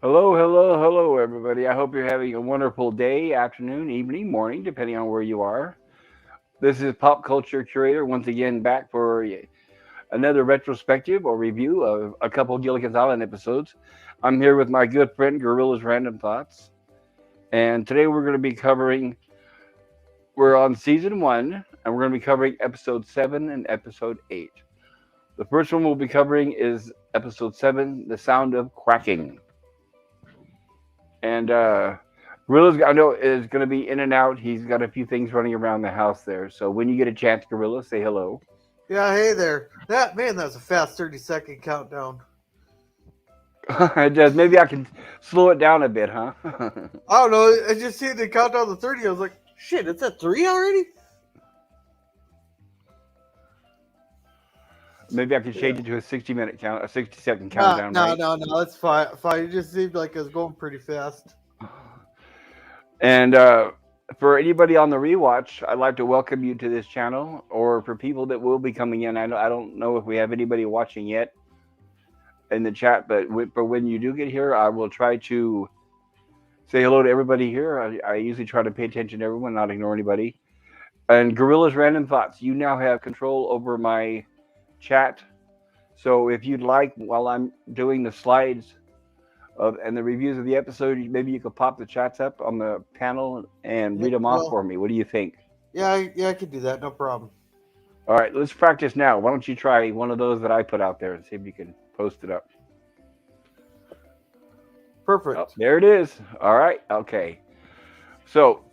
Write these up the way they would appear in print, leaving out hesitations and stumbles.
Hello, hello, hello, everybody. I hope you're having a wonderful day, afternoon, evening, morning, depending on where you are. This is Pop Culture Curator once again back for another retrospective or review of a couple of Gilligan's Island episodes. I'm here with my good friend Gorilla's Random Thoughts, and today we're going to be covering. We're on season one, and we're going to be covering episode 7 and episode 8. The first one we'll be covering is episode 7, The Sound of Quacking. And Gorilla's, I know, is going to be in and out. He's got a few things running around the house there. So when you get a chance, Gorilla, say hello. Yeah, hey there. That was a fast 30-second countdown. It does. Maybe I can slow it down a bit, huh? I don't know. I just seen the countdown to 30. I was like, shit, it's at 3 already? Maybe I can change it to a 60-minute count, a 60-second countdown, right? No. It's fine. Fine. It just seemed like it was going pretty fast. And for anybody on the rewatch, I'd like to welcome you to this channel. Or for people that will be coming in, I don't know if we have anybody watching yet in the chat, but for when you do get here, I will try to say hello to everybody here. I usually try to pay attention to everyone, not ignore anybody. And Gorilla's Random Thoughts, you now have control over my chat. So if you'd like, while I'm doing the slides and the reviews of the episode, maybe you could pop the chats up on the panel and read them off for me. What do you think? Yeah, I could do that. No problem. All right, let's practice now. Why don't you try one of those that I put out there and see if you can post it up. Perfect. Oh, there it is. All right. Okay. So,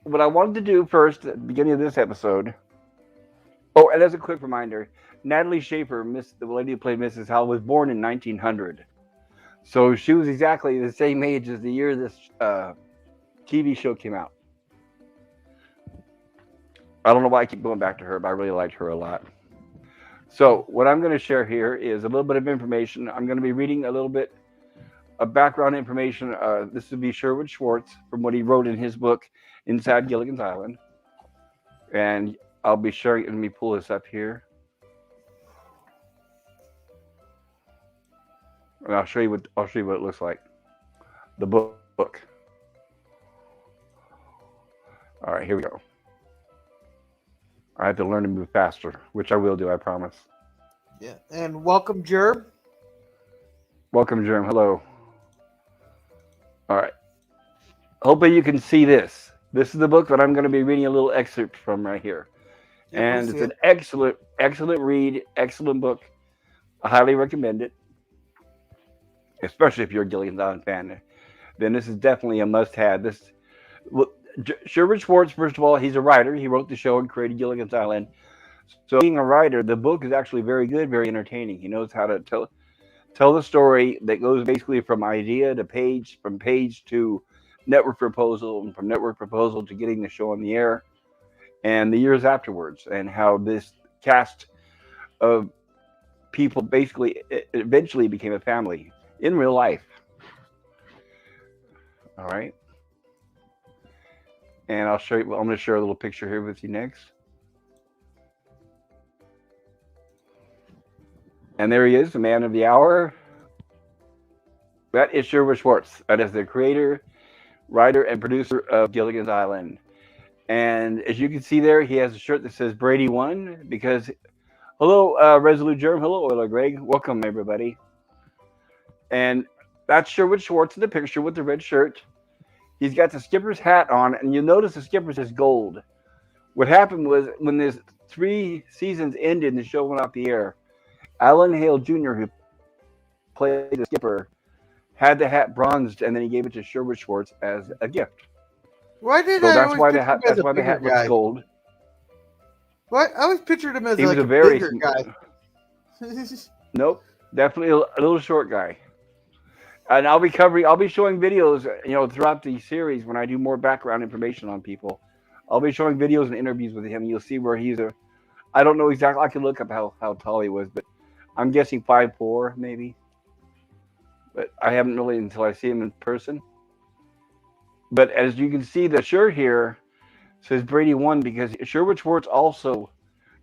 what I wanted to do first at the beginning of this episode. Oh, and as a quick reminder, Natalie Schaefer, the lady who played Mrs. Howell, was born in 1900. So she was exactly the same age as the year this TV show came out. I don't know why I keep going back to her, but I really liked her a lot. So what I'm going to share here is a little bit of information. I'm going to be reading a little bit of background information. This would be Sherwood Schwartz from what he wrote in his book, Inside Gilligan's Island. And I'll be sharing. Let me pull this up here. And I'll show you what it looks like. The book. All right, here we go. I have to learn to move faster, which I will do, I promise. Yeah, and welcome, Gerb. Welcome, Germ. Hello. All right. Hopefully you can see this. This is the book that I'm going to be reading a little excerpt from right here. Yeah, And it's an excellent read, excellent book. I highly recommend it, especially if you're a Gilligan's Island fan. Then this is definitely a must-have. Sherwood Schwartz, first of all, he's a writer. He wrote the show and created Gilligan's Island. So being a writer, the book is actually very good, very entertaining. He knows how to tell the story that goes basically from idea to page, from page to network proposal, and from network proposal to getting the show on the air, and the years afterwards, and how this cast of people basically eventually became a family in real life. All right. And I'll show you. I'm going to share a little picture here with you next. And there he is, the man of the hour. That is Sherwood Schwartz. That is the creator, writer, and producer of Gilligan's Island. And as you can see there, he has a shirt that says Brady won because, hello, Resolute Germ. Hello, Oiler Greg. Welcome, everybody. And that's Sherwood Schwartz in the picture with the red shirt. He's got the skipper's hat on, and you'll notice the skipper's is gold. What happened was when this 3 seasons ended and the show went off the air, Alan Hale Jr., who played the skipper, had the hat bronzed, and then he gave it to Sherwood Schwartz as a gift. Why did so I that's always why the hat looks gold. What? I always pictured him as he like was a bigger guy. Nope, definitely a little short guy. And I'll be showing videos, throughout the series when I do more background information on people. I'll be showing videos and interviews with him. You'll see where I don't know exactly. I can look up how tall he was, but I'm guessing 5'4", maybe. But I haven't really until I see him in person. But as you can see, the shirt here says Brady won because Sherwood Schwartz also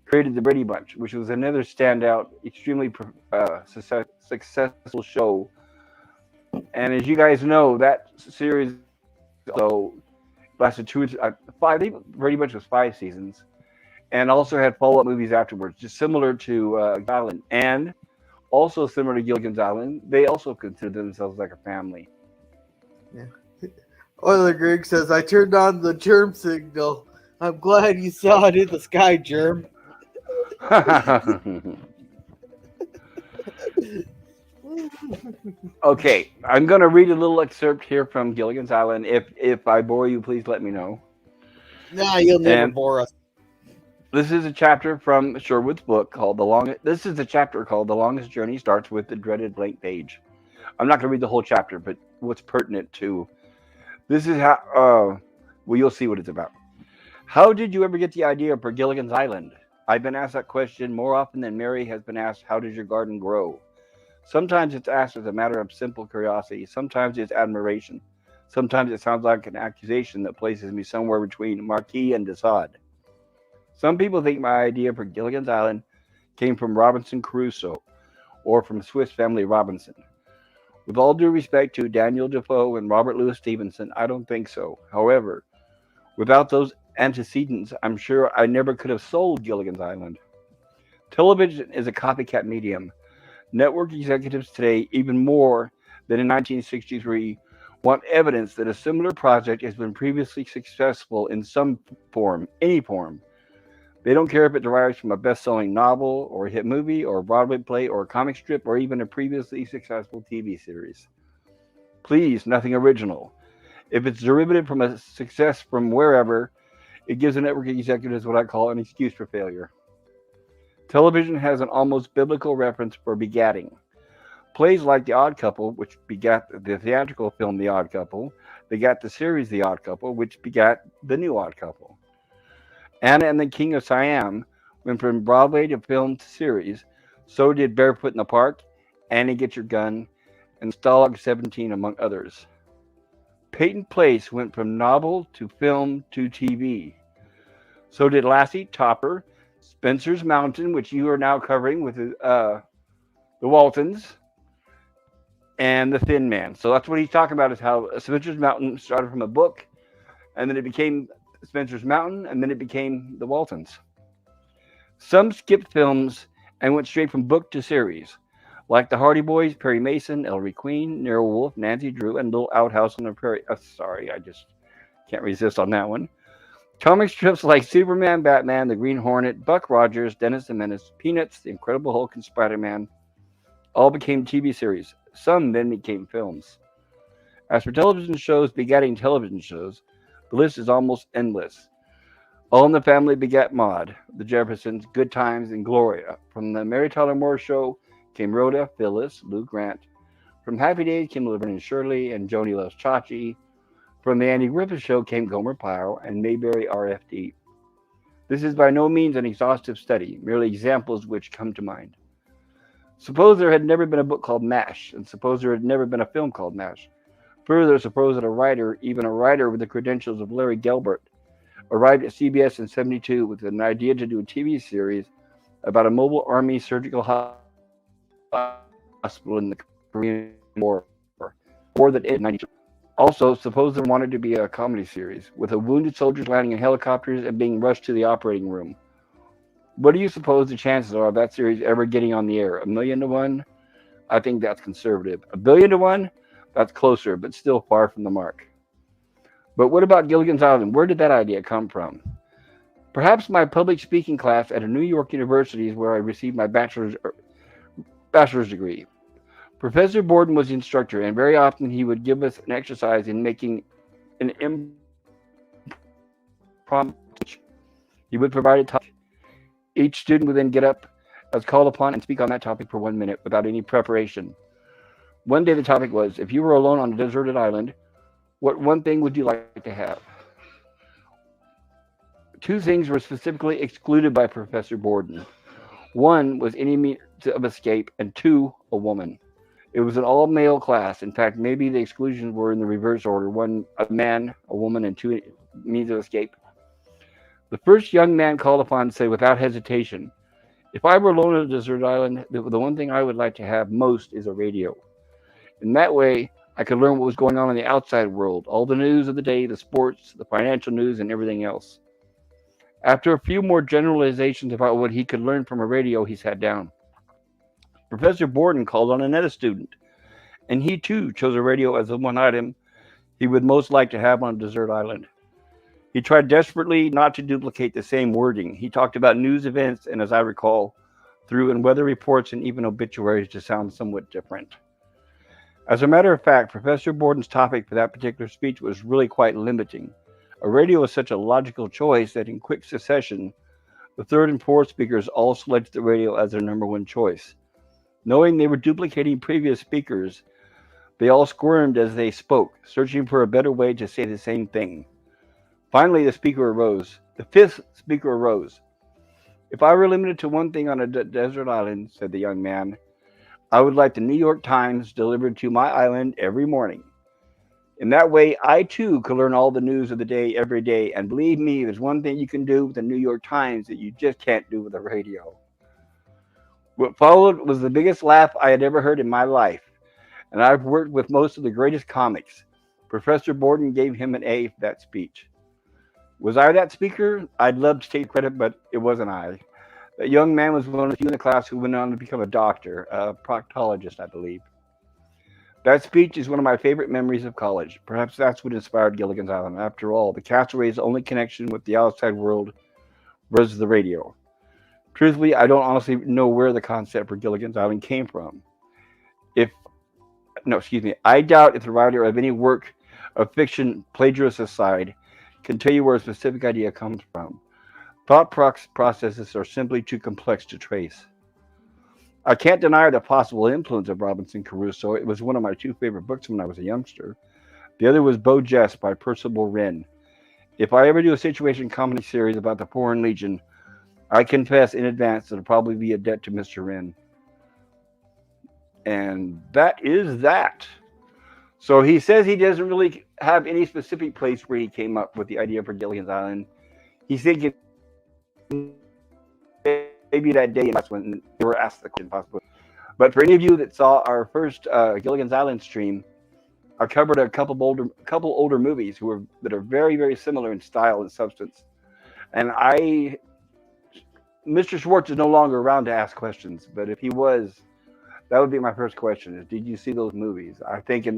created the Brady Bunch, which was another standout, extremely successful show And as you guys know, that series also lasted five. I think pretty much was 5 seasons, and also had follow-up movies afterwards, just similar to Island, and also similar to Gilligan's Island. They also consider themselves like a family. Yeah. Oiler Greg says, I turned on the germ signal. I'm glad you saw it in the sky, germ. Okay, I'm going to read a little excerpt here from Gilligan's Island. If I bore you, please let me know. Nah, you'll never And bore us. this is a chapter from Sherwood's book called The Longest. This is a chapter called The Longest Journey Starts with the Dreaded Blank Page. I'm not going to read the whole chapter, but what's pertinent to this is how. Well, you'll see what it's about. How did you ever get the idea for Gilligan's Island? I've been asked that question more often than Mary has been asked, "How does your garden grow?" Sometimes it's asked as a matter of simple curiosity. Sometimes it's admiration. Sometimes it sounds like an accusation that places me somewhere between Marquis and Desaad. Some people think my idea for Gilligan's Island came from Robinson Crusoe or from Swiss Family Robinson. With all due respect to Daniel Defoe and Robert Louis Stevenson, I don't think so. However, without those antecedents, I'm sure I never could have sold Gilligan's Island. Television is a copycat medium. Network executives today, even more than in 1963, want evidence that a similar project has been previously successful in some form, any form. They don't care if it derives from a best selling novel, or a hit movie, or a Broadway play, or a comic strip, or even a previously successful TV series. Please, nothing original. If it's derivative from a success from wherever, it gives the network executives what I call an excuse for failure. Television has an almost biblical reference for begatting. Plays like The Odd Couple, which begat the theatrical film The Odd Couple, begat the series The Odd Couple, which begat The New Odd Couple. Anna and the King of Siam went from Broadway to film to series. So did Barefoot in the Park, Annie Get Your Gun, and Stalag 17, among others. Peyton Place went from novel to film to TV. So did Lassie, Topper, Spencer's Mountain, which you are now covering with the Waltons, and The Thin Man. So that's what he's talking about, is how Spencer's Mountain started from a book, and then it became Spencer's Mountain, and then it became The Waltons. Some skipped films and went straight from book to series, like the Hardy Boys, Perry Mason, Ellery Queen, Nero Wolfe, Nancy Drew, and Little Outhouse on the Prairie. Sorry, I just can't resist on that one. Comic strips like Superman, Batman, The Green Hornet, Buck Rogers, Dennis the Menace, Peanuts, The Incredible Hulk, and Spider-Man all became TV series. Some then became films. As for television shows begetting television shows, the list is almost endless. All in the Family begat Maude, The Jeffersons, Good Times, and Gloria. From the Mary Tyler Moore Show came Rhoda, Phyllis, Lou Grant. From Happy Days came Laverne and Shirley and Joni Loves Chachi. From the Andy Griffith Show came Gomer Pyle and Mayberry RFD. This is by no means an exhaustive study, merely examples which come to mind. Suppose there had never been a book called MASH, and suppose there had never been a film called MASH. Further, suppose that a writer, even a writer with the credentials of Larry Gelbart, arrived at CBS in '72 with an idea to do a TV series about a mobile army surgical hospital in the Korean War that ended in '92. Also, suppose there wanted to be a comedy series with a wounded soldiers landing in helicopters and being rushed to the operating room. What do you suppose the chances are of that series ever getting on the air? 1,000,000 to 1? I think that's conservative. 1,000,000,000 to 1? That's closer, but still far from the mark. But what about Gilligan's Island? Where did that idea come from? Perhaps my public speaking class at a New York university is where I received my bachelor's degree. Professor Borden was the instructor, and very often he would give us an exercise in making an impromptu speech. He would provide a topic. Each student would then get up as called upon and speak on that topic for 1 minute without any preparation. One day the topic was, if you were alone on a deserted island, what one thing would you like to have? Two things were specifically excluded by Professor Borden. One was any means of escape, and two, a woman. It was an all-male class. In fact, maybe the exclusions were in the reverse order. One, a man, a woman, and two means of escape. The first young man called upon said without hesitation, if I were alone on a desert island, the one thing I would like to have most is a radio. In that way, I could learn what was going on in the outside world, all the news of the day, the sports, the financial news, and everything else. After a few more generalizations about what he could learn from a radio, he sat down. Professor Borden called on another student, and he too chose a radio as the one item he would most like to have on a desert island. He tried desperately not to duplicate the same wording. He talked about news events and, as I recall, threw in weather reports and even obituaries to sound somewhat different. As a matter of fact, Professor Borden's topic for that particular speech was really quite limiting. A radio was such a logical choice that in quick succession, the third and fourth speakers all selected the radio as their number one choice. Knowing they were duplicating previous speakers, they all squirmed as they spoke, searching for a better way to say the same thing. Finally, the fifth speaker arose. If I were limited to one thing on a desert island, said the young man, I would like the New York Times delivered to my island every morning. In that way, I too could learn all the news of the day every day. And believe me, there's one thing you can do with the New York Times that you just can't do with the radio. What followed was the biggest laugh I had ever heard in my life, and I've worked with most of the greatest comics. Professor Borden gave him an A for that speech. Was I that speaker? I'd love to take credit, but it wasn't I. That young man was one of the few in the class who went on to become a doctor, a proctologist, I believe. That speech is one of my favorite memories of college. Perhaps that's what inspired Gilligan's Island. After all, the castaways' only connection with the outside world was the radio. Truthfully, I don't honestly know where the concept for Gilligan's Island came from. I doubt if the writer of any work of fiction, plagiarist aside, can tell you where a specific idea comes from. Thought processes are simply too complex to trace. I can't deny the possible influence of Robinson Crusoe. It was one of my two favorite books when I was a youngster. The other was Beau Jest by Percival Wren. If I ever do a situation comedy series about the Foreign Legion, I confess in advance that it'll probably be a debt to Mr. Wren. And that is that. So he says he doesn't really have any specific place where he came up with the idea for Gilligan's Island. He's thinking maybe that day that's when they were asked the question possibly. But for any of you that saw our first Gilligan's Island stream, I covered a couple older movies that are very, very similar in style and substance. And Mr. Schwartz is no longer around to ask questions, but if he was, that would be my first question: is did you see those movies? I think, at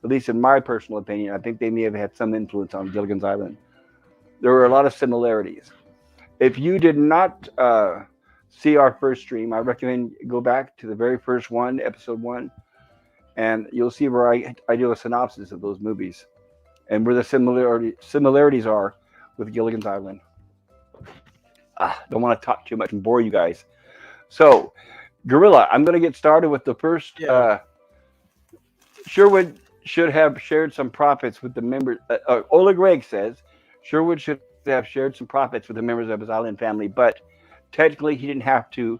least in my personal opinion, I think they may have had some influence on Gilligan's Island. There were a lot of similarities. If you did not see our first stream, I recommend go back to the very first one, episode 1, and you'll see where I do a synopsis of those movies and where the similarities are with Gilligan's Island. Don't want to talk too much and bore you guys. So, Gorilla, I'm going to get started with the first. Sherwood should have shared some profits with the members. Ola Gregg says Sherwood should have shared some profits with the members of his island family, but technically he didn't have to,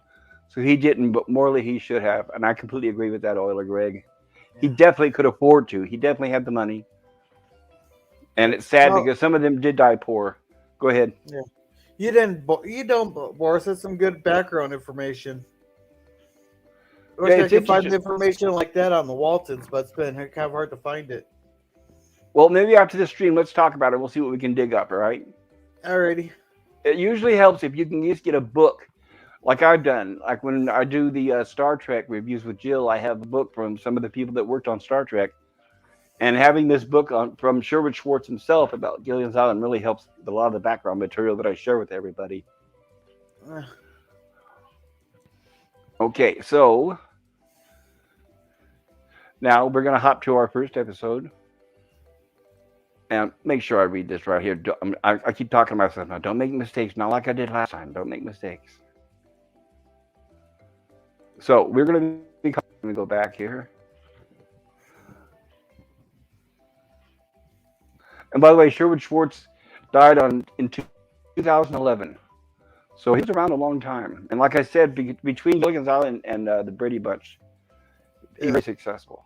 so he didn't, but morally he should have. And I completely agree with that, Ola Gregg. Yeah. He definitely could afford to. He definitely had the money. And it's sad because some of them did die poor. Go ahead. Yeah. You don't, Boris. That's some good background information. I wish I could find information like that on the Waltons, but it's been kind of hard to find it. Well, maybe after the stream, let's talk about it. We'll see what we can dig up, all right? Alrighty. It usually helps if you can just get a book, like I've done. Like when I do the Star Trek reviews with Jill, I have a book from some of the people that worked on Star Trek. And having this book from Sherwood Schwartz himself about Gilligan's Island really helps a lot of the background material that I share with everybody. Okay, so now we're going to hop to our first episode. And make sure I read this right here. I keep talking to myself now. Don't make mistakes. Not like I did last time. Don't make mistakes. So we're going to go back here. And by the way, Sherwood Schwartz died in 2011. So he was around a long time. And like I said, between Gilligan's Island and the Brady Bunch, he was very successful.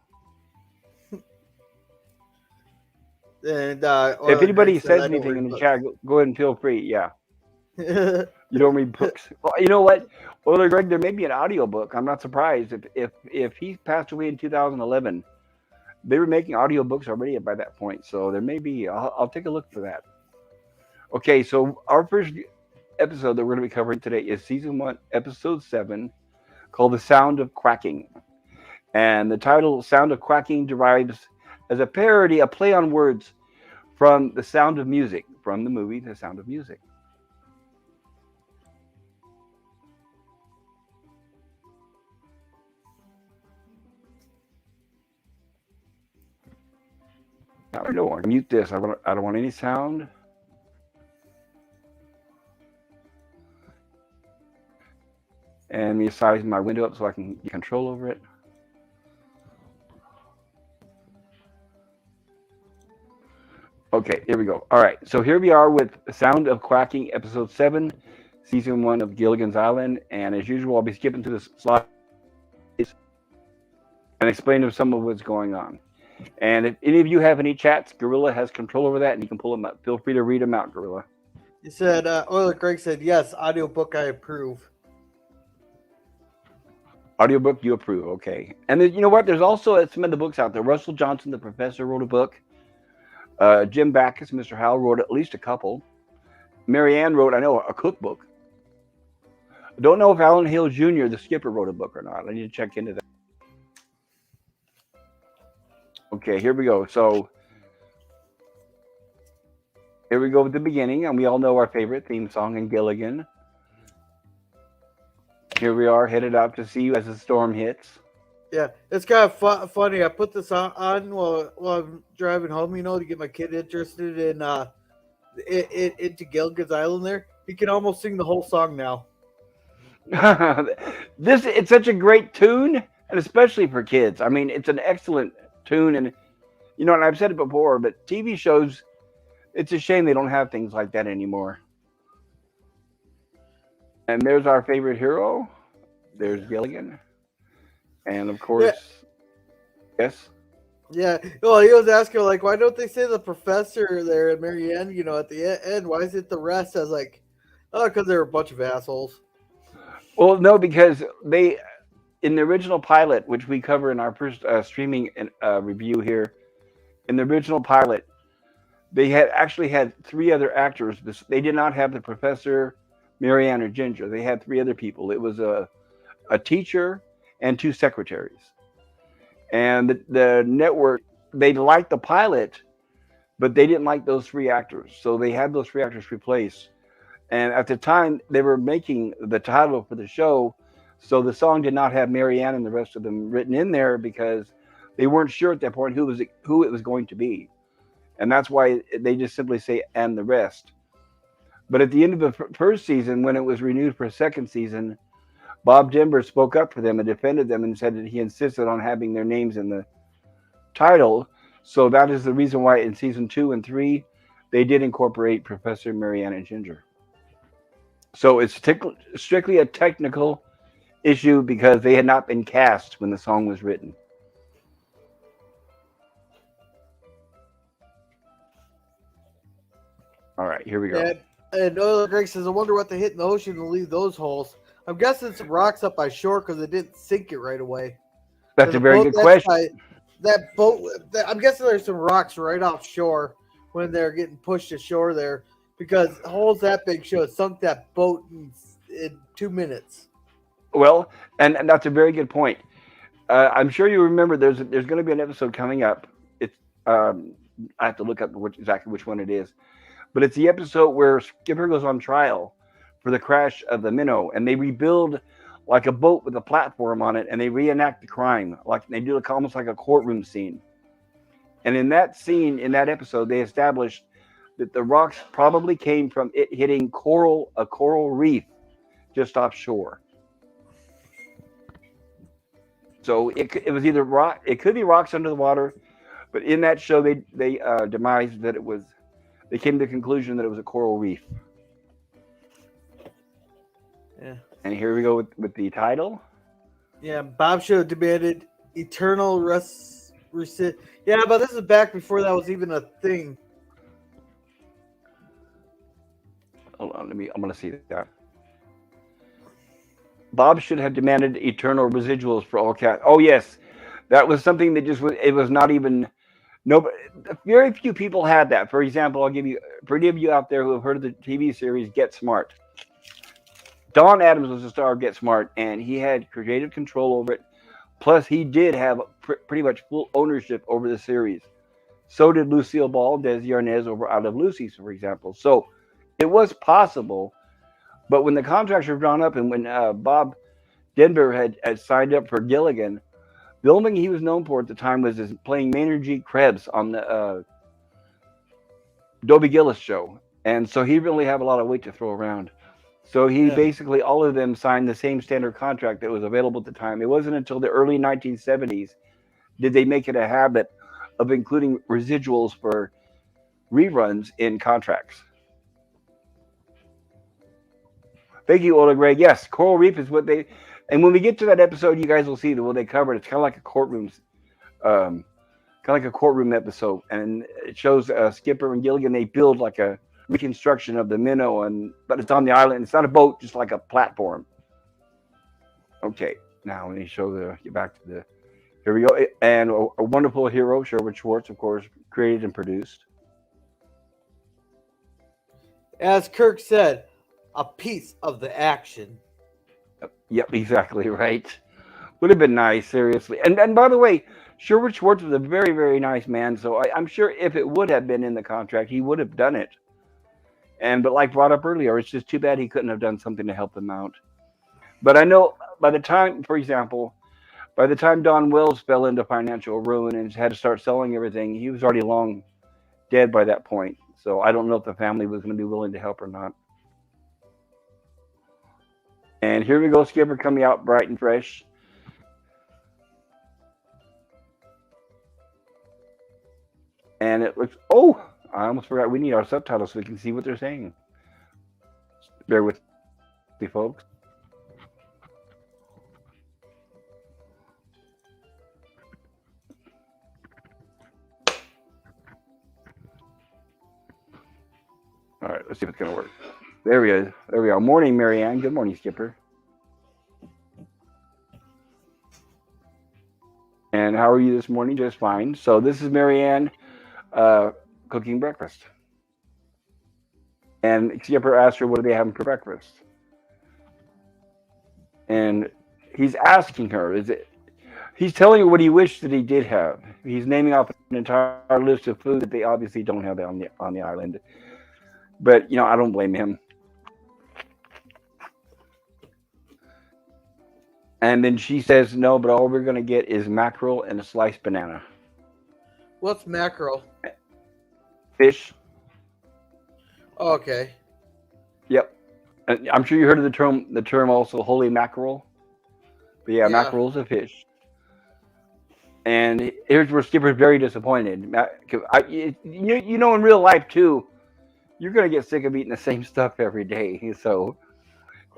And if anybody says anything in the chat, go ahead and feel free. Yeah. You don't read books. Well, you know what? Well, Greg, there may be an audio book. I'm not surprised if he passed away in 2011. They were making audiobooks already by that point, so there may be. I'll take a look for that. Okay, so our first episode that we're going to be covering today is season 1, episode 7, called "The Sound of Quacking." And the title "Sound of Quacking" derives as a parody, a play on words from The Sound of Music, from the movie The Sound of Music. I don't want to mute this. I don't want any sound. And me size my window up so I can get control over it. Okay, here we go. All right, so here we are with Sound of Quacking, episode 7, season 1 of Gilligan's Island. And as usual, I'll be skipping through the slides and explaining some of what's going on. And if any of you have any chats, Gorilla has control over that, and you can pull them up. Feel free to read them out, Gorilla. You said, Oiler Greg said, yes, audiobook I approve. Audiobook, you approve, okay. And then, you know what? There's also some of the books out there. Russell Johnson, the professor, wrote a book. Jim Backus, Mr. Howell, wrote at least a couple. Marianne wrote, I know, a cookbook. I don't know if Alan Hill Jr., the skipper, wrote a book or not. I need to check into that. Okay, here we go. So, here we go with the beginning, and we all know our favorite theme song in Gilligan. Here we are, headed out to sea as the storm hits. Yeah, it's kind of funny. I put this on while I'm driving home, to get my kid interested in into Gilligan's Island there. He can almost sing the whole song now. It's such a great tune, and especially for kids. I mean, it's an excellent tune, and and I've said it before, but TV shows, it's a shame they don't have things like that anymore. And there's our favorite hero. There's Gilligan. And of course, yes. Yeah. Well, he was asking, like, why don't they say the professor there and Marianne, at the end? Why is it the rest? I was like, oh, because they're a bunch of assholes. Well, no, because they, in the original pilot, which we cover in our first streaming review here, in the original pilot, they actually had 3 other actors. They did not have the professor, Marianne, or Ginger. They had 3 other people. It was a teacher and 2 secretaries. And the network, they liked the pilot, but they didn't like those 3 actors. So they had those 3 actors replaced. And at the time, they were making the title for the show. So the song did not have Marianne and the rest of them written in there because they weren't sure at that point who it was going to be. And that's why they just simply say, and the rest. But at the end of the first season, when it was renewed for a second season, Bob Denver spoke up for them and defended them and said that he insisted on having their names in the title. So that is the reason why in season 2 and 3, they did incorporate Professor Marianne and Ginger. So it's strictly a technical issue because they had not been cast when the song was written. All right, here we go. And Oiler Greg says, I wonder what they hit in the ocean to leave those holes. I'm guessing some rocks up by shore because they didn't sink it right away. That's a very good question. That boat, I'm guessing there's some rocks right offshore when they're getting pushed ashore there because holes that big should have sunk that boat in 2 minutes. Well, and that's a very good point. I'm sure you remember there's going to be an episode coming up. It's I have to look up exactly which one it is. But it's the episode where Skipper goes on trial for the crash of the Minnow, and they rebuild like a boat with a platform on it, and they reenact the crime. Like they do almost like a courtroom scene. And in that scene, in that episode, they established that the rocks probably came from it hitting a coral reef just offshore. So it was either rock. It could be rocks under the water, but in that show, they demised that it was. They came to the conclusion that it was a coral reef. Yeah. And here we go with the title. Yeah, Bob should have demanded eternal Yeah, but this is back before that was even a thing. Hold on, I'm going to see that. Bob should have demanded eternal residuals for all cats. Oh, yes. That was something that just was. It was not even. No, very few people had that. For example, I'll give you for any of you out there who have heard of the TV series Get Smart. Don Adams was the star of Get Smart, and he had creative control over it. Plus, he did have pretty much full ownership over the series. So did Lucille Ball, Desi Arnaz over I Love Lucy, for example. So it was possible, but when the contracts were drawn up and when Bob Denver had signed up for Gilligan, the only thing he was known for at the time was his playing Maynard G. Krebs on the Dobie Gillis show. And so he didn't really have a lot of weight to throw around. So he Yeah. basically, all of them signed the same standard contract that was available at the time. It wasn't until the early 1970s did they make it a habit of including residuals for reruns in contracts. Thank you, Ola Greg. Yes, Coral Reef is what they. And when we get to that episode, you guys will see that what they covered. It's kind of like a courtroom, episode, and it shows Skipper and Gilligan. They build like a reconstruction of the Minnow, but it's on the island. It's not a boat, just like a platform. Okay, now let me get back to the. Here we go. And a wonderful hero, Sherwood Schwartz, of course, created and produced. As Kirk said, a piece of the action. Yep, exactly right. Would have been nice, seriously. And by the way, Sherwood Schwartz was a very, very nice man. So I'm sure if it would have been in the contract, he would have done it. But like brought up earlier, it's just too bad he couldn't have done something to help them out. But I know by the time, for example, by the time Don Wells fell into financial ruin and had to start selling everything, he was already long dead by that point. So I don't know if the family was going to be willing to help or not. And here we go, Skipper coming out bright and fresh. And it looks, oh, I almost forgot we need our subtitles so we can see what they're saying. Bear with me, folks. All right, let's see if it's going to work. There we go. There we are. Morning, Marianne. Good morning, Skipper. And how are you this morning? Just fine. So this is Marianne cooking breakfast. And Skipper asked her, what are they having for breakfast? And he's asking her, he's telling her what he wished that he did have. He's naming off an entire list of food that they obviously don't have on the island. But, I don't blame him. And then she says, no, but all we're going to get is mackerel and a sliced banana. What's mackerel? Fish. Okay. Yep. And I'm sure you heard of the term also holy mackerel. But yeah, mackerel's a fish. And here's where Skipper's very disappointed. In real life too, you're going to get sick of eating the same stuff every day. So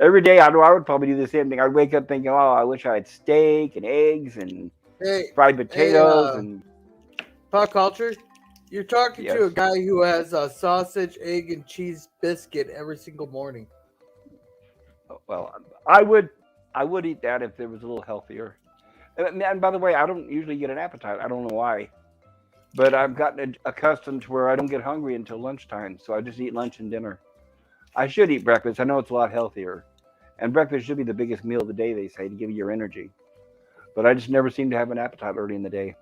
every day, I know I would probably do the same thing. I'd wake up thinking, oh, I wish I had steak and eggs and fried potatoes and pop culture. You're talking Yes. to a guy who has a sausage, egg, and cheese biscuit every single morning. Well, I would eat that if it was a little healthier. And by the way, I don't usually get an appetite. I don't know why, but I've gotten accustomed to where I don't get hungry until lunchtime. So I just eat lunch and dinner. I should eat breakfast. I know it's a lot healthier, and breakfast should be the biggest meal of the day. They say to give you your energy, but I just never seem to have an appetite early in the day.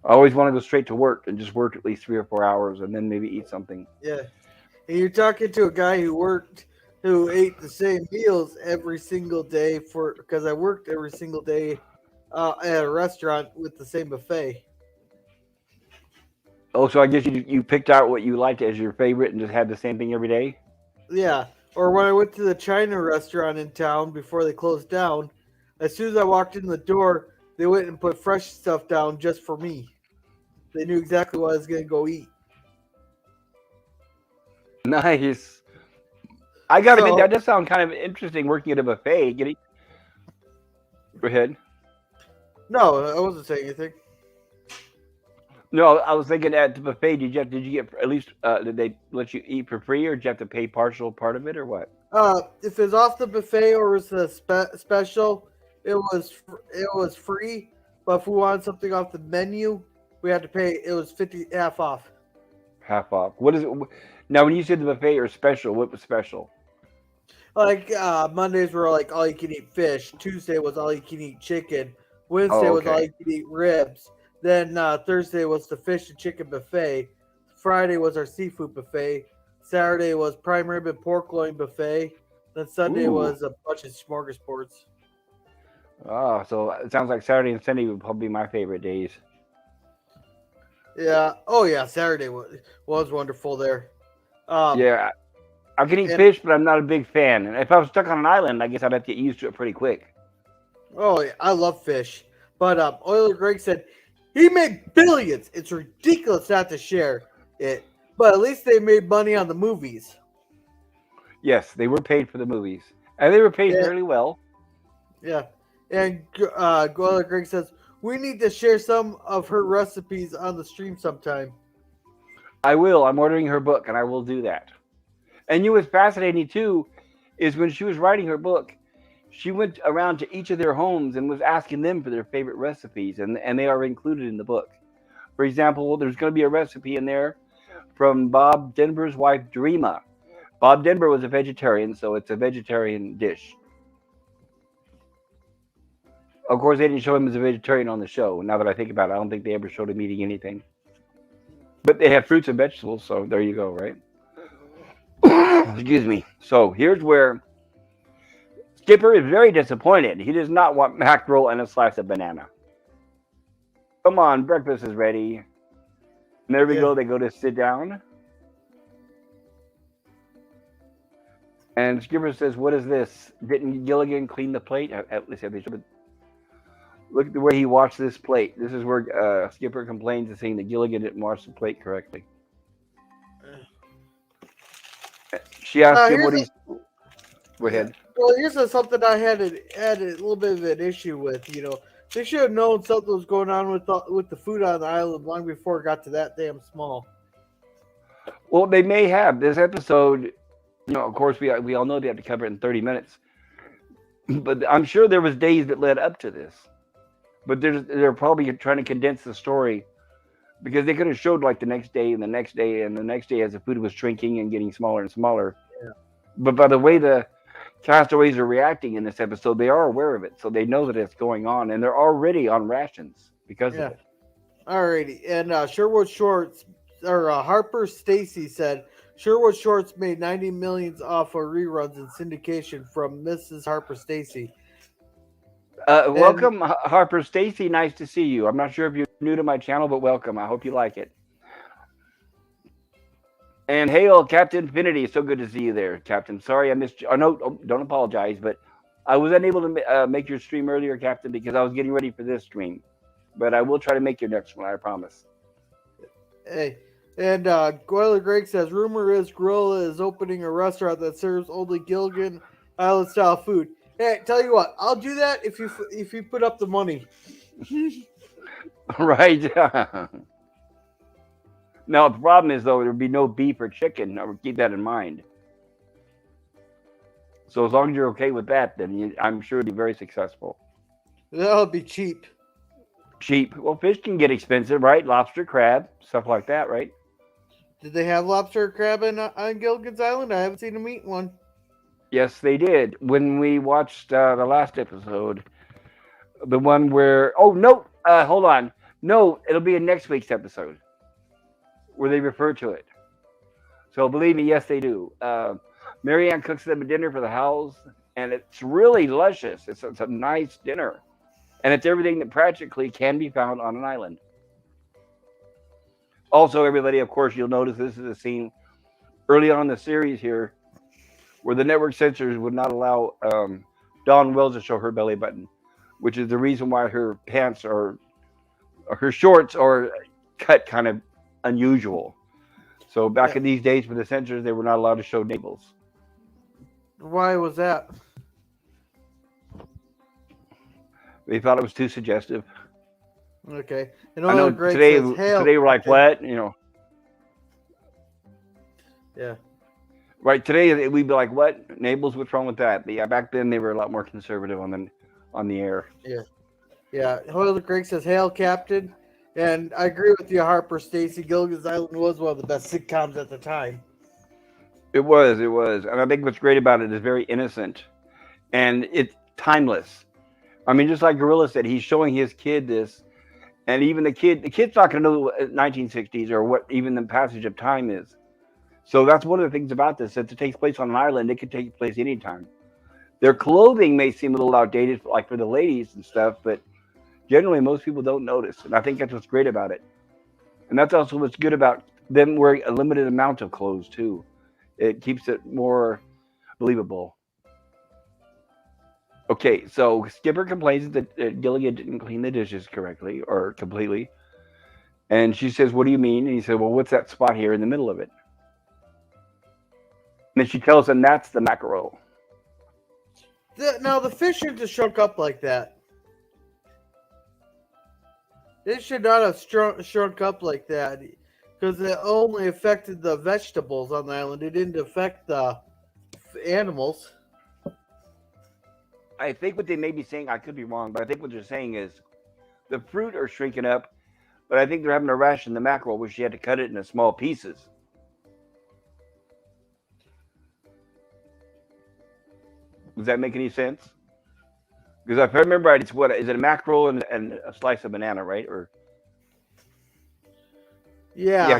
I always want to go straight to work and just work at least 3 or 4 hours and then maybe eat something. Yeah. And you're talking to a guy who ate the same meals every single day because I worked every single day at a restaurant with the same buffet. Oh, so I guess you picked out what you liked as your favorite and just had the same thing every day? Yeah. Or when I went to the China restaurant in town before they closed down, as soon as I walked in the door, they went and put fresh stuff down just for me. They knew exactly what I was going to go eat. Nice. I got to admit, that does sound kind of interesting working at a buffet. Go ahead. No, I wasn't saying anything. No, I was thinking at the buffet, did you get at least, did they let you eat for free or did you have to pay partial part of it or what? If it's off the buffet or it's a special, it was free. But if we wanted something off the menu, we had to pay. It was 50 half off. Half off. What is it? Now, when you said the buffet or special, what was special? Like Mondays were like all you can eat fish. Tuesday was all you can eat chicken. Wednesday Oh, was all okay. you can eat ribs. Then Thursday was the fish and chicken buffet. Friday was our seafood buffet. Saturday was prime rib and pork loin buffet. Then Sunday Ooh. was a bunch of smorgasbords. Oh, so it sounds like Saturday and Sunday would probably be my favorite days. Yeah. Oh yeah. Saturday was wonderful there. Um. Yeah, I can eat And fish, but I'm not a big fan. And if I was stuck on an island, I guess I'd have to get used to it pretty quick. oh yeah, I love fish. But Oiler Greg said he made billions. It's ridiculous not to share it. But at least they made money on the movies. Yes, they were paid for the movies, and they were paid Yeah. fairly well. Yeah. And Oiler Greg says we need to share some of her recipes on the stream sometime. I will. I'm ordering her book, and I will do that. And you know what's fascinating too is when she was writing her book, she went around to each of their homes and was asking them for their favorite recipes, and they are included in the book. For example, there's going to be a recipe in there from Bob Denver's wife, Dreama. Bob Denver was a vegetarian, so it's a vegetarian dish. Of course, they didn't show him as a vegetarian on the show. Now that I think about it, I don't think they ever showed him eating anything. But they have fruits and vegetables, so there you go, right? Excuse me. So here's where Skipper is very disappointed. He does not want mackerel and a slice of banana. Come on, breakfast is ready. And there we Yeah. go. They go to sit down. And Skipper says, "What is this? Didn't Gilligan clean the plate?" At least they should. Look at the way he washed this plate. This is where Skipper complains to saying that Gilligan didn't wash the plate correctly. She asks him what Here's a, he's. Go yeah. ahead. Well, something I had a little bit of an issue with. They should have known something was going on with the food on the island long before it got to that damn small. Well, they may have this episode. Of course, we all know they have to cover it in 30 minutes. But I'm sure there was days that led up to this. But they're probably trying to condense the story because they could have showed like the next day and the next day and the next day as the food was shrinking and getting smaller and smaller. Yeah. But by the way the castaways are reacting in this episode, they are aware of it, so they know that it's going on, and they're already on rations because of it. Alrighty. And Sherwood Shorts or Harper Stacy said Sherwood Shorts made 90 millions off of reruns in syndication from Mrs. Harper Stacy. Welcome, Harper Stacy. Nice to see you. I'm not sure if you're new to my channel, but welcome. I hope you like it. And hail, Captain Infinity. So good to see you there, Captain. Sorry I missed you. Oh, no, don't apologize, but I was unable to make your stream earlier, Captain, because I was getting ready for this stream. But I will try to make your next one, I promise. Hey. And Goyler Greg says, rumor is Gorilla is opening a restaurant that serves only Gilligan Island style food. Hey, tell you what, I'll do that if you put up the money. Right. Now the problem is though there'd be no beef or chicken. Keep that in mind. So as long as you're okay with that, then I'm sure it'll be very successful. That'll be cheap. Cheap. Well, fish can get expensive, right? Lobster, crab, stuff like that, right? Did they have lobster or crab on Gilligan's Island? I haven't seen them eat one. Yes, they did. When we watched the last episode, the one where no, hold on, no, it'll be in next week's episode where they refer to it. So believe me, yes, they do. Marianne cooks them a dinner for the house, and it's really luscious. It's a nice dinner, and it's everything that practically can be found on an island. Also, everybody, of course, you'll notice this is a scene early on in the series here where the network censors would not allow Dawn Wells to show her belly button, which is the reason why her pants or her shorts are cut kind of unusual. So back in these days for the censors, they were not allowed to show navels. Why was that? They thought it was too suggestive. Okay. And I know Greg today says, hail. we're like, what? Yeah. Right, today we'd be like, what? Navels, what's wrong with that? But yeah, back then they were a lot more conservative on the air. Yeah. Yeah, Hoyle Craig says, "Hail, Captain," and I agree with you, Harper. Stacy, Gilligan's Island was one of the best sitcoms at the time. It was, and I think what's great about it is very innocent and it's timeless. I mean, just like Gorilla said, he's showing his kid this, and even the kid's not going to know what 1960s or what even the passage of time is. So that's one of the things about this. Since it takes place on an island, it could take place anytime. Their clothing may seem a little outdated, like for the ladies and stuff, but generally most people don't notice, and I think that's what's great about it. And that's also what's good about them wearing a limited amount of clothes too. It keeps it more believable. Okay, so Skipper complains that Gilligan didn't clean the dishes correctly or completely, and she says, "What do you mean?" And he said, "Well, what's that spot here in the middle of it?" And then she tells him that's the mackerel. Now the fish shouldn't have shrunk up like that. It should not have shrunk up like that because it only affected the vegetables on the island. It didn't affect the animals. I think what they may be saying, I could be wrong, but I think what they're saying is the fruit are shrinking up, but I think they're having to ration the mackerel where she had to cut it into small pieces. Does that make any sense? Because if I remember right, it's what is it a mackerel and a slice of banana, right? Or yeah, Yeah,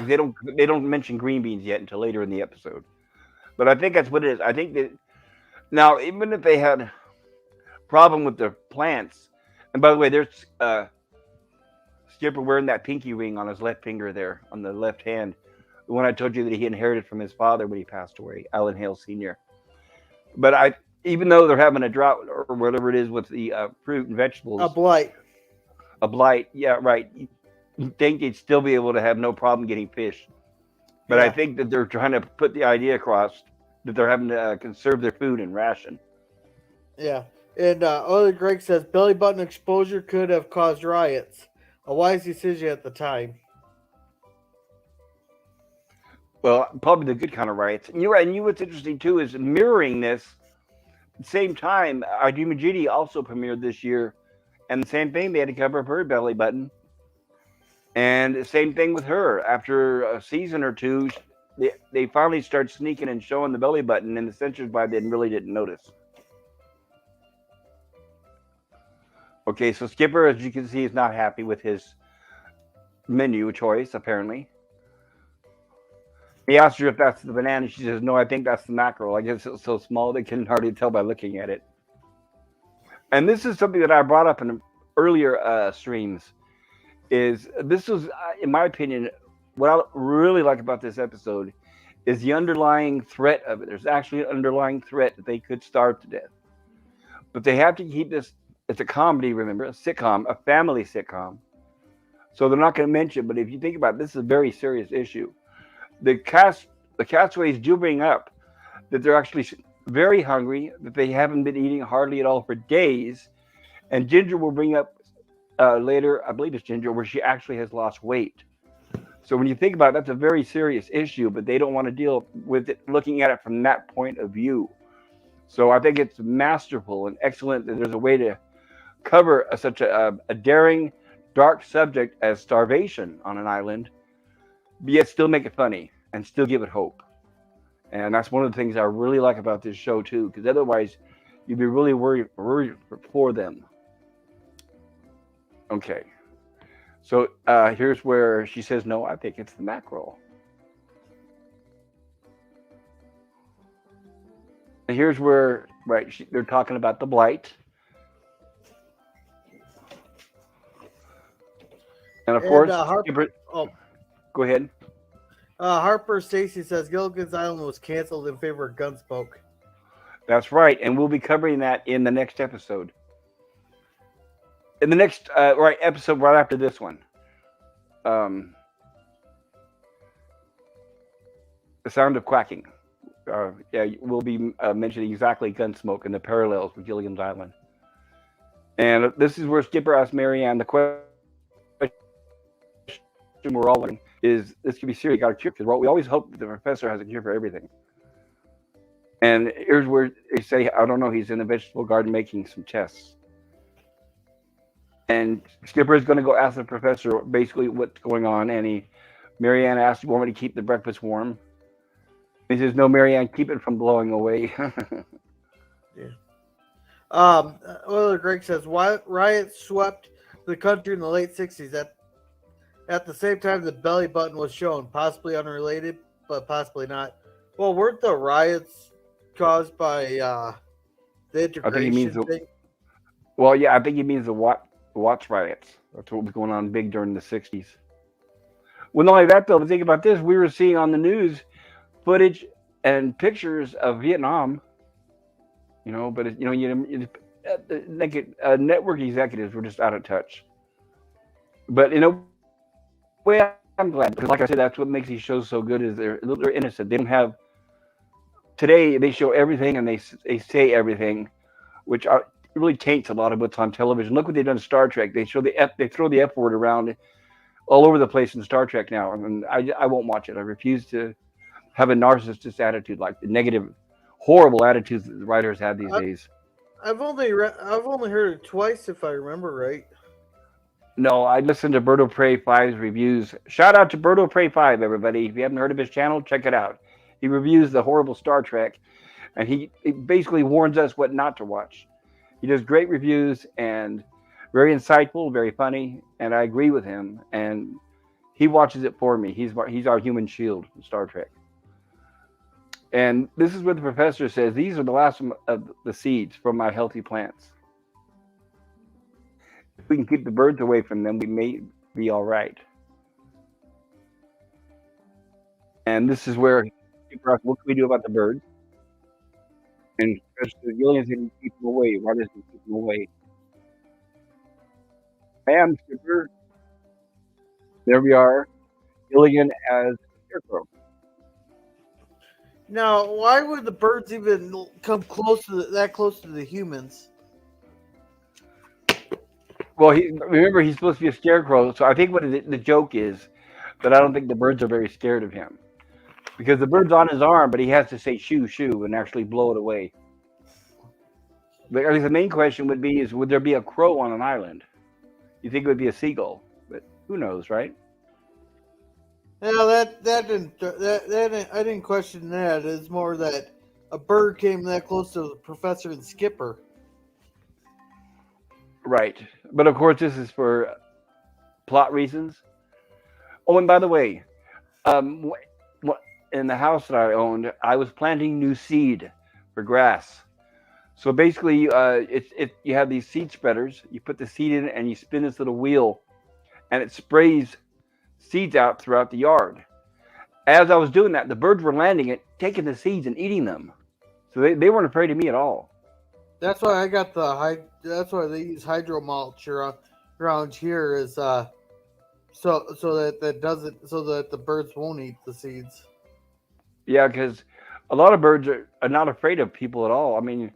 they don't mention green beans yet until later in the episode. But I think that's what it is. I think that now even if they had a problem with the plants, and by the way, there's Skipper wearing that pinky ring on his left finger there on the left hand, the one I told you that he inherited from his father when he passed away, Alan Hale Sr. But I, even though they're having a drought or whatever it is with the fruit and a vegetables, blight. a blight, yeah, right. You think they'd still be able to have no problem getting fish. But I Yeah, think that they're trying to put the idea across that they're having to conserve their food and ration. yeah. And Oily Greg says belly button exposure could have caused riots. A wise decision at the time. Well, probably the good kind of riots. And you're right. And what's interesting too is mirroring this. At the same time, Idumajidi also premiered this year, and the same thing. They had to cover up her belly button, and the same thing with her. After a season or two, they finally start sneaking and showing the belly button, and the censors by then really didn't notice. Okay, so Skipper, as you can see, is not happy with his menu choice. Apparently, he asked her if that's the banana. She says, "No, I think that's the mackerel. I guess it's so small they can hardly tell by looking at it." And this is something that I brought up in earlier streams. Is this was, in my opinion, what I really like about this episode is the underlying threat of it. There's actually an underlying threat that they could starve to death, but they have to keep this. It's a comedy, remember, a sitcom, a family sitcom. So they're not going to mention. But if you think about it, this is a very serious issue. The the castaways do bring up that they're actually very hungry, that they haven't been eating hardly at all for days. And Ginger will bring up later, I believe it's Ginger, where she actually has lost weight. So when you think about it, that's a very serious issue, but they don't want to deal with it looking at it from that point of view. So I think it's masterful and excellent that there's a way to cover such a daring, dark subject as starvation on an island, but yet still make it funny and still give it hope. And that's one of the things I really like about this show too, because otherwise you'd be really worried for them. Okay, so here's where she says, "No, I think it's the mackerel." And here's where right they're talking about the blight, and of And course, oh, go ahead. Harper Stacy says Gilligan's Island was canceled in favor of Gunsmoke. That's right, and we'll be covering that in the next episode. In the next right episode, right after this one, um, the sound of quacking. Yeah, we'll be mentioning exactly Gunsmoke and the parallels with Gilligan's Island. And this is where Skipper asks Marianne the question we're all wondering is this could be serious, got a cure? Because we always hope that the professor has a cure for everything. And here's where they say, I don't know, he's in the vegetable garden making some tests. And Skipper is going to go ask the professor basically what's going on. And Marianne asks, "You want me to keep the breakfast warm?" He says, "No, Marianne, keep it from blowing away." Yeah. Oiler Greg says riots swept the country in the late '60s. At the same time, the belly button was shown, possibly unrelated, but possibly not. Well, weren't the riots caused by the I think he means integration the thing? well, yeah, I think he means the Watts riots. That's what was going on big during the '60s. Well, not only that though, but think about this: we were seeing on the news footage and pictures of Vietnam. But network executives were just out of touch. But in a way, I'm glad because, like I said, that's what makes these shows so good is they're innocent. They don't have today. They show everything and they say everything, which really taints a lot of what's on television. Look what they've done in Star Trek. They throw the F word around all over the place in Star Trek now, and I won't watch it. I refuse to have a narcissist attitude like the negative, horrible attitudes that the writers have these I, days. I've only heard it twice, if I remember right. No, I listened to Berto Prey 5's reviews. Shout out to Berto Prey 5, everybody. If you haven't heard of his channel, check it out. He reviews the horrible Star Trek, and he basically warns us what not to watch. He does great reviews and very insightful, very funny, and I agree with him. And he watches it for me. He's our human shield in Star Trek. And this is what the professor says. These are the last of the seeds from my healthy plants. If we can keep the birds away from them, we may be all right. And this is where people ask, what can we do about the birds? And Professor Gilligan said, keep them away. Why does he keep them away? Bam, Skipper. There we are. Gilligan as a scarecrow. Now, why would the birds even come that close to the humans? Well, remember he's supposed to be a scarecrow, so I think what the joke is that I don't think the birds are very scared of him because the bird's on his arm, but he has to say shoo shoo and actually blow it away. But I think the main question would be: would there be a crow on an island? You think it would be a seagull, but who knows, right? Yeah, I didn't question that. It's more that a bird came that close to the professor and Skipper. Right. But of course, this is for plot reasons. Oh, and by the way, um, in the house that I owned, I was planting new seed for grass. So basically, you have these seed spreaders. You put the seed in, and you spin this little wheel, and it sprays seeds out throughout the yard. As I was doing that, the birds were landing it, taking the seeds and eating them. So they weren't afraid of me at all. That's why I got that's why they use hydro mulch around here is so that the birds won't eat the seeds. Yeah, because a lot of birds are not afraid of people at all. I mean,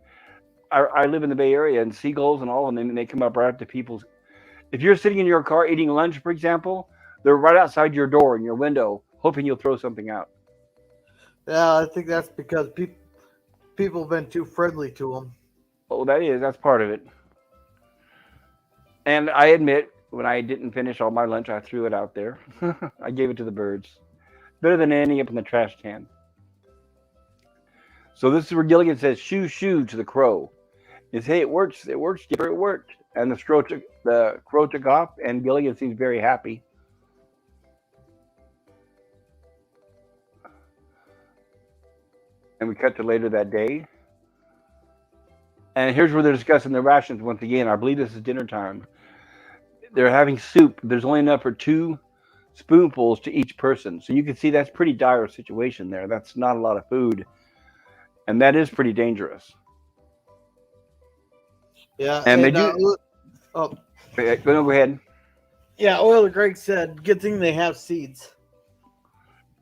I live in the Bay Area, and seagulls and all, and then they come up right up to people's. If you're sitting in your car eating lunch, for example, they're right outside your door in your window, hoping you'll throw something out. Yeah, I think that's because people have been too friendly to them. Oh, that's part of it. And I admit, when I didn't finish all my lunch, I threw it out there. I gave it to the birds. Better than ending up in the trash can. So this is where Gilligan says, shoo, shoo to the crow. He says, hey, it works, Skipper, it worked. And the crow took off, and Gilligan seems very happy. And we cut to later that day. And here's where they're discussing the rations once again. I believe this is dinner time. They're having soup. There's only enough for 2 spoonfuls to each person. So you can see that's pretty dire situation there. That's not a lot of food. And that is pretty dangerous. Yeah, And they do. Oh, Go ahead. yeah. Oiler Greg said, "Good thing they have seeds."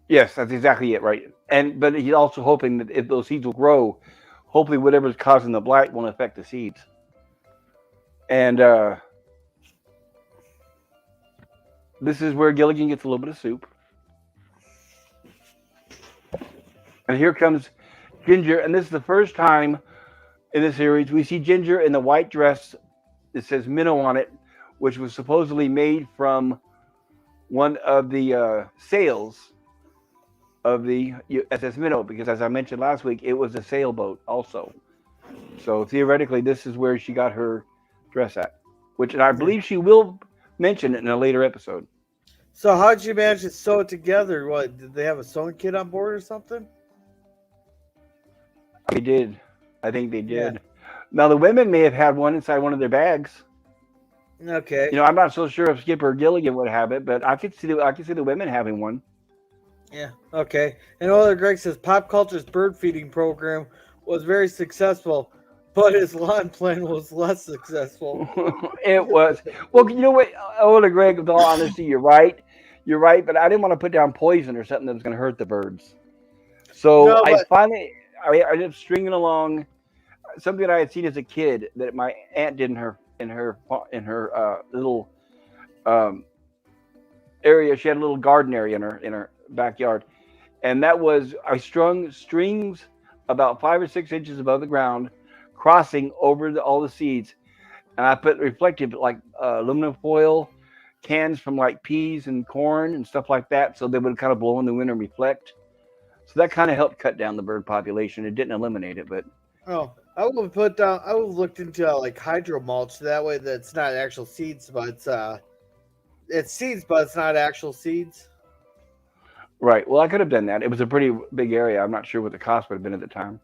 Yes, that's exactly it, right? But he's also hoping that if those seeds will grow, hopefully whatever's causing the blight won't affect the seeds. And this is where Gilligan gets a little bit of soup. And here comes Ginger, and this is the first time in the series we see Ginger in the white dress that says Minnow on it which was supposedly made from one of the sails of the SS Minnow, because as I mentioned last week, it was a sailboat also. So theoretically, this is where she got her dress at, which and I Yeah. believe she will mention it in a later episode. So how'd you manage to sew it together? What did they have a sewing kit on board or something? They did. I think they Yeah. did. Now the women may have had one inside one of their bags. Okay. I'm not so sure if Skipper Gilligan would have it, but I could see the women having one. Yeah. Okay. And Oiler Greg says pop culture's bird feeding program was very successful, but his lawn plan was less successful. It was. Well, you know what? I would agree. With all honesty, you're right. You're right, but I didn't want to put down poison or something that was going to hurt the birds. So No, but I ended up stringing along something that I had seen as a kid that my aunt did in her little um, area. She had a little garden area in her backyard, and that was I strung strings about 5 or 6 inches above the ground, crossing over all the seeds, and I put reflective like aluminum foil cans from like peas and corn and stuff like that, so they would kind of blow in the wind and reflect. So that kind of helped cut down the bird population. It didn't eliminate it, but oh, I would put down. I would have looked into like hydro mulch. That way, that's not actual seeds, but it's seeds, but it's not actual seeds. right. Well, I could have done that. It was a pretty big area. I'm not sure what the cost would have been at the time.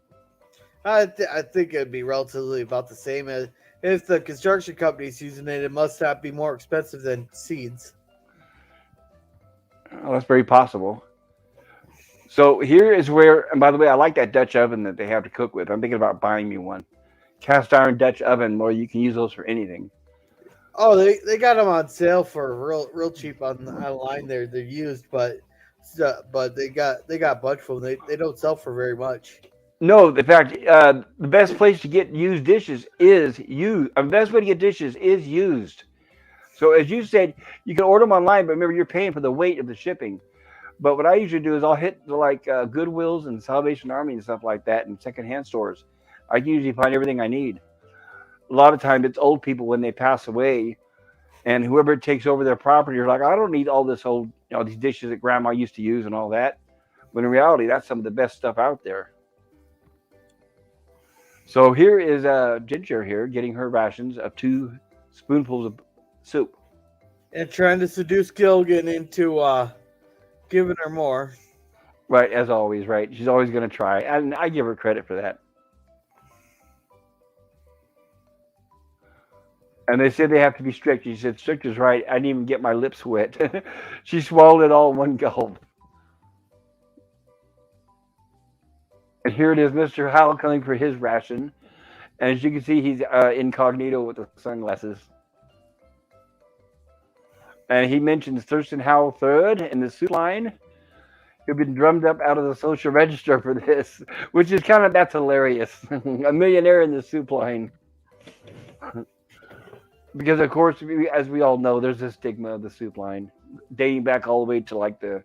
I think it'd be relatively about the same as if the construction company's using it. It must not be more expensive than seeds. Oh, that's very possible. So here is where, and by the way, I like that Dutch oven that they have to cook with. I'm thinking about buying me one. Cast iron Dutch oven, where you can use those for anything. Oh, they got them on sale for real cheap on online. They're used, but they got a bunch of them. They don't sell for very much. No, in fact, the best place to get used dishes is used. The best way to get dishes is used. So as you said, you can order them online, but remember you're paying for the weight of the shipping. But what I usually do is I'll hit the like Goodwills and Salvation Army and stuff like that, and secondhand stores. I can usually find everything I need. A lot of times it's old people when they pass away, and whoever takes over their property are like, I don't need all this old, these dishes that Grandma used to use and all that. When in reality, that's some of the best stuff out there. So here is Ginger here getting her rations of 2 spoonfuls of soup. And trying to seduce Gilligan into giving her more. Right, as always, right? She's always going to try, and I give her credit for that. And they said they have to be strict. She said, strict is right. I didn't even get my lips wet. She swallowed it all in one gulp. And here it is, Mr. Howell coming for his ration. And as you can see, he's incognito with the sunglasses. And he mentions Thurston Howell III in the suit line, who've been drummed up out of the social register for this, which is that's hilarious. A millionaire in the soup line. Because of course, as we all know, there's a stigma of the soup line, dating back all the way to like the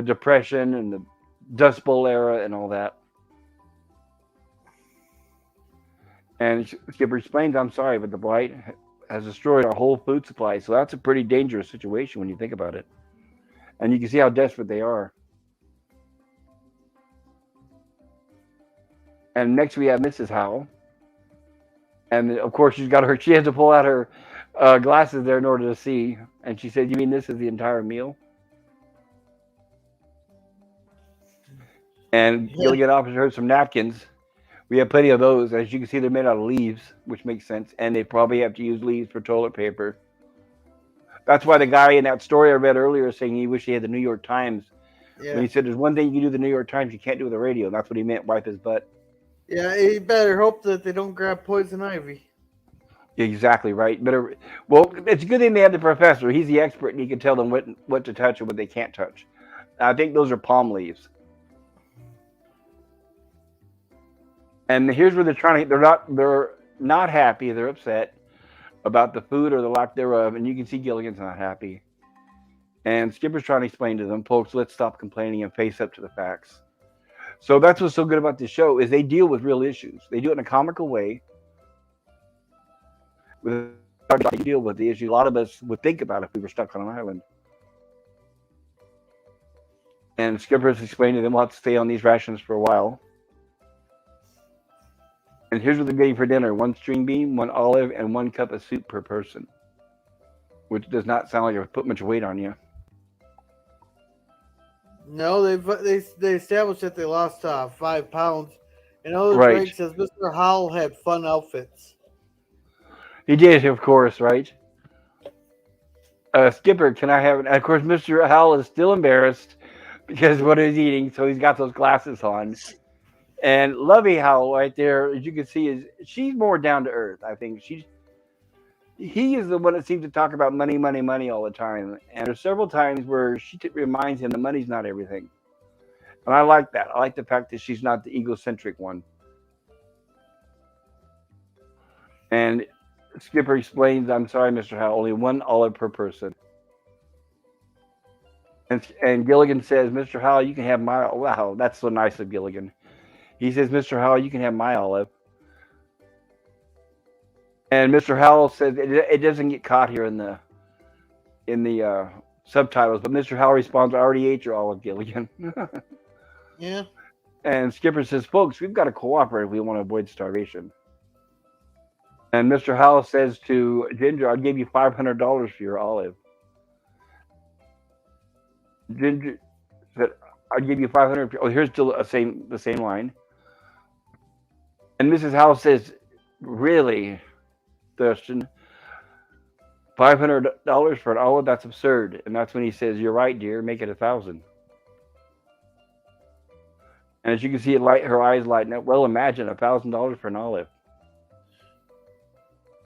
Depression and the Dust Bowl era and all that. And Skipper explains, "I'm sorry, but the blight has destroyed our whole food supply." So that's a pretty dangerous situation when you think about it. And you can see how desperate they are. And next we have Mrs. Howell. And of course, she has to pull out her glasses there in order to see. And she said, "You mean this is the entire meal?" And Yeah. Gilligan offers her some napkins. We have plenty of those. As you can see, they're made out of leaves, which makes sense. And they probably have to use leaves for toilet paper. That's why the guy in that story I read earlier saying he wished he had the New York Times. When Yeah. he said, "There's one thing you can do with the New York Times you can't do with the radio." And that's what he meant, wipe his butt. Yeah, you better hope that they don't grab poison ivy. Exactly right. Better. Well, it's a good thing they have the professor. He's the expert, and he can tell them what to touch and what they can't touch. I think those are palm leaves. And here's where they're trying to. They're not happy. They're upset about the food or the lack thereof. And you can see Gilligan's not happy. And Skipper's trying to explain to them, folks, let's stop complaining and face up to the facts. So that's what's so good about this show is they deal with real issues. They do it in a comical way with to deal with the issue a lot of us would think about if we were stuck on an island. And Skipper's explained to them we'll have to stay on these rations for a while. And here's what they're getting for dinner: 1 string bean, 1 olive, and 1 cup of soup per person. Which does not sound like it would put much weight on you. No, they established that they lost 5 pounds. And Elder Right. Greg says Mr. Howell had fun outfits. He did, of course, right? Skipper, can I have it? And of course, Mr. Howell is still embarrassed because what he's eating, so he's got those glasses on. And Lovey Howell, right there, as you can see, she's more down to earth. I think he is the one that seems to talk about money, money, money all the time. And there's several times where she reminds him that money's not everything. And I like that. I like the fact that she's not the egocentric one. And Skipper explains, I'm sorry, Mr. Howell, only 1 olive per person. And Gilligan says, Mr. Howell, you can have my... Wow, that's so nice of Gilligan. He says, Mr. Howell, you can have my olive. And Mr. Howell says it doesn't get caught here in the subtitles, but Mr. Howell responds, I already ate your olive, Gilligan. Yeah. And Skipper says, folks, we've got to cooperate if we want to avoid starvation. And Mr. Howell says to Ginger, I'll give you $500 for your olive. Ginger said, I'll give you $500. Oh, here's still the same line. And Mrs. Howell says, really, Thurston, $500 for an olive? That's absurd. And that's when he says, you're right, dear, make it 1,000. And as you can see, her eyes lighten up. Well, imagine $1,000 for an olive.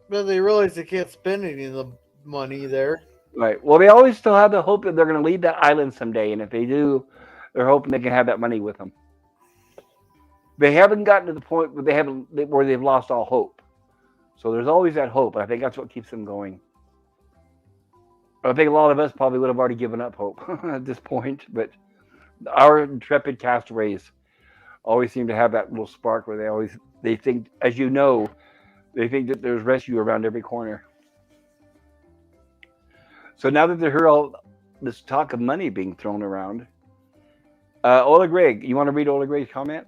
But they realize they can't spend any of the money there. Right. Well, they always still have the hope that they're going to leave that island someday. And if they do, they're hoping they can have that money with them. They haven't gotten to the point where they've lost all hope. So there's always that hope. I think that's what keeps them going. I think a lot of us probably would have already given up hope at this point. But our intrepid castaways always seem to have that little spark where they think, as you know, they think that there's rescue around every corner. So now that they heard all this talk of money being thrown around, Ola Greg, you want to read Ola Greg's comment?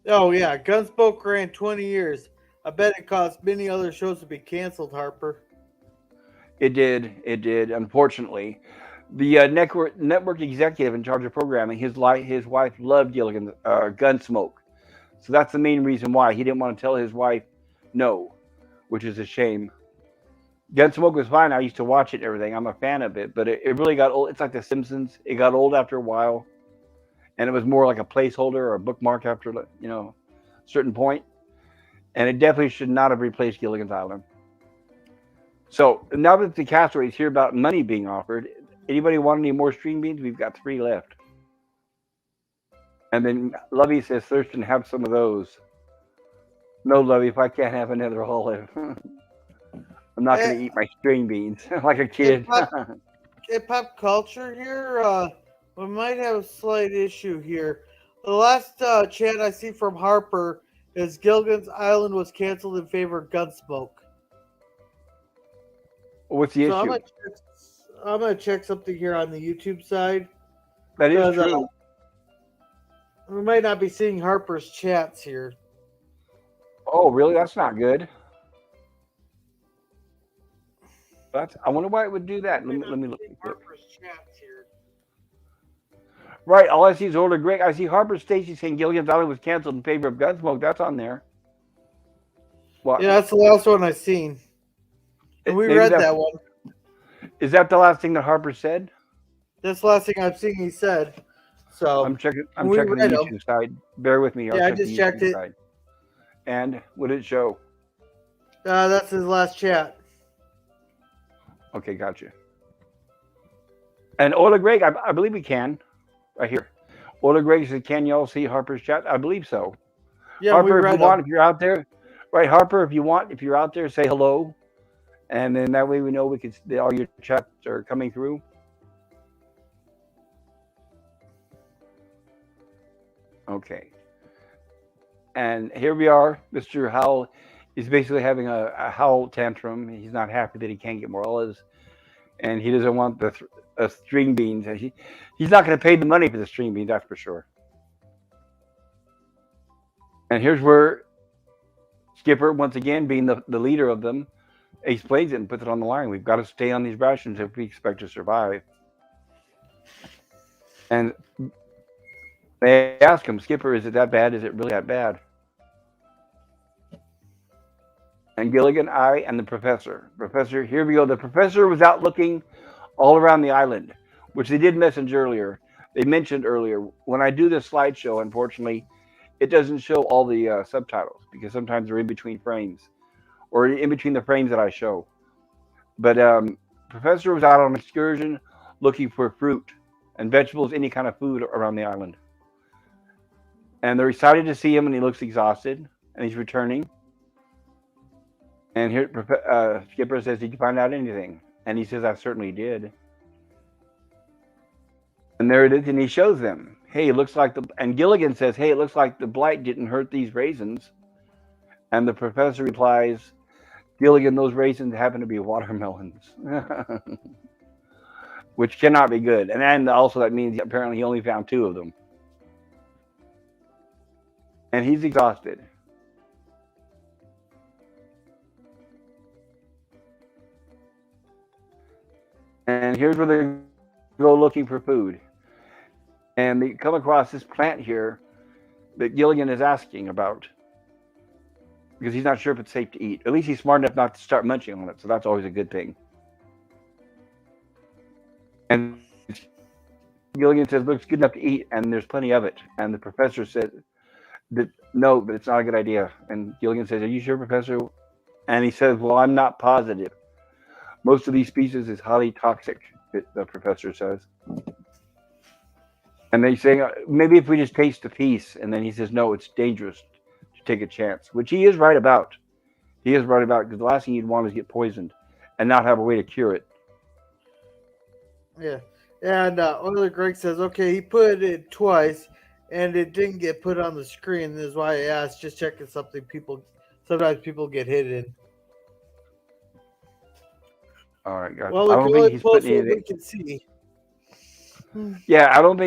Oh, yeah. Gunsmoke ran 20 years. I bet it caused many other shows to be canceled, Harper. It did. Unfortunately, the network executive in charge of programming, his wife loved Gilligan Gunsmoke. So that's the main reason why. He didn't want to tell his wife no, which is a shame. Gunsmoke was fine. I used to watch it and everything. I'm a fan of it, but it really got old. It's like The Simpsons. It got old after a while, and it was more like a placeholder or a bookmark after a certain point. And it definitely should not have replaced Gilligan's Island. So now that the castaways hear about money being offered, anybody want any more string beans? We've got 3 left. And then Lovey says, Thurston, have some of those. No, Lovey, if I can't have another olive, I'm not going to eat my string beans like a kid. In pop culture here, we might have a slight issue here. The last chat I see from Harper is Gilligan's Island was canceled in favor of Gunsmoke. What's the issue? I'm gonna check something here on the YouTube side. That is true. We might not be seeing Harper's chats here. Oh, really? That's not good. I wonder why it would do that. Let me look. Harper's chats here. Right. All I see is Older Greg. I see Harper Stacy saying Gilligan's Island was canceled in favor of Gunsmoke. That's on there. What? Yeah, that's the last one I've seen. And we read that one. Is that the last thing that Harper said? That's the last thing I've seen he said. So I'm checking the YouTube side. Bear with me. I just checked it. Side. And what did it show? That's his last chat. Okay, gotcha. And Ola Greg, I believe we can. Right here. Ola Greg said, can y'all see Harper's chat? I believe so. Yeah, Harper, if you're out there. Right, Harper, if you're out there, say hello. And then that way we know all your chats are coming through. Okay. And here we are. Mr. Howell He's basically having a howl tantrum. He's not happy that he can't get more olives, and he doesn't want the string beans. And he's not going to pay the money for the string beans, that's for sure. And here's where Skipper, once again being the leader of them, explains it and puts it on the line. We've got to stay on these rations if we expect to survive. And they ask him, Skipper, is it that bad? Is it really that bad? And Gilligan, I, and the professor. Professor, here we go. The professor was out looking all around the island, which they did mention earlier. They mentioned earlier. When I do this slideshow, unfortunately, it doesn't show all the subtitles because sometimes they're in between frames or in between the frames that I show. But Professor was out on an excursion looking for fruit and vegetables, any kind of food around the island. And they're excited to see him, and he looks exhausted, and he's returning. And here, Skipper says, "Did you find out anything?" And he says, "I certainly did." And there it is, and he shows them. Hey, it looks like and Gilligan says, "Hey, it looks like the blight didn't hurt these raisins." And the professor replies, "Gilligan, those raisins happen to be watermelons," which cannot be good. And also that means apparently he only found 2 of them. And he's exhausted. And here's where they go looking for food. And they come across this plant here that Gilligan is asking about because he's not sure if it's safe to eat. At least he's smart enough not to start munching on it, so that's always a good thing. And Gilligan says, "Looks good enough to eat, and there's plenty of it." And the professor said, "No, but it's not a good idea." And Gilligan says, "Are you sure, Professor?" And he says, "Well, I'm not positive. Most of these species is highly toxic," the professor says. And they say, "Maybe if we just taste a piece." And then he says, "No, it's dangerous to take a chance," which he is right about. He is right about, because the last thing you'd want is get poisoned and not have a way to cure it. Yeah. And Oiler Greg says, okay, he put it twice, and it didn't get put on the screen. This is why I asked, just checking something sometimes people get hit in. All right, guys. Well, I we don't can think only he's post putting what we anything. can see. Yeah, I don't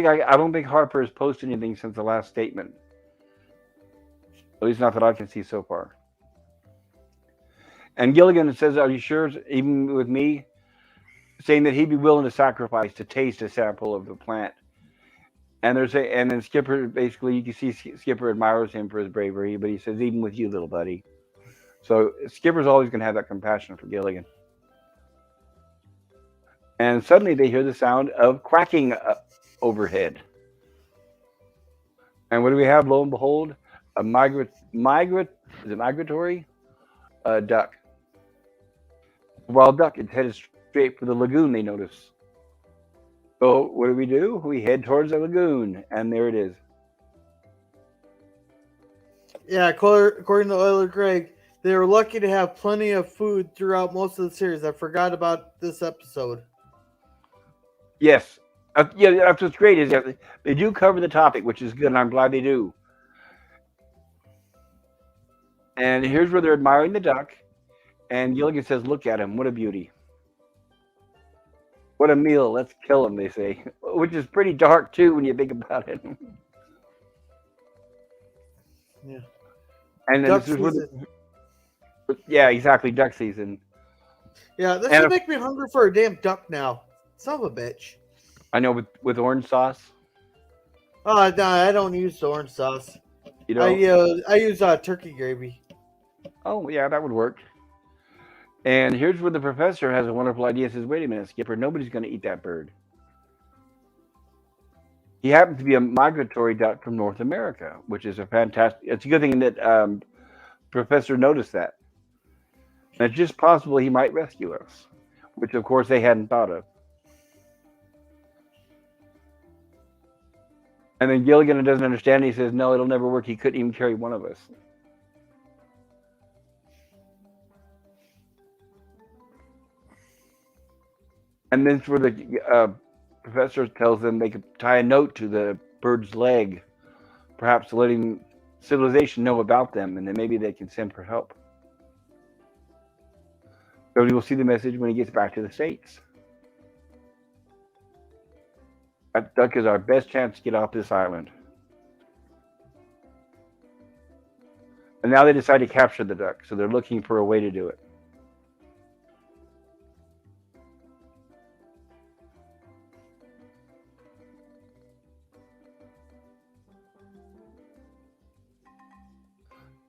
think Harper has posted anything since the last statement. At least not that I can see so far. And Gilligan says, "Are you sure?" Even with me, saying that he'd be willing to sacrifice to taste a sample of the plant. And and then Skipper, basically, you can see Skipper admires him for his bravery, but he says, "Even with you, little buddy." So Skipper's always going to have that compassion for Gilligan. And suddenly they hear the sound of quacking overhead. And what do we have? Lo and behold, a migratory duck. Wild duck. It's headed straight for the lagoon, they notice. So what do? We head towards the lagoon, and there it is. Yeah, according to Oiler Greg, they were lucky to have plenty of food throughout most of the series. I forgot about this episode. Yes. Yeah, that's what's great is that they do cover the topic, which is good, and I'm glad they do. And here's where they're admiring the duck, and Gilligan says, "Look at him, what a beauty. What a meal, let's kill him," they say, which is pretty dark, too, when you think about it. Yeah. And then Duck this is what, season. yeah, exactly, duck season. Yeah, this And would make me hungry for a damn duck now. Son of a bitch. I know with orange sauce, Oh, no, I don't use orange sauce. you know. I use turkey gravy. Oh, yeah, that would work. And here's where the professor has a wonderful idea. Says, "Wait a minute, Skipper, nobody's going to eat that bird. He happens to be a migratory duck from North America," which is a fantastic. It's a good thing that Professor noticed that. And it's just possible he might rescue us, which of course they hadn't thought of. And then Gilligan doesn't understand. He says, "No, it'll never work. He couldn't even carry one of us." And then for the professor tells them they could tie a note to the bird's leg, perhaps letting civilization know about them, and then maybe they can send for help. So he will see the message when he gets back to the States. That duck is our best chance to get off this island. And now they decide to capture the duck, so they're looking for a way to do it.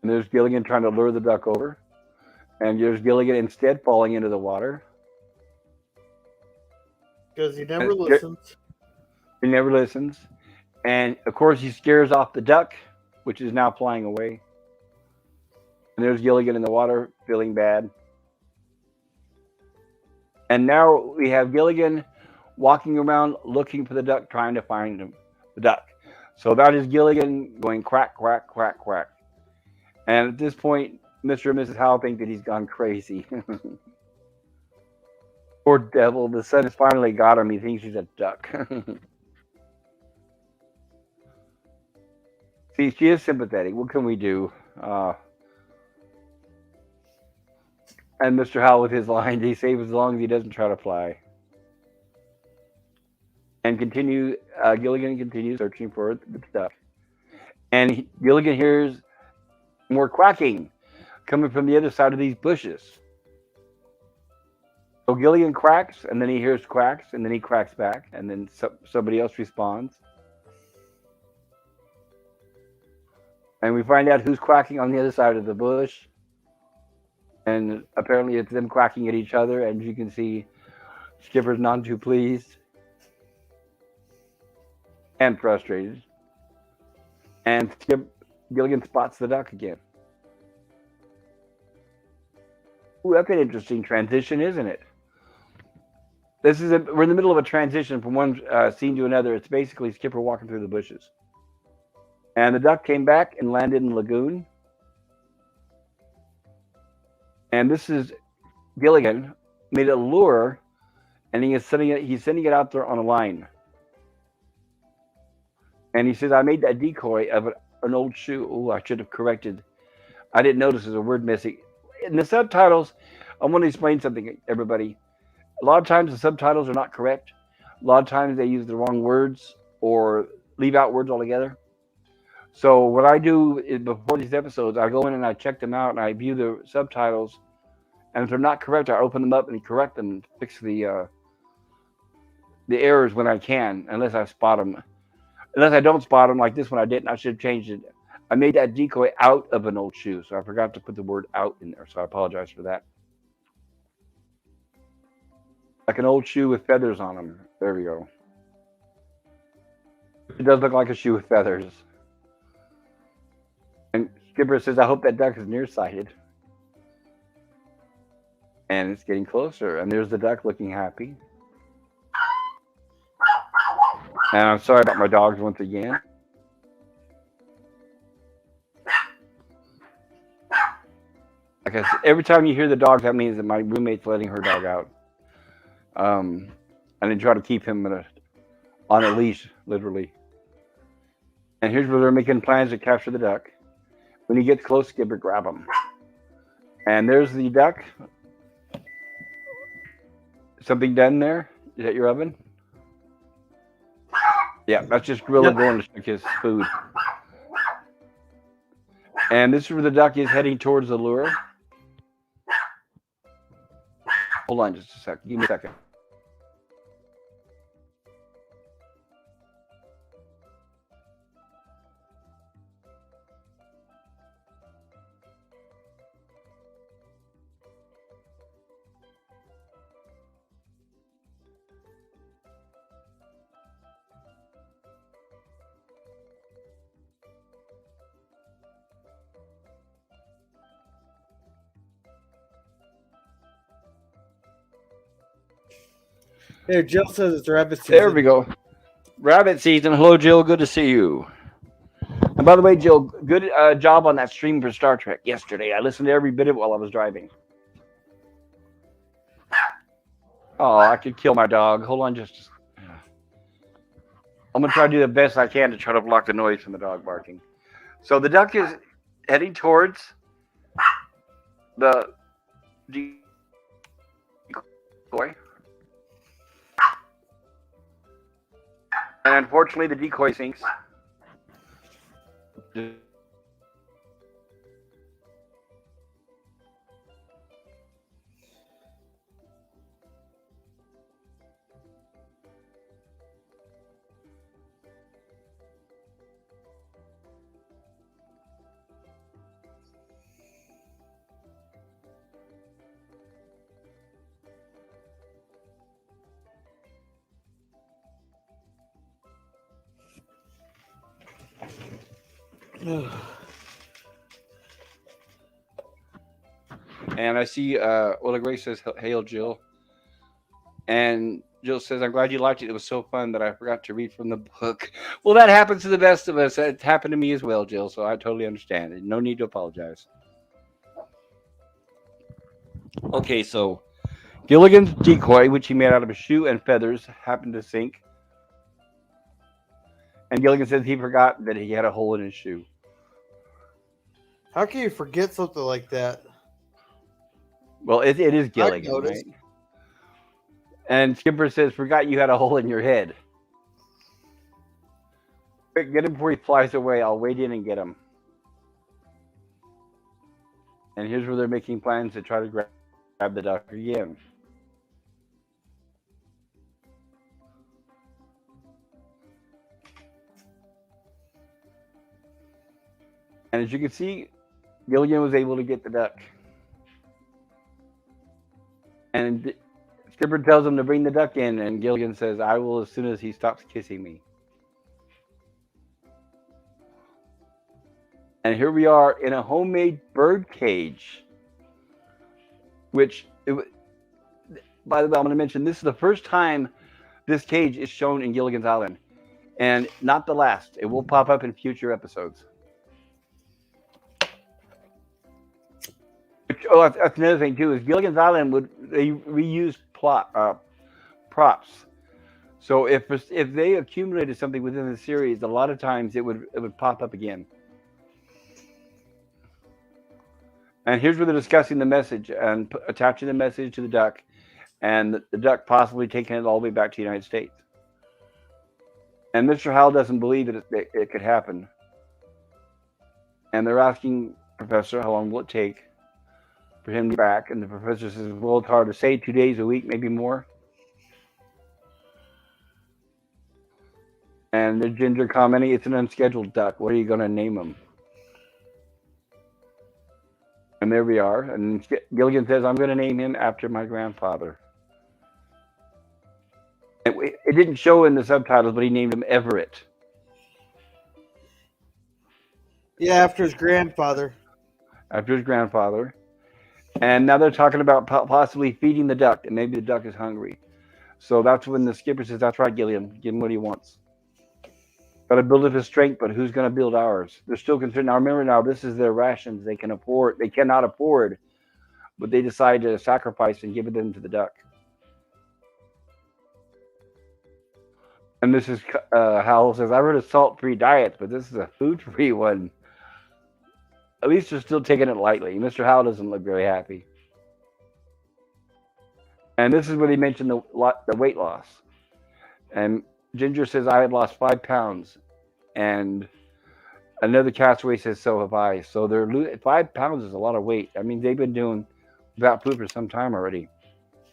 And there's Gilligan trying to lure the duck over. And there's Gilligan instead falling into the water. Because he never listens. He never listens. And of course, he scares off the duck, which is now flying away. And there's Gilligan in the water, feeling bad. And now we have Gilligan walking around looking for the duck, trying to find the duck. So that is Gilligan going quack, quack, quack, quack. And at this point, Mr. and Mrs. Howell think that he's gone crazy. Poor devil, the sun has finally got him. He thinks he's a duck. See, she is sympathetic. What can we do? And Mr. Howell with his line, he saves as long as he doesn't try to fly. And Gilligan continues searching for the duck. And Gilligan hears more quacking coming from the other side of these bushes. So Gilligan quacks, and then he hears quacks, and then he quacks back, and then somebody else responds. And we find out who's quacking on the other side of the bush. And apparently it's them quacking at each other, and you can see Skipper's none too pleased and frustrated. And Gilligan spots the duck again. Ooh, that's an interesting transition, isn't it? We're in the middle of a transition from one scene to another. It's basically Skipper walking through the bushes. And the duck came back and landed in the lagoon. And this is Gilligan made a lure, and he's sending it out there on a line. And he says, I made that decoy of an old shoe. Oh, I should have corrected. I didn't notice there's a word missing. In the subtitles, I want to explain something, everybody. A lot of times the subtitles are not correct. A lot of times they use the wrong words or leave out words altogether. So what I do is before these episodes, I go in and I check them out and I view the subtitles. And if they're not correct, I open them up and correct them and fix the errors when I can, unless I spot them. Unless I don't spot them, like this one I didn't, I should have changed it. I made that decoy out of an old shoe, so I forgot to put the word out in there, so I apologize for that. Like an old shoe with feathers on them. There we go. It does look like a shoe with feathers. And Skipper says, I hope that duck is nearsighted. And it's getting closer. And there's the duck looking happy. And I'm sorry about my dogs once again. Like I said, every time you hear the dogs, that means that my roommate's letting her dog out. And then try to keep him on a leash, literally. And here's where they're making plans to capture the duck. When he gets close, Skipper grab him. And there's the duck. Something done there? Is that your oven? Yeah, that's just Gorilla going to check his food. And this is where the duck is heading towards the lure. Hold on just a second. Give me a second. Here, Jill says it's rabbit season. There we go. Rabbit season. Hello, Jill. Good to see you. And by the way, Jill, good job on that stream for Star Trek yesterday. I listened to every bit of it while I was driving. Oh, I could kill my dog. Hold on just. I'm going to try to do the best I can to try to block the noise from the dog barking. So the duck is heading towards the unfortunately, the decoy sinks. And I see Willa Grace says, "Hail Jill," and Jill says, "I'm glad you liked it. It was so fun that I forgot to read from the book." Well, that happens to the best of us. It happened to me as well, Jill. So I totally understand. No need to apologize. Okay, so Gilligan's decoy, which he made out of a shoe and feathers, happened to sink. And Gilligan says he forgot that he had a hole in his shoe. How can you forget something like that? Well, it is I Gilligan, right? noticed. And Skipper says, "Forgot you had a hole in your head. Quick, get him before he flies away. I'll wait in and get him." And here's where they're making plans to try to grab the duck again. And as you can see, Gilligan was able to get the duck. And Skipper tells him to bring the duck in, and Gilligan says, "I will as soon as he stops kissing me." And here we are in a homemade bird cage, which, by the way, I'm going to mention this is the first time this cage is shown in Gilligan's Island, and not the last. It will pop up in future episodes. Oh, that's another thing too. Is Gilligan's Island they reuse props. So if they accumulated something within the series, a lot of times it would pop up again. And here's where they're discussing the message and attaching the message to the duck, and the duck possibly taking it all the way back to the United States. And Mr. Howell doesn't believe that it could happen. And they're asking Professor, how long will it take for him to get back? And the professor says, "Well, it's hard to say. 2 days, a week, maybe more." And the Ginger commenting, "It's an unscheduled duck. What are you going to name him?" And there we are. And Gilligan says, "I'm going to name him after my grandfather." It didn't show in the subtitles, but he named him Everett. Yeah, after his grandfather. After his grandfather. And now they're talking about possibly feeding the duck, and maybe the duck is hungry. So that's when the skipper says, "That's right, Gilligan. Give him what he wants. Got to build up his strength, but who's going to build ours?" They're still concerned. Now remember, this is their rations. They cannot afford, but they decide to sacrifice and give them to the duck. And this is Howell says, "I read a salt-free diet, but this is a food-free one." At least they're still taking it lightly. Mr. Howell doesn't look very happy. And this is where they mention the weight loss. And Ginger says, "I had lost 5 pounds." And another castaway says, "So have I." So they're 5 pounds is a lot of weight. I mean, they've been doing without food for some time already.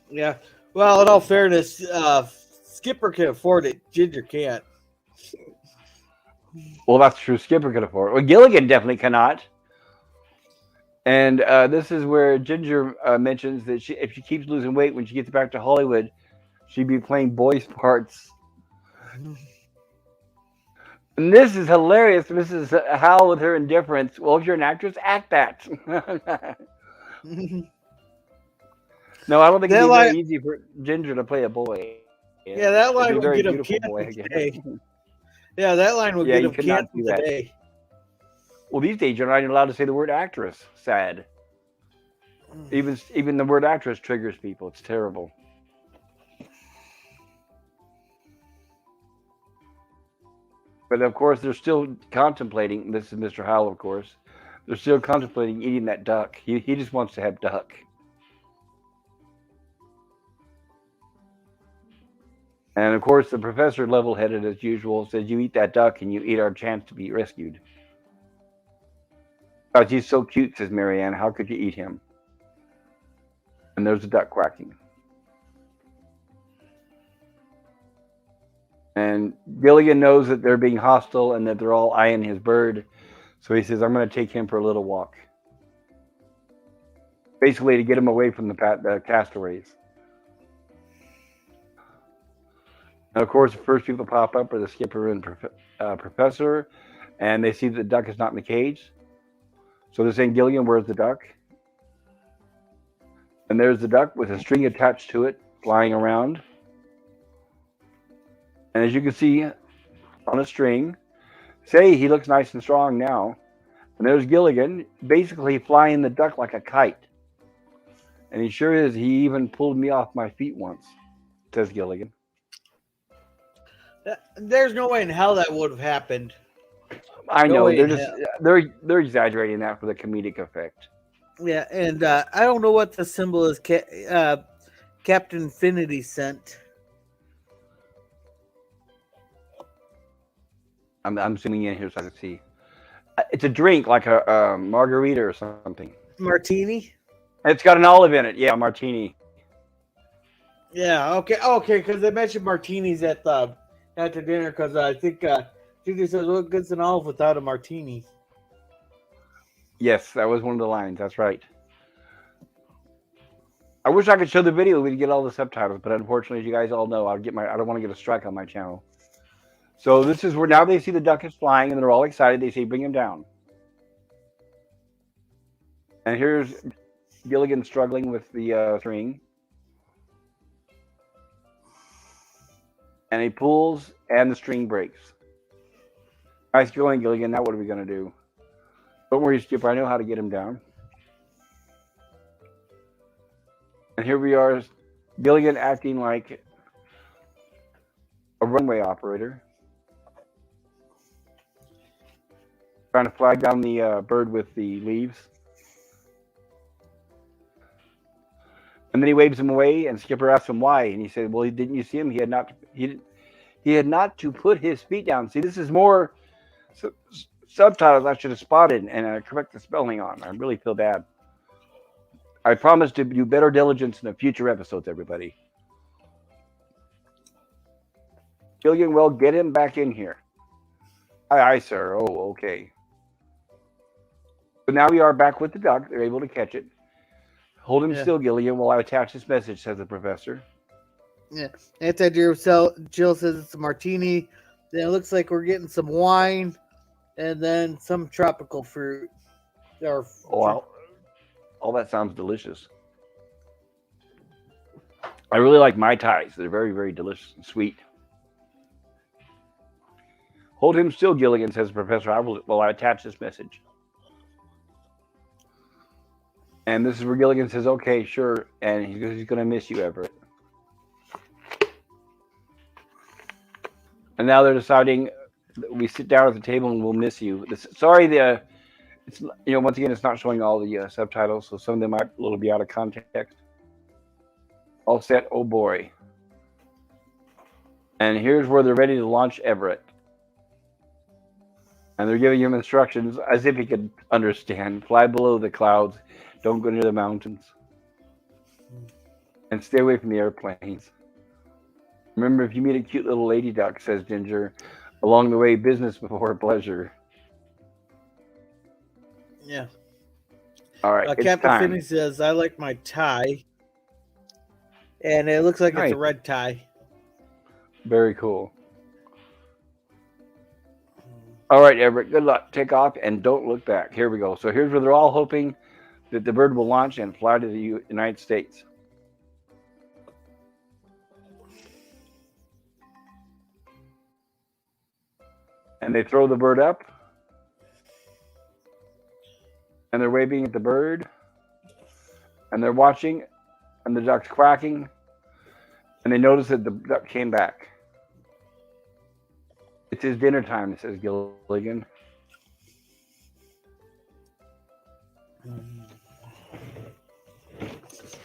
Yeah. Well, in all fairness, Skipper can afford it. Ginger can't. Well, that's true. Skipper could afford it. Well, Gilligan definitely cannot. And this is where Ginger mentions that if she keeps losing weight, when she gets back to Hollywood, she'd be playing boys' parts. And this is hilarious. Mrs. Howell with her indifference. "Well, if you're an actress, act that." No, I don't think it'd be very easy for Ginger to play a boy. Yeah, that line would will be get a him beautiful boy, canceled today. Yeah, that line will Yeah, get you him could not canceled do that. today. Well, these days you're not even allowed to say the word actress. Sad. Even the word actress triggers people. It's terrible. But of course, they're still contemplating. This is Mr. Howell, of course. They're still contemplating eating that duck. He just wants to have duck. And of course, the professor, level headed as usual, says, "You eat that duck and you eat our chance to be rescued." "Oh, he's so cute," says Marianne. "How could you eat him?" And there's the duck quacking. And Gilligan knows that they're being hostile and that they're all eyeing his bird. So he says, "I'm going to take him for a little walk." Basically, to get him away from the castaways. And of course, the first people pop up are the skipper and professor, and they see that the duck is not in the cage. So they're saying, "Gilligan, where's the duck?" And there's the duck with a string attached to it, flying around. And as you can see on a string, say he looks nice and strong now. And there's Gilligan, basically flying the duck like a kite. And he sure is. He even pulled me off my feet once, says Gilligan. There's no way in hell that would have happened. I No know way they're in just hell. they're exaggerating that for the comedic effect. Yeah, and I don't know what the symbol is. Captain Infinity sent. I'm zooming in here so I can see. It's a drink like a margarita or something. Martini. And it's got an olive in it. Yeah, martini. Yeah. Okay. Because they mentioned martinis at the dinner. Because I think Judy says, "What good's an olive without a martini?" Yes, that was one of the lines. That's right. I wish I could show the video. We'd get all the subtitles, but unfortunately, as you guys all know, I don't want to get a strike on my channel. So this is where now they see the duck is flying and they're all excited. They say, "Bring him down." And here's Gilligan struggling with the string, and he pulls, and the string breaks. Nice going, Gilligan. Now what are we gonna do? Don't worry, Skipper. I know how to get him down. And here we are, Gilligan acting like a runway operator, trying to flag down the bird with the leaves. And then he waves him away, and Skipper asks him why, and he said, "Well, didn't you see him? He had not to put his feet down." See, this is more subtitles I should have spotted and correct the spelling on. I really feel bad. I promise to do better diligence in the future episodes, everybody. Gilligan, well, get him back in here. Aye, aye, sir. Oh, okay. So now we are back with the duck. They're able to catch it. "Hold him still, Gilligan, while I attach this message," says the professor. Yeah. Jill says it's a martini. Then it looks like we're getting some wine, and then some tropical fruit. Or Oh, wow. All that sounds delicious. I really like Mai Tais. They're very, very delicious and sweet. "Hold him still, Gilligan," says the professor, while I attach this message. And this is where Gilligan says, "Okay, sure." And he's going to miss you, Everett. And now they're deciding we sit down at the table and we'll miss you. Sorry, it's once again it's not showing all the subtitles, so some of them might a little be out of context. All set. Oh boy. And here's where they're ready to launch Everett. And they're giving him instructions as if he could understand. "Fly below the clouds. Don't go near the mountains. And stay away from the airplanes. Remember, if you meet a cute little lady duck," says Ginger, "along the way, business before pleasure." Yeah. All right, it's Captain time. Finney says, "I like my tie." And it looks like it's a red tie. Very cool. All right, Everett, good luck. Take off and don't look back. Here we go. So here's where they're all hoping that the bird will launch and fly to the United States. And they throw the bird up. And they're waving at the bird. And they're watching. And the duck's quacking. And they notice that the duck came back. "It's his dinner time," says Gilligan.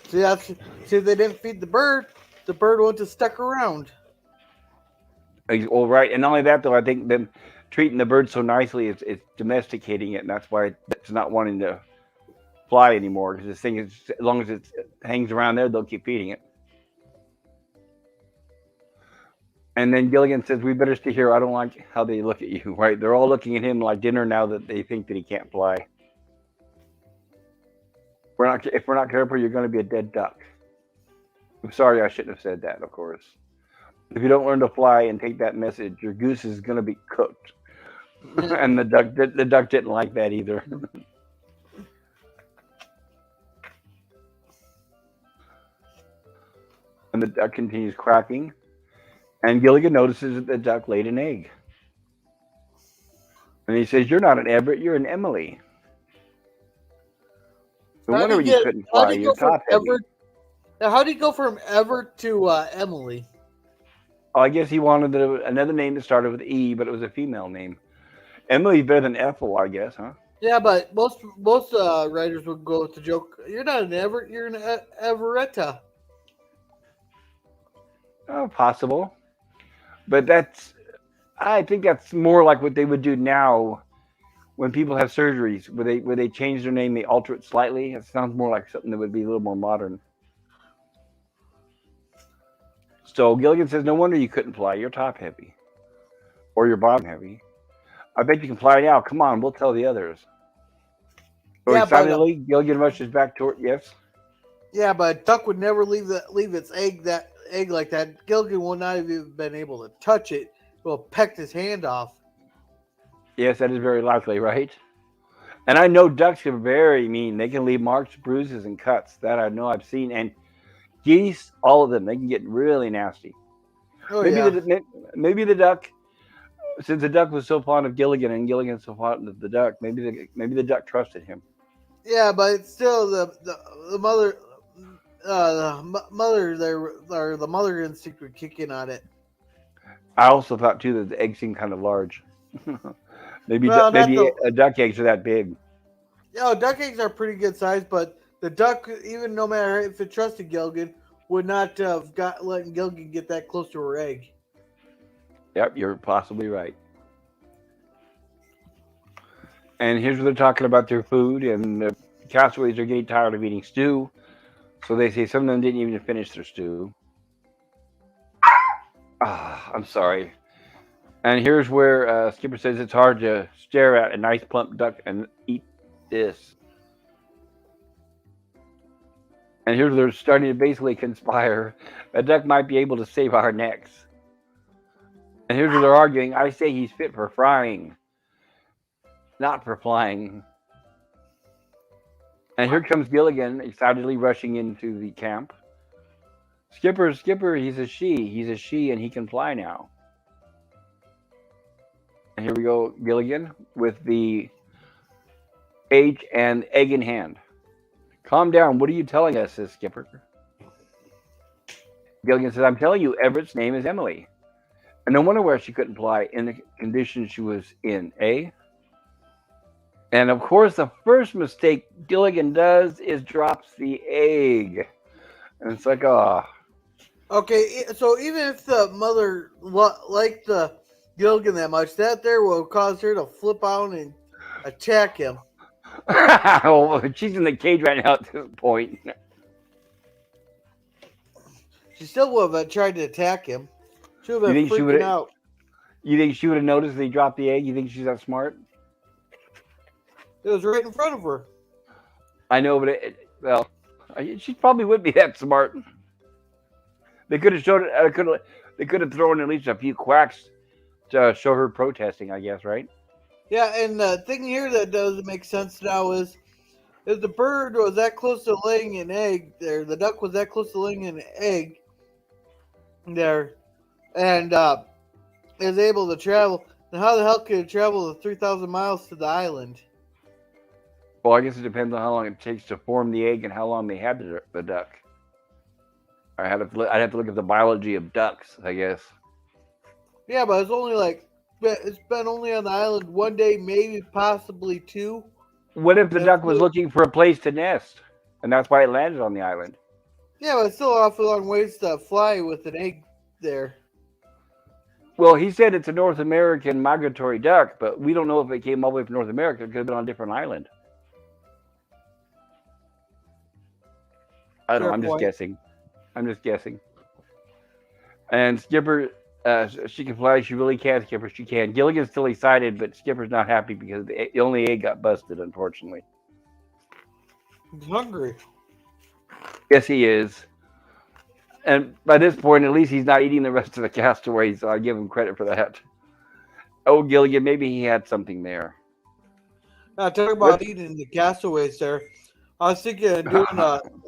See, they didn't feed the bird. The bird wouldn't have stuck around. Well, right, and not only that though, I think them treating the bird so nicely is it's domesticating it, and that's why it's not wanting to fly anymore. Because this thing is, as long as it hangs around there, they'll keep feeding it. And then Gilligan says, "We better stay here. I don't like how they look at you." Right? They're all looking at him like dinner now that they think that he can't fly. If we're not careful, you're going to be a dead duck. I'm sorry, I shouldn't have said that. Of course, if you don't learn to fly and take that message, your goose is going to be cooked. And the duck didn't like that either. And the duck continues quacking. And Gilligan notices that the duck laid an egg. And he says, "You're not an Everett, you're an Emily. No wonder you couldn't How fly. do you You're go from top heavy." Everett? How do you go from Everett to Emily? Oh, I guess he wanted another name that started with E, but it was a female name. Emily's better than Ethel, I guess, huh? Yeah, but most writers would go with the joke. You're not an Everett. You're an Everetta. Oh, possible. But I think that's more like what they would do now when people have surgeries, where they change their name, they alter it slightly. It sounds more like something that would be a little more modern. So Gilligan says, "No wonder you couldn't fly. You're top heavy, or you're bottom heavy. I bet you can fly now. Come on, we'll tell the others." So Yeah, but excitedly, Gilligan rushes back toward yes. a duck would never leave its egg like that. Gilligan would not have even been able to touch it. It will pecked his hand off. Yes, that is very likely, right? And I know ducks are very mean. They can leave marks, bruises, and cuts. That I know I've seen. And geese, all of them, they can get really nasty. Oh Maybe yeah, maybe the duck, since the duck was so fond of Gilligan and Gilligan so fond of the duck, maybe the duck trusted him. yeah, but it's still the mother. Mother there or the mother instinct would kick in on it. I also thought too that the eggs seemed kind of large. Well, not Maybe the duck eggs are that big. duck eggs are pretty good size, but the duck, even no matter if it trusted Gilligan, would not have letting Gilligan get that close to her egg. Yep, you're possibly right. And here's where they're talking about their food, and the castaways are getting tired of eating stew. So they say some of them didn't even finish their stew. Ah, I'm sorry. And here's where Skipper says it's hard to stare at a nice plump duck and eat this. And here's where they're starting to basically conspire. A duck might be able to save our necks. And here's where they're arguing. I say he's fit for frying, not for flying. And here comes Gilligan, excitedly rushing into the camp. Skipper, Skipper, he's a she, and he can fly now. And here we go, Gilligan, with the cage and egg in hand. "Calm down, what are you telling us?" says Skipper. Gilligan says, "I'm telling you, Everett's name is Emily. And no wonder why she couldn't fly in the condition she was in, eh?" And of course, the first mistake Gilligan does is drops the egg. And it's like, oh. Okay, so even if the mother liked the Gilligan that much, that there will cause her to flip out and attack him. Well, she's in the cage right now at this point. She still would have tried to attack him. She would have You been think she freaking would? out. You think she would have noticed that he dropped the egg? You think she's that smart? It was right in front of her. I know, but she probably would be that smart. They could have showed it. They could have thrown at least a few quacks to show her protesting, I guess, right? Yeah, and the thing here that doesn't make sense now is if the bird was that close to laying an egg there, the duck was that close to laying an egg there, and is able to travel, then how the hell could it travel the 3,000 miles to the island? Well, I guess it depends on how long it takes to form the egg and how long they had the duck. I'd have to look at the biology of ducks, I guess. Yeah, but it's been only on the island one day, maybe possibly two. What if the duck was looking for a place to nest, and that's why it landed on the island? Yeah, but it's still an awful long ways to fly with an egg there. Well, he said it's a North American migratory duck, but we don't know if it came all the way from North America. It could have been on a different island. I don't know. Fair I'm just point. guessing. I'm just guessing. And Skipper, she can fly. She really can, Skipper. She can. Gilligan's still excited, but Skipper's not happy because the only egg got busted, unfortunately. I'm hungry. Yes, he is. And by this point, at least he's not eating the rest of the castaways, so I give him credit for that. Oh, Gilligan, maybe he had something there. Now, talk Let's. about eating the castaways there. I was thinking of doing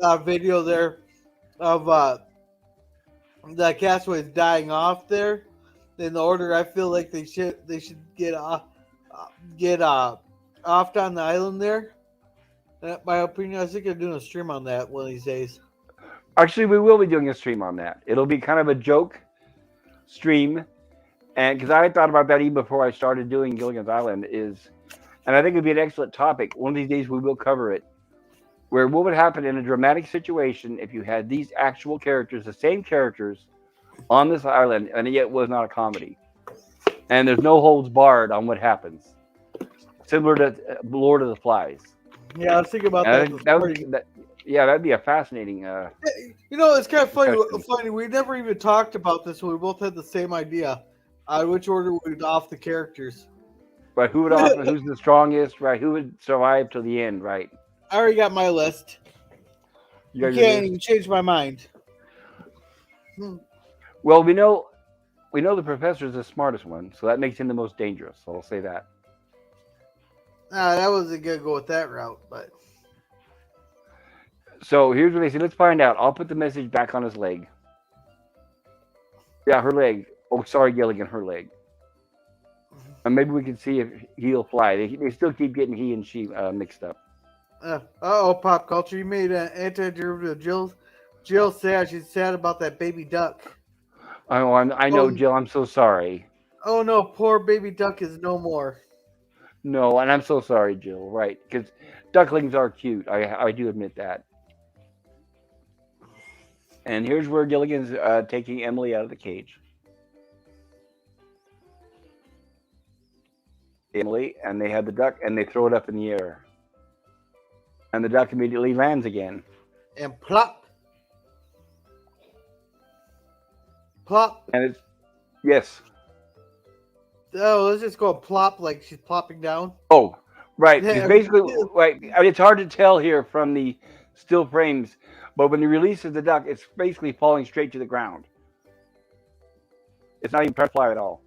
a video there of the castaways dying off there in the order I feel like they should get off on the island there. My opinion, I was thinking of doing a stream on that one of these days. Actually, we will be doing a stream on that. It'll be kind of a joke stream, and because I thought about that even before I started doing Gilligan's Island, and I think it'd be an excellent topic. One of these days we will cover it. Where what would happen in a dramatic situation if you had these actual characters, the same characters, on this island, and yet it was not a comedy, and there's no holds barred on what happens, similar to Lord of the Flies. Yeah, I was thinking about And I that think this that morning. would, that, yeah, that'd be a fascinating You know, it's kind of funny. discussion. Funny, we never even talked about this. We both had the same idea. Which order we'd off the characters. Right? Who would offer? Who's the strongest? Right? Who would survive till the end? Right? I already got my list. You You got your can't list? even change my mind. Well, we know the professor is the smartest one, so that makes him the most dangerous. So I'll say that. That wasn't gonna go with that route, but So here's what they say. Let's find out. I'll put the message back on his leg. Yeah, her leg. Oh, sorry, Gilligan, her leg. And maybe we can see if he'll fly. They still keep getting he and she mixed up. pop culture. You made an anti-derivative. Jill's sad. She's sad about that baby duck. I know, Oh, Jill. I'm so sorry. oh no, poor baby duck is no more. No, and I'm so sorry, Jill. Right? Because ducklings are cute. I do admit that. And here's where Gilligan's taking Emily out of the cage. Emily, and they have the duck, and they throw it up in the air, and the duck immediately lands again. And plop, plop. And it's yes. Oh, let's just go plop like she's plopping down. Oh, right. It's Yeah, basically right. I mean, it's hard to tell here from the still frames, but when he releases the duck, it's basically falling straight to the ground. It's not even trying to fly at all.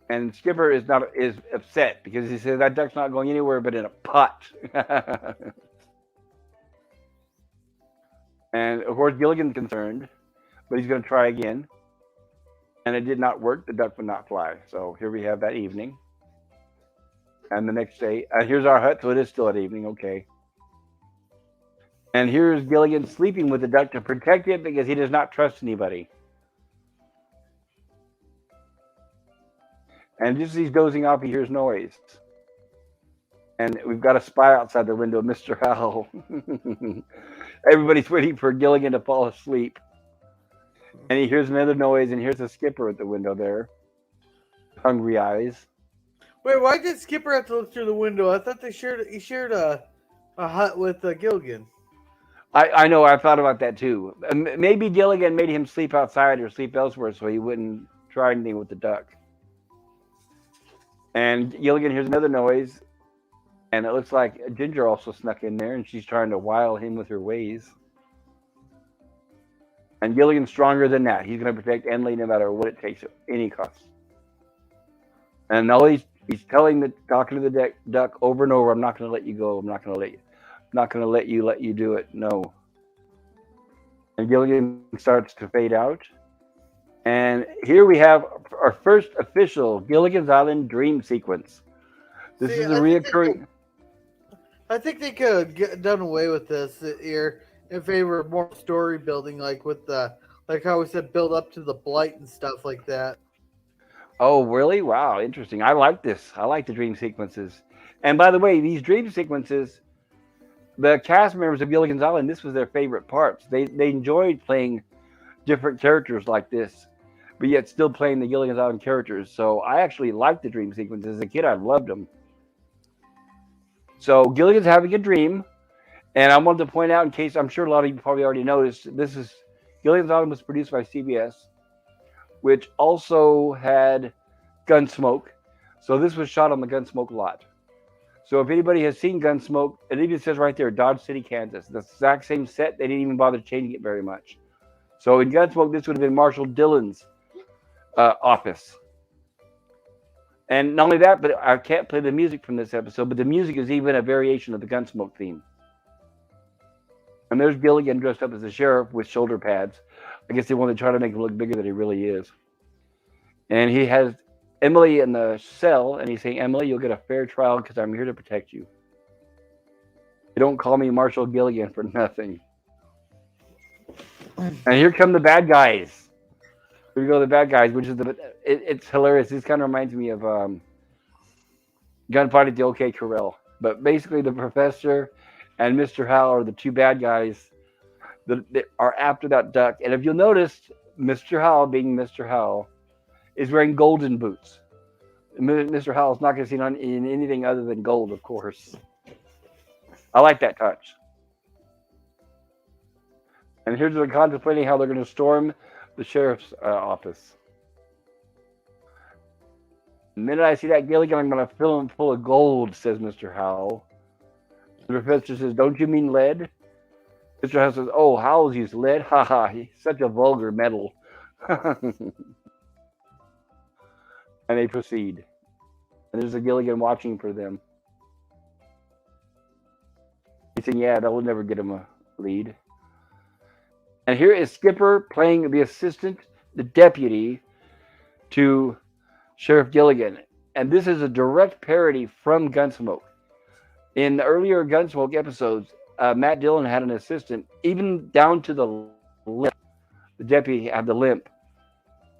And Skipper is upset because he says that duck's not going anywhere but in a pot. And of course Gilligan's concerned, but he's going to try again. And it did not work. The duck would not fly. So here we have that evening. And the next day, here's our hut. So it is still at evening. Okay. And here's Gilligan sleeping with the duck to protect it because he does not trust anybody. And just as he's dozing off, he hears noise. And we've got a spy outside the window, Mr. Howell. Everybody's waiting for Gilligan to fall asleep. And he hears another noise, and here's the skipper at the window there. Hungry eyes. Wait, why did Skipper have to look through the window? I thought he shared a hut with Gilligan. I know, I thought about that too. Maybe Gilligan made him sleep outside or sleep elsewhere so he wouldn't try anything with the duck. And Gilligan hears another noise, and it looks like Ginger also snuck in there, and she's trying to wile him with her ways. And Gilligan's stronger than that. He's going to protect Emily no matter what it takes at any cost. And all he's talking to the duck over and over. I'm not going to let you go. I'm not going to let you do it. No. And Gilligan starts to fade out. And here we have our first official Gilligan's Island dream sequence. This is a reoccurring. I think they could have done away with this here in favor of more story building, like how we said, build up to the blight and stuff like that. Oh, really? Wow, interesting. I like this. I like the dream sequences. And by the way, these dream sequences, the cast members of Gilligan's Island, this was their favorite parts. They enjoyed playing different characters like this but yet still playing the Gilligan's Island characters. So I actually liked the dream sequence. As a kid, I loved them. So Gilligan's having a dream, and I wanted to point out, in case I'm sure a lot of you probably already noticed, this is Gilligan's Island was produced by CBS, which also had Gunsmoke. So this was shot on the Gunsmoke lot. So if anybody has seen Gunsmoke, it even says right there, Dodge City, Kansas. The exact same set. They didn't even bother changing it very much. So in Gunsmoke, this would have been Marshall Dillon's office. And not only that, but I can't play the music from this episode, but the music is even a variation of the Gunsmoke theme. And there's Gilligan dressed up as a sheriff with shoulder pads. I guess they want to try to make him look bigger than he really is. And he has Emily in the cell, and he's saying, Emily, you'll get a fair trial because I'm here to protect you. They don't call me Marshall Gilligan for nothing. And here come the bad guys. Here we go, the bad guys, which is it's hilarious. This kind of reminds me of Gunfight at the OK Corral. But basically, the professor and Mr. Howell are the two bad guys that are after that duck. And if you'll notice, Mr. Howell, being Mr. Howell, is wearing golden boots. Mr. Howell's not going to see in anything other than gold, of course. I like that touch. And here's they're contemplating how they're going to storm the sheriff's office. The minute I see that Gilligan, I'm going to fill him full of gold, says Mr. Howell. The professor says, don't you mean lead? Mr. Howell says, oh, Howell's used lead? Ha ha, he's such a vulgar metal. And they proceed. And there's a Gilligan watching for them. He's saying, yeah, that will never get him a lead. And here is Skipper playing the assistant, the deputy, to Sheriff Gilligan. And this is a direct parody from Gunsmoke. In the earlier Gunsmoke episodes, Matt Dillon had an assistant, even down to the limp. The deputy had the limp.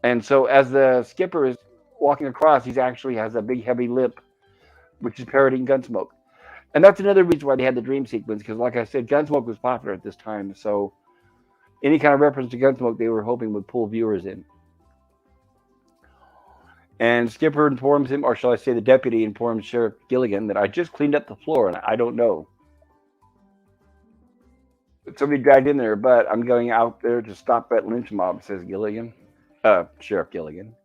And so as the skipper is walking across, he actually has a big, heavy limp, which is parodying Gunsmoke. And that's another reason why they had the dream sequence, because like I said, Gunsmoke was popular at this time. So any kind of reference to Gunsmoke, they were hoping would pull viewers in. And Skipper informs him, or shall I say the deputy informs Sheriff Gilligan that I just cleaned up the floor and I don't know. Somebody dragged in there, but I'm going out there to stop that lynch mob, says Gilligan. Sheriff Gilligan.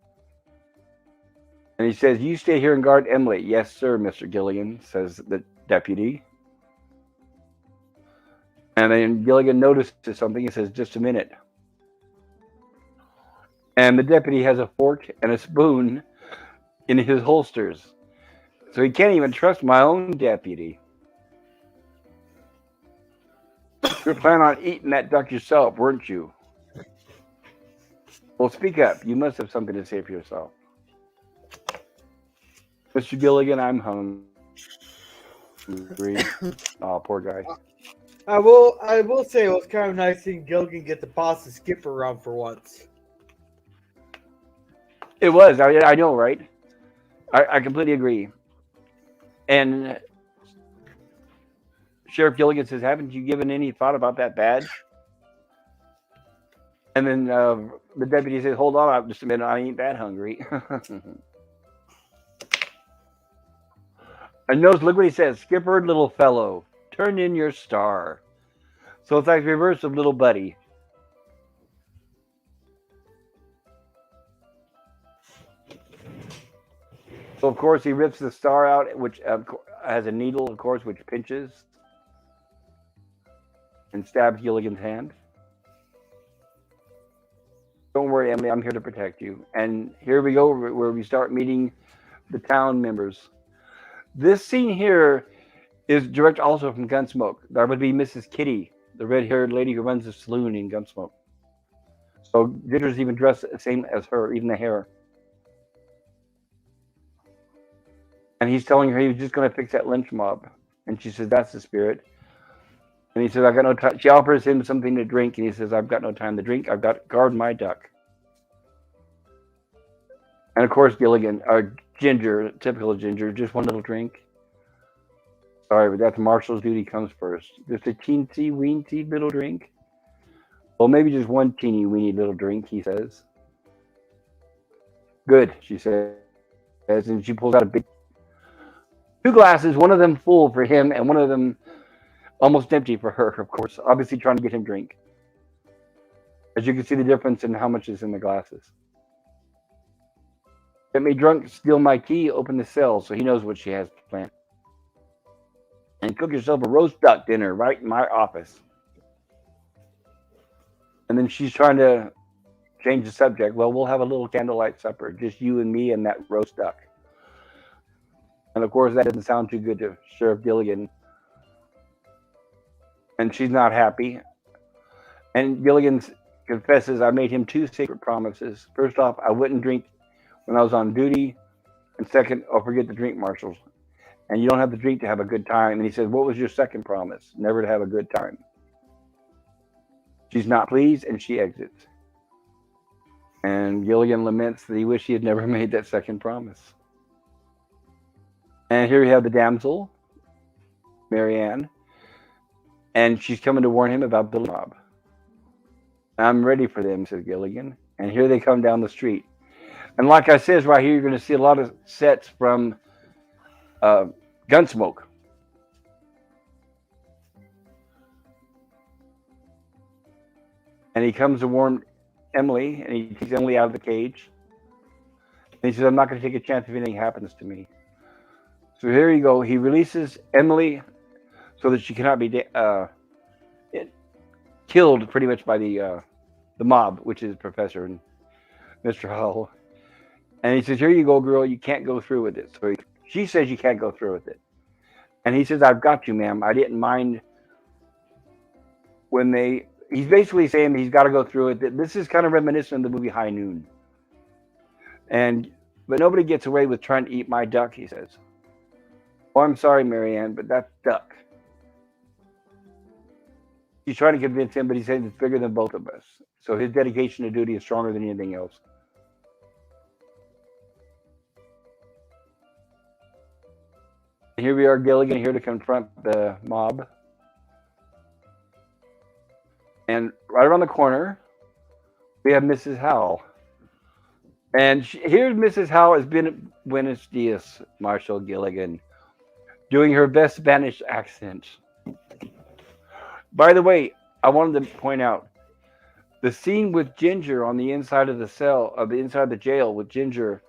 And he says, you stay here and guard Emily. Yes, sir, Mr. Gilligan, says the deputy. And then Gilligan notices something. He says, just a minute. And the deputy has a fork and a spoon in his holsters. So he can't even trust my own deputy. You're planning on eating that duck yourself, weren't you? Well, speak up. You must have something to say for yourself. Mr. Gilligan, I'm hungry. Oh, poor guy. I will say it was kind of nice seeing Gilligan get the boss to skip around for once. It was. I know, right? I completely agree. And Sheriff Gilligan says, haven't you given any thought about that badge? And then the deputy says, hold on just a minute. I ain't that hungry. And notice, look what he says. Skipper, little fellow, turn in your star. So it's like the reverse of little buddy. So, of course, he rips the star out, which has a needle, of course, which pinches and stabs Gilligan's hand. Don't worry, Emily, I'm here to protect you. And here we go, where we start meeting the town members. This scene here is direct also from Gunsmoke. That would be Mrs. Kitty, the red-haired lady who runs the saloon in Gunsmoke. So Ginger's even dressed the same as her, even the hair. And he's telling her he was just going to fix that lynch mob. And she says, that's the spirit. And he says, I've got no time. She offers him something to drink. And he says, I've got no time to drink. I've got to guard my duck. And of course, Gilligan, Ginger, typical Ginger, just one little drink. Sorry, but that's Marshall's duty comes first. Just a teensy weensy little drink. Well, maybe just one teeny weeny little drink, he says. Good, she says, and she pulls out a big two glasses, one of them full for him, and one of them almost empty for her. Of course, obviously trying to get him drink. As you can see the difference in how much is in the glasses. Get me drunk, steal my key, open the cell, so he knows what she has planned. And cook yourself a roast duck dinner right in my office. And then she's trying to change the subject. Well, we'll have a little candlelight supper, just you and me and that roast duck. And of course, that doesn't sound too good to Sheriff Gilligan. And she's not happy. And Gilligan confesses, I made him two sacred promises. First off, I wouldn't drink when I was on duty. And second, I'll forget the drink marshals. And you don't have to drink to have a good time. And he says, what was your second promise? Never to have a good time. She's not pleased, and she exits. And Gilligan laments that he wished he had never made that second promise. And here we have the damsel, Marianne, and she's coming to warn him about the mob. I'm ready for them, says Gilligan. And here they come down the street. And like I says right here, you're going to see a lot of sets from Gunsmoke. And he comes to warn Emily, and he takes Emily out of the cage. And he says, I'm not going to take a chance if anything happens to me. So here you go. He releases Emily so that she cannot be killed pretty much by the mob, which is Professor and Mr. Hull. And he says, here you go, girl. You can't go through with it. So she says you can't go through with it. And he says, I've got you, ma'am. I didn't mind when he's basically saying he's got to go through it. This is kind of reminiscent of the movie High Noon. But nobody gets away with trying to eat my duck, he says. Oh, I'm sorry, Marianne, but that's duck. He's trying to convince him, but he says it's bigger than both of us. So his dedication to duty is stronger than anything else. Here we are, Gilligan, here to confront the mob. And right around the corner, we have Mrs. Howell. And here's Mrs. Howell has been Buenos Dias, Marshal Gilligan, doing her best Spanish accent. By the way, I wanted to point out the scene with Ginger on the inside of the cell, of the inside of the jail with Ginger,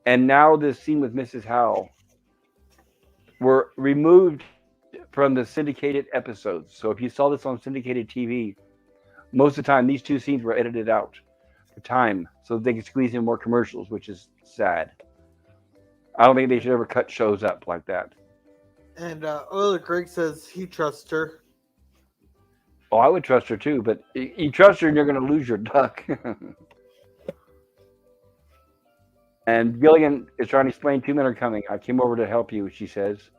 and now this scene with Mrs. Howell were removed from the syndicated episodes. So if you saw this on syndicated TV, most of the time these two scenes were edited out for time so they could squeeze in more commercials, which is sad. I don't think they should ever cut shows up like that. And Euler Greg says he trusts her. Oh, I would trust her too, but you trust her and you're going to lose your duck. And Gilligan is trying to explain 2 men are coming. I came over to help you, she says.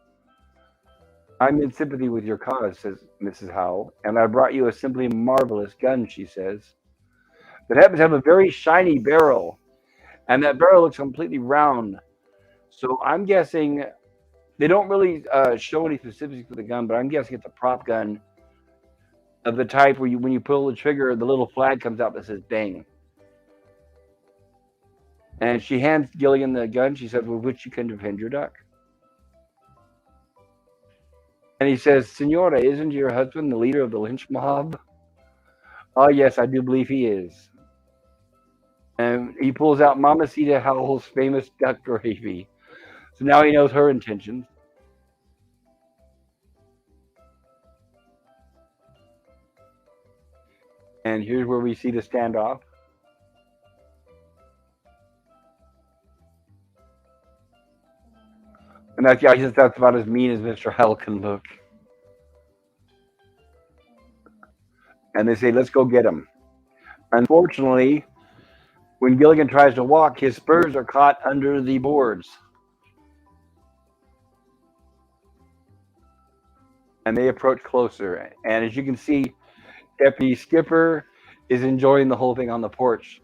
I'm in sympathy with your cause, says Mrs. Howell, and I brought you a simply marvelous gun, she says, that happens to have a very shiny barrel, and that barrel looks completely round. So I'm guessing they don't really show any specifics for the gun, but I'm guessing it's a prop gun of the type where when you pull the trigger, the little flag comes out that says bang. And she hands Gilligan the gun. She says, with which you can defend your duck. And he says, Senora, isn't your husband the leader of the lynch mob? Oh, yes, I do believe he is. And he pulls out Mamacita Howell's famous duck gravy. So now he knows her intentions. And here's where we see the standoff. And that's about as mean as Mr. Howell can look. And they say, let's go get him. Unfortunately, when Gilligan tries to walk, his spurs are caught under the boards. And they approach closer. And as you can see, Deputy Skipper is enjoying the whole thing on the porch,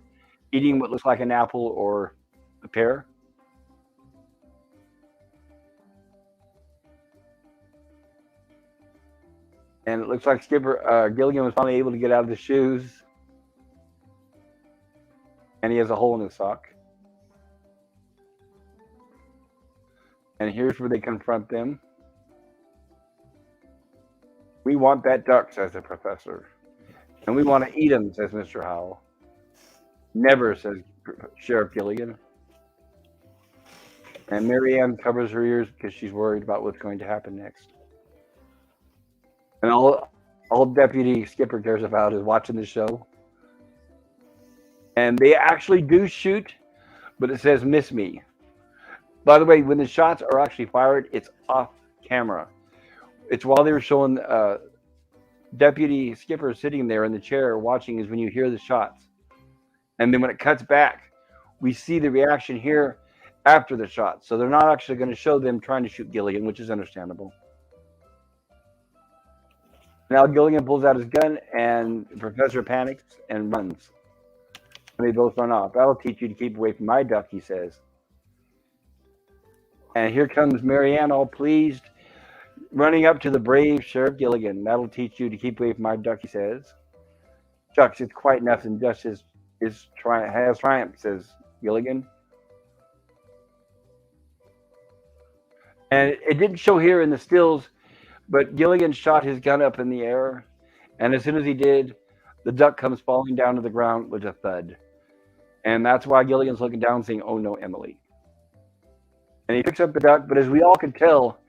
eating what looks like an apple or a pear. And it looks like Gilligan was finally able to get out of the shoes. And he has a hole in his sock. And here's where they confront them. We want that duck, says the professor. And we want to eat him, says Mr. Howell. Never, says Sheriff Gilligan. And Marianne covers her ears because she's worried about what's going to happen next. And all Deputy Skipper cares about is watching the show. And they actually do shoot, but it says miss me. By the way, when the shots are actually fired, it's off camera. It's while they were showing Deputy Skipper sitting there in the chair watching is when you hear the shots. And then when it cuts back, we see the reaction here after the shot. So they're not actually going to show them trying to shoot Gilligan, which is understandable. Now Gilligan pulls out his gun and the professor panics and runs. And they both run off. That'll teach you to keep away from my duck, he says. And here comes Marianne, all pleased, running up to the brave Sheriff Gilligan. That'll teach you to keep away from my duck, he says. Shucks, it's quite enough, and justice has triumphed, says Gilligan. And it didn't show here in the stills, but Gilligan shot his gun up in the air, and as soon as he did, the duck comes falling down to the ground with a thud. And that's why Gilligan's looking down saying, oh no, Emily. And he picks up the duck, but as we all can tell,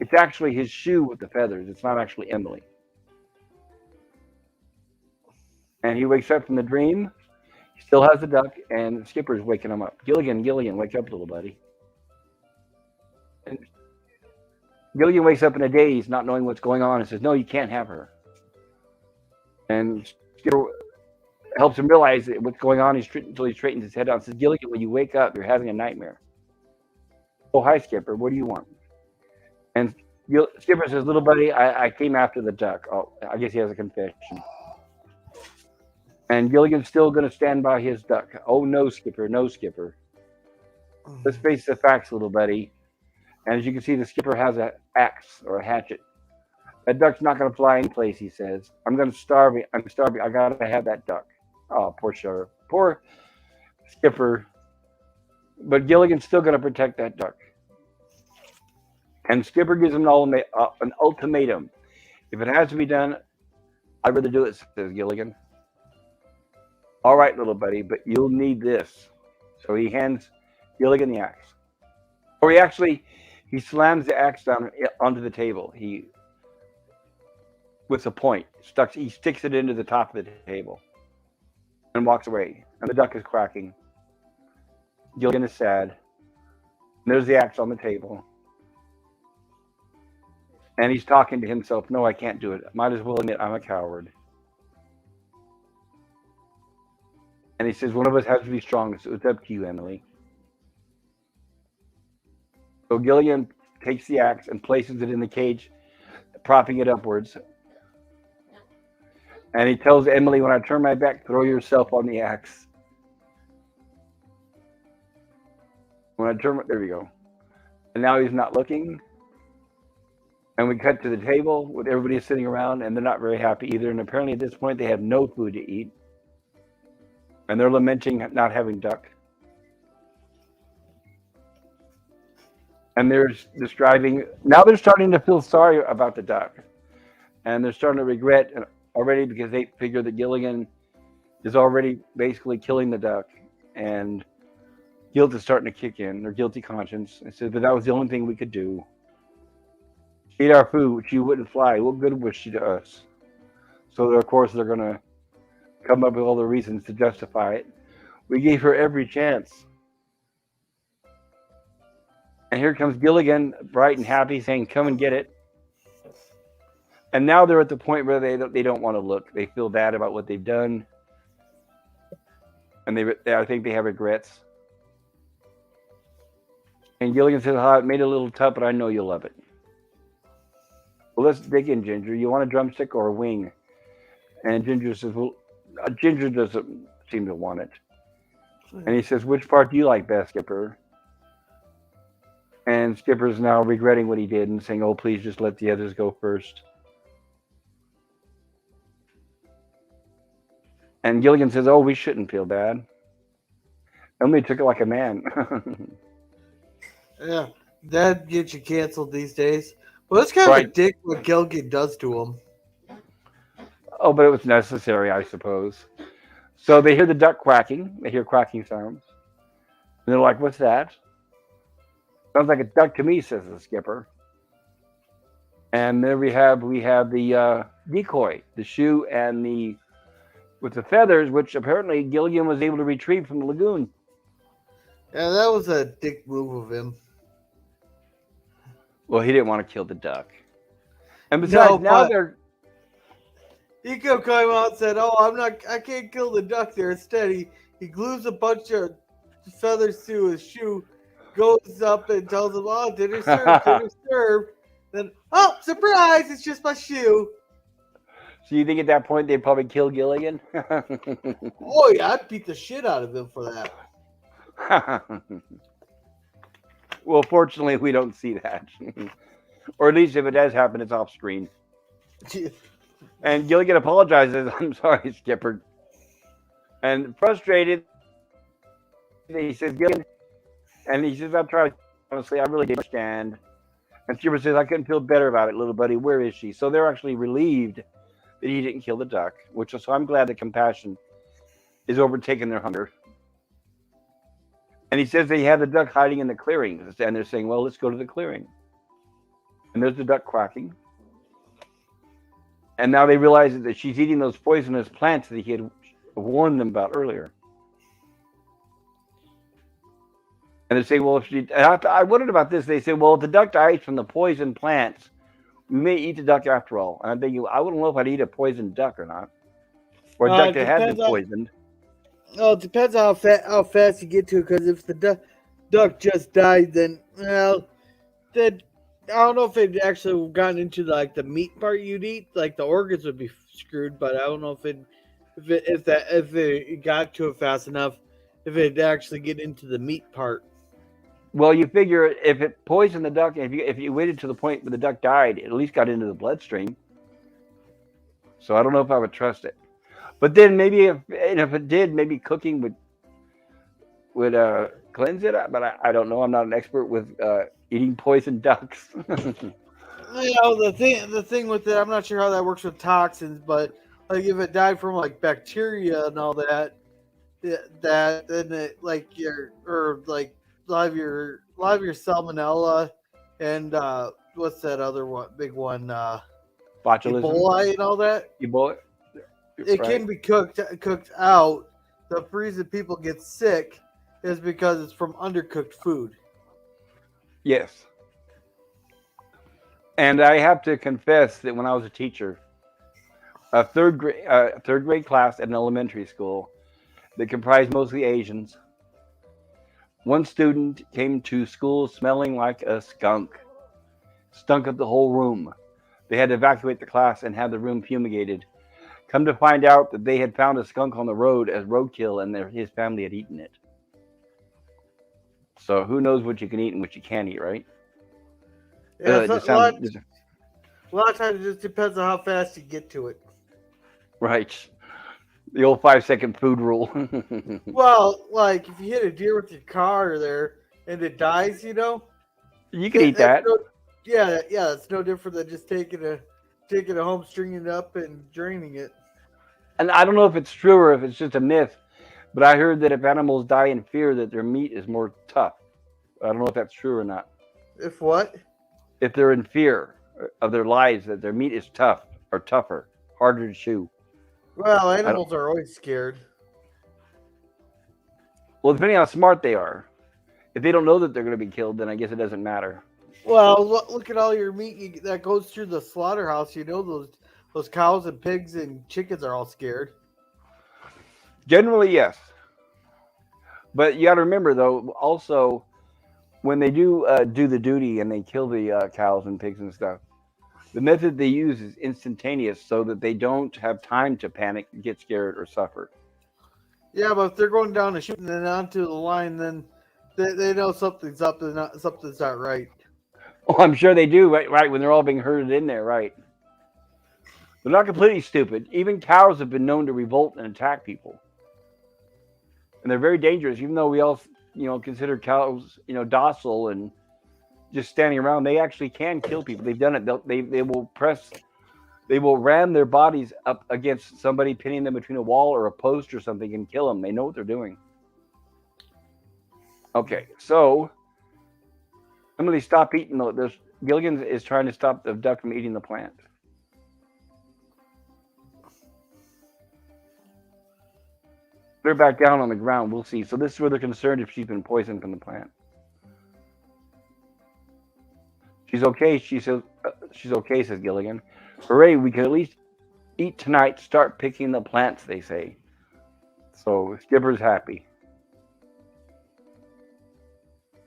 it's actually his shoe with the feathers. It's not actually Emily. And he wakes up from the dream. He still has the duck, and Skipper's waking him up. Gilligan, wake up, little buddy. And Gilligan wakes up in a daze, not knowing what's going on, and says, no, you can't have her. And Skipper helps him realize what's going on until he straightens his head out and says, Gilligan, when you wake up, you're having a nightmare. Oh, hi, Skipper. What do you want? And Skipper says, little buddy, I came after the duck. Oh, I guess he has a confession. And Gilligan's still going to stand by his duck. Oh, no, Skipper. No, Skipper. Let's face the facts, little buddy. And as you can see, the Skipper has an axe or a hatchet. That duck's not going to fly any place, he says. I'm going to starve. I'm starving. I got to have that duck. Oh, poor Sheriff. Poor Skipper. But Gilligan's still going to protect that duck. And Skipper gives him an ultimatum. If it has to be done, I'd rather do it, says Gilligan. All right, little buddy, but you'll need this. So he hands Gilligan the axe. Or he slams the axe down onto the table. With a point, he sticks it into the top of the table and walks away. And the duck is quacking. Gilligan is sad. And there's the axe on the table. And he's talking to himself, no, I can't do it. Might as well admit I'm a coward. And he says, one of us has to be strong, so it's up to you, Emily. So Gilligan takes the axe and places it in the cage, propping it upwards. And he tells Emily, when I turn my back, throw yourself on the axe. There we go. And now he's not looking. And we cut to the table with everybody sitting around, and they're not very happy either. And apparently at this point, they have no food to eat. And they're lamenting not having duck. And they're describing, now they're starting to feel sorry about the duck. And they're starting to regret already because they figure that Gilligan is already basically killing the duck. And guilt is starting to kick in, their guilty conscience. They said, but that was the only thing we could do. She ate our food, she wouldn't fly. What good was she to us? So, of course, they're going to come up with all the reasons to justify it. We gave her every chance. And here comes Gilligan, bright and happy, saying, come and get it. And now they're at the point where they don't want to look. They feel bad about what they've done. And I think they have regrets. And Gilligan says, it made it a little tough, but I know you'll love it. Well, let's dig in, Ginger. You want a drumstick or a wing? And Ginger says, well, Ginger doesn't seem to want it. And he says, which part do you like best, Skipper? And Skipper's now regretting what he did and saying, oh, please just let the others go first. And Gilligan says, oh, we shouldn't feel bad. Emily took it like a man. Yeah. That gets you canceled these days. Well, it's kind of a Right. dick what Gilligan does to him. Oh, but it was necessary, I suppose. So they hear the duck quacking. They hear quacking sounds. And they're like, what's that? Sounds like a duck to me, says the skipper. And there we have the decoy, the shoe, and the with the feathers, which apparently Gilligan was able to retrieve from the lagoon. Yeah, that was a dick move of him. Well, he didn't want to kill the duck. And No, besides, now but they're he could have come out and said, "Oh, I can't kill the duck there." Instead, he glues a bunch of feathers to his shoe, goes up and tells him, "Oh, dinner served, dinner served." Then, oh, surprise! It's just my shoe. So you think at that point they'd probably kill Gilligan? Oh yeah, I'd beat the shit out of him for that. Well, fortunately, we don't see that. Or at least if it does happen, it's off screen. And Gilligan apologizes. I'm sorry, Skipper. And frustrated, he says, Gilligan, and he says, I'm trying, honestly, I really didn't understand. And Skipper says, I couldn't feel better about it, little buddy. Where is she? So they're actually relieved that he didn't kill the duck, so I'm glad that compassion is overtaking their hunger. And he says they have the duck hiding in the clearing. And they're saying, well, let's go to the clearing. And there's the duck quacking. And now they realize that she's eating those poisonous plants that he had warned them about earlier. And they say, well, if she, I wondered about this. They say, well, if the duck dies from the poison plants, we may eat the duck after all. And I'm thinking, I wouldn't know if I'd eat a poisoned duck or not. Or a duck that had been poisoned. Oh, it depends on how fast you get to it. Because if the duck just died, then then I don't know if it actually gotten into like the meat part you'd eat. Like the organs would be screwed, but I don't know if it got to it fast enough, if it actually get into the meat part. Well, you figure if it poisoned the duck, if you waited to the point where the duck died, it at least got into the bloodstream. So I don't know if I would trust it. But then maybe if it did, maybe cooking would cleanse it. But I don't know. I'm not an expert with eating poisoned ducks. The thing with it, I'm not sure how that works with toxins, but like if it died from like bacteria and all that, then it like your or like a lot of your salmonella and what's that other one big one Botulism. Ebola and all that. Ebola. It can be cooked out. The reason people get sick is because it's from undercooked food. Yes. And I have to confess that when I was a teacher, a third grade class at an elementary school that comprised mostly Asians, one student came to school smelling like a skunk. Stunk up the whole room. They had to evacuate the class and have the room fumigated. Come to find out that they had found a skunk on the road as roadkill, and his family had eaten it. So who knows what you can eat and what you can't eat, right? Yeah, a lot of times it just depends on how fast you get to it. Right. The old 5-second food rule. Well, like if you hit a deer with your car there and it dies, you can eat that. Yeah, it's no different than just taking it home, stringing it up, and draining it. And I don't know if it's true or if it's just a myth, but I heard that if animals die in fear, that their meat is more tough. I don't know if that's true or not. If what? If they're in fear of their lives, that their meat is tough or tougher, harder to chew. Well, animals are always scared. Well, depending on how smart they are. If they don't know that they're going to be killed, then I guess it doesn't matter. Well, look at all your meat that goes through the slaughterhouse. Those cows and pigs and chickens are all scared. Generally, yes. But you got to remember, though, also, when they do the duty and they kill the cows and pigs and stuff, the method they use is instantaneous so that they don't have time to panic, get scared, or suffer. Yeah, but if they're going down and shooting it onto the line, then they know something's up and something's not right. Oh, I'm sure they do, right, when they're all being herded in there, right. They're not completely stupid. Even cows have been known to revolt and attack people. And they're very dangerous, even though we all, consider cows, docile and, just standing around. They actually can kill people. They've done it. They will ram their bodies up against somebody, pinning them between a wall or a post or something, and kill them. They know what they're doing. Okay, so Emily, stop eating. There's Gilligan is trying to stop the duck from eating the plant. Put her back down on the ground. We'll see. So this is where they're concerned if she's been poisoned from the plant. She's okay. She says she's okay, says Gilligan. Hooray! We can at least eat tonight. Start picking the plants, they say. So Skipper's happy.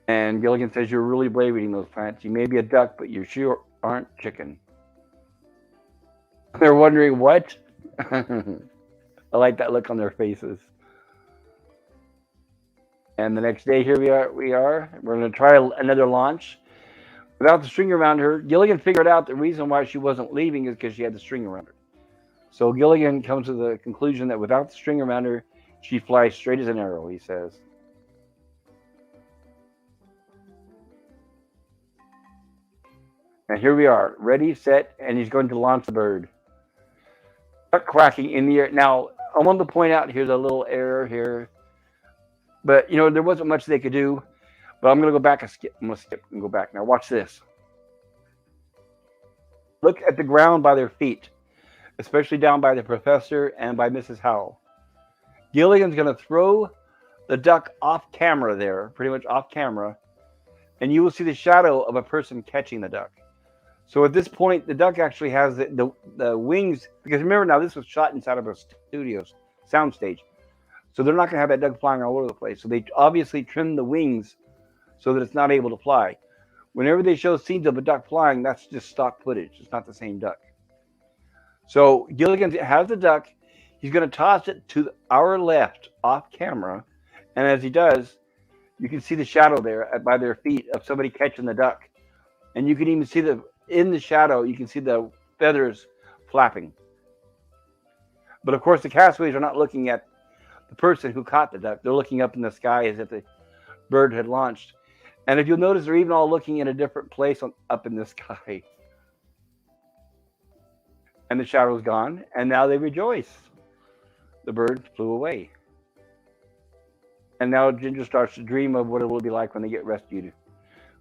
And Gilligan says, you're really brave eating those plants. You may be a duck, but you sure aren't chicken. They're wondering what? I like that look on their faces. And the next day, here we are. We're going to try another launch. Without the string around her, Gilligan figured out the reason why she wasn't leaving is because she had the string around her. So Gilligan comes to the conclusion that without the string around her, she flies straight as an arrow, he says. And here we are, ready, set, and he's going to launch the bird. Duck quacking in the air. Now, I want to point out here's a little error here. But, there wasn't much they could do. But I'm going to go back and skip. I'm going to skip and go back. Now, watch this. Look at the ground by their feet, especially down by the professor and by Mrs. Howell. Gilligan's going to throw the duck off camera there, pretty much off camera, and you will see the shadow of a person catching the duck. So at this point, the duck actually has the wings, because remember now, this was shot inside of a studio's soundstage. So they're not going to have that duck flying all over the place. So they obviously trimmed the wings so that it's not able to fly. Whenever they show scenes of a duck flying, that's just stock footage. It's not the same duck. So Gilligan has the duck. He's going to toss it to our left off camera. And as he does, you can see the shadow there by their feet of somebody catching the duck. And you can even see in the shadow, you can see the feathers flapping. But of course, the castaways are not looking at the person who caught the duck. They're looking up in the sky as if the bird had launched. And if you'll notice, they're even all looking in a different place up in the sky. And the shadow's gone, and now they rejoice. The bird flew away. And now Ginger starts to dream of what it will be like when they get rescued.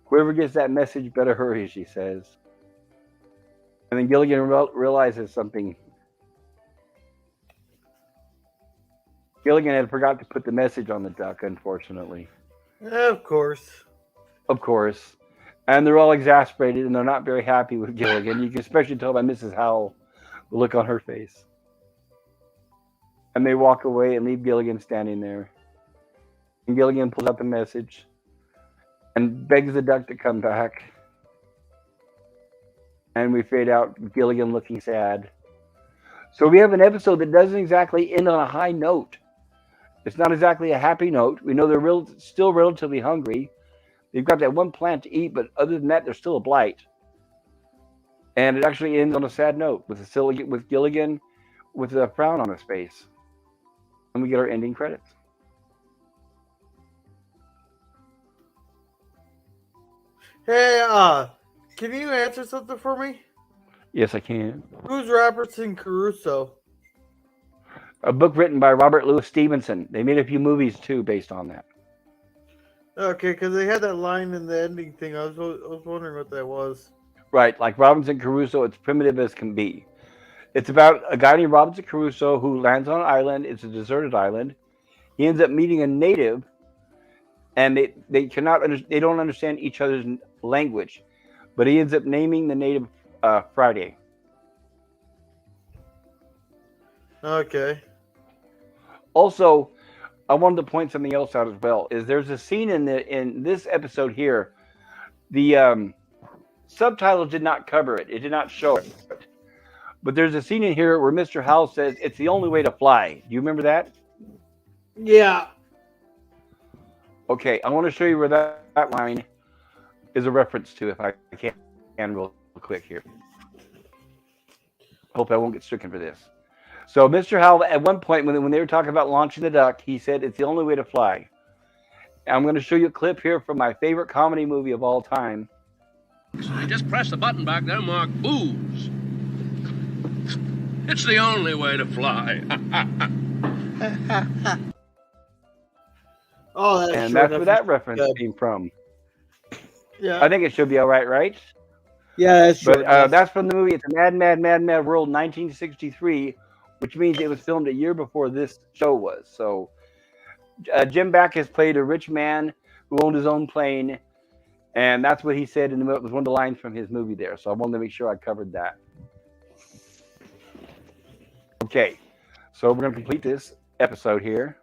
Whoever gets that message better hurry, she says. And then Gilligan realizes something. Gilligan had forgot to put the message on the duck, unfortunately. Of course. Of course. And they're all exasperated, and they're not very happy with Gilligan. You can especially tell by Mrs. Howell, the look on her face. And they walk away and leave Gilligan standing there. And Gilligan pulls out the message and begs the duck to come back. And we fade out, Gilligan looking sad. So we have an episode that doesn't exactly end on a high note. It's not exactly a happy note. We know they're still relatively hungry. They've got that one plant to eat, but other than that, they're still a blight. And it actually ends on a sad note with Gilligan with a frown on his face. And we get our ending credits. Hey, can you answer something for me? Yes, I can. Who's Robinson Crusoe? A book written by Robert Louis Stevenson. They made a few movies, too, based on that. Okay, because they had that line in the ending thing. I was wondering what that was. Right, like Robinson Crusoe, it's primitive as can be. It's about a guy named Robinson Crusoe who lands on an island. It's a deserted island. He ends up meeting a native, and they don't understand each other's language. But he ends up naming the native Friday. Okay. Also, I wanted to point something else out as well. Is there's a scene in this episode here. The subtitles did not cover it. It did not show it. But there's a scene in here where Mr. Howell says it's the only way to fly. Do you remember that? Yeah. Okay, I want to show you where that line is a reference to, if I can real quick here. Hope I won't get stricken for this. So Mr. Howell, at one point, when they were talking about launching the duck, he said it's the only way to fly. And I'm going to show you a clip here from my favorite comedy movie of all time. You just press the button back there marked booze. It's the only way to fly. Oh, that's And sure that's where enough. that reference came from. Yeah. I think it should be all right, right? Yeah, that's But short enough. that's from the movie. It's a Mad, Mad, Mad, Mad World, 1963, which means it was filmed a year before this show was. So Jim Backus played a rich man who owned his own plane, and that's what he said in the movie. It was one of the lines from his movie there. So I wanted to make sure I covered that. Okay, so we're going to complete this episode here.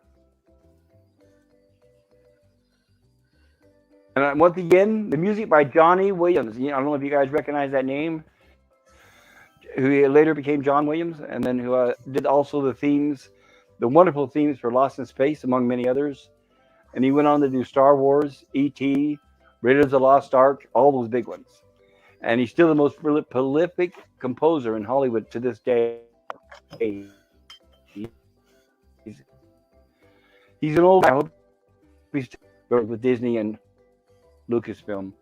And once again, the music by Johnny Williams. I don't know if you guys recognize that name. Who later became John Williams, and then who did also the themes, the wonderful themes for Lost in Space, among many others. And he went on to do Star Wars, E.T., Raiders of the Lost Ark, all those big ones. And he's still the most prolific composer in Hollywood to this day. He's an old guy. I hope he's still with Disney and Lucasfilm.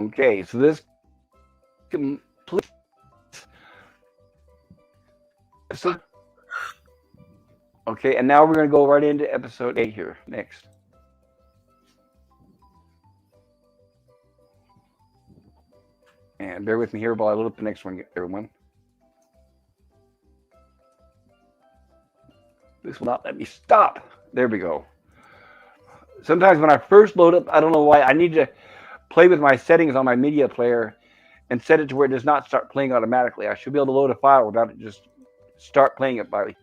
Okay, so this complete. Okay, and now we're going to go right into episode 8 here next. And bear with me here while I load up the next one, everyone. This will not let me stop. There we go. Sometimes when I first load up, I don't know why, I need to play with my settings on my media player and set it to where it does not start playing automatically. I should be able to load a file without it just start playing it by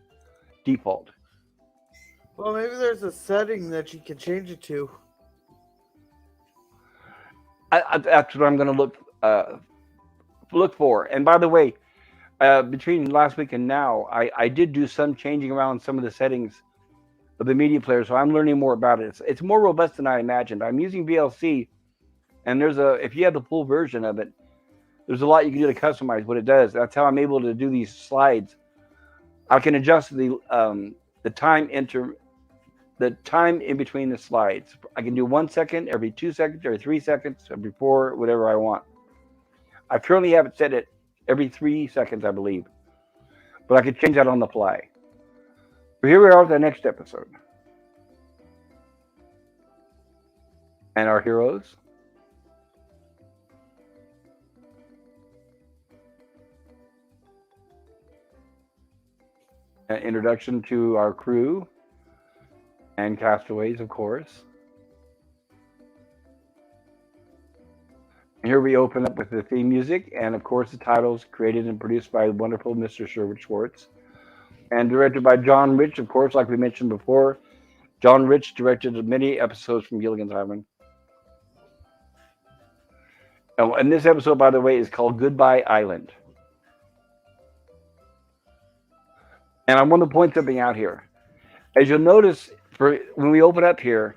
default. Well, maybe there's a setting that you can change it to. That's what I'm going to look for. And by the way, between last week and now, I did do some changing around some of the settings of the media player, so I'm learning more about it. It's more robust than I imagined. I'm using VLC, and if you have the full version of it, there's a lot you can do to customize what it does. That's how I'm able to do these slides. I can adjust the time in between the slides. I can do 1 second, every 2 seconds, every 3 seconds, every 4, whatever I want. I currently have it set at every 3 seconds, I believe. But I could change that on the fly. But here we are with the next episode. And our heroes. An introduction to our crew and castaways, of course. Here we open up with the theme music, and of course the titles created and produced by the wonderful Mr. Sherwood Schwartz, and directed by John Rich, of course, like we mentioned before. John Rich directed many episodes from Gilligan's Island. And this episode, by the way, is called Goodbye Island. And I want to point something out here. As you'll notice, when we open up here,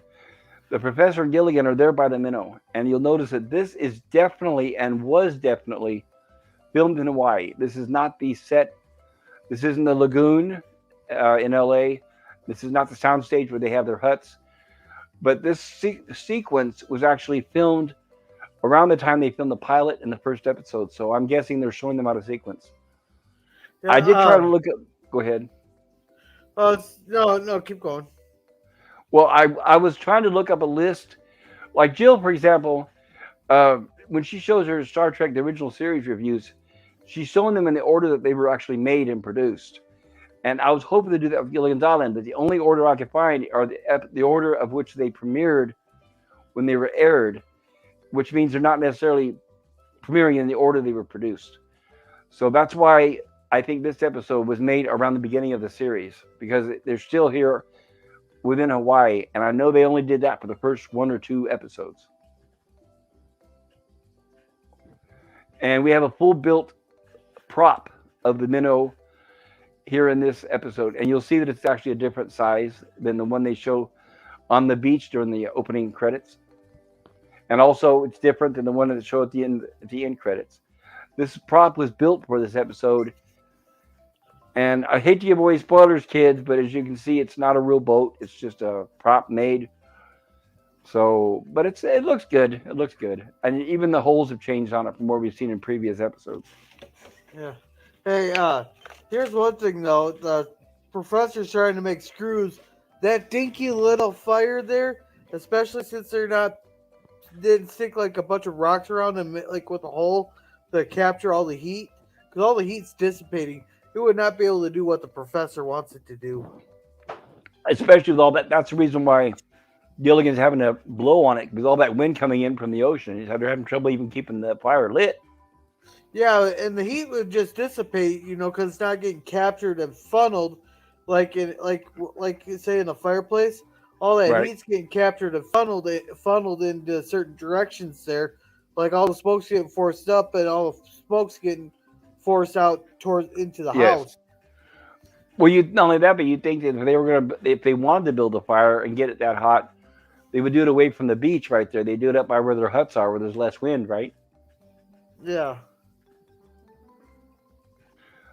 the professor and Gilligan are there by the Minnow. And you'll notice that this is definitely and was definitely filmed in Hawaii. This is not the set. This isn't the lagoon in LA. This is not the soundstage where they have their huts. But this sequence was actually filmed around the time they filmed the pilot and the first episode. So I'm guessing they're showing them out of sequence. Yeah, I did try to look up. Go ahead. No, keep going. Well, I was trying to look up a list. Like Jill, for example, when she shows her Star Trek, the original series reviews, she's showing them in the order that they were actually made and produced. And I was hoping to do that with Gilligan's Island, but the only order I could find are the order of which they premiered when they were aired, which means they're not necessarily premiering in the order they were produced. So that's why I think this episode was made around the beginning of the series, because they're still here within Hawaii, and I know they only did that for the first 1 or 2 episodes. And we have a full built prop of the Minnow here in this episode, and you'll see that it's actually a different size than the one they show on the beach during the opening credits, and also it's different than the one that they show at the end credits. This prop was built for this episode And I hate to give away spoilers, kids, but as you can see, it's not a real boat. It's just a prop made. So, but it looks good. It looks good, and even the holes have changed on it from what we've seen in previous episodes. Yeah. Hey, here's one thing though. The professor's trying to make screws. That dinky little fire there, especially since they're not didn't stick like a bunch of rocks around and like with a hole to capture all the heat, because all the heat's dissipating. It would not be able to do what the professor wants it to do. Especially with all that. That's the reason why Gilligan's having to blow on it because all that wind coming in from the ocean. They're having trouble even keeping the fire lit. Yeah, and the heat would just dissipate, because it's not getting captured and funneled, like in like you say in a fireplace. All that Right. heat's getting captured and funneled into certain directions there. Like all the smoke's getting forced up, and all the smoke's getting forced out towards into the Yes. house. Well, you not only that, but you think that if they wanted to build a fire and get it that hot, they would do it away from the beach right there. They do it up by where their huts are, where there's less wind, right? Yeah,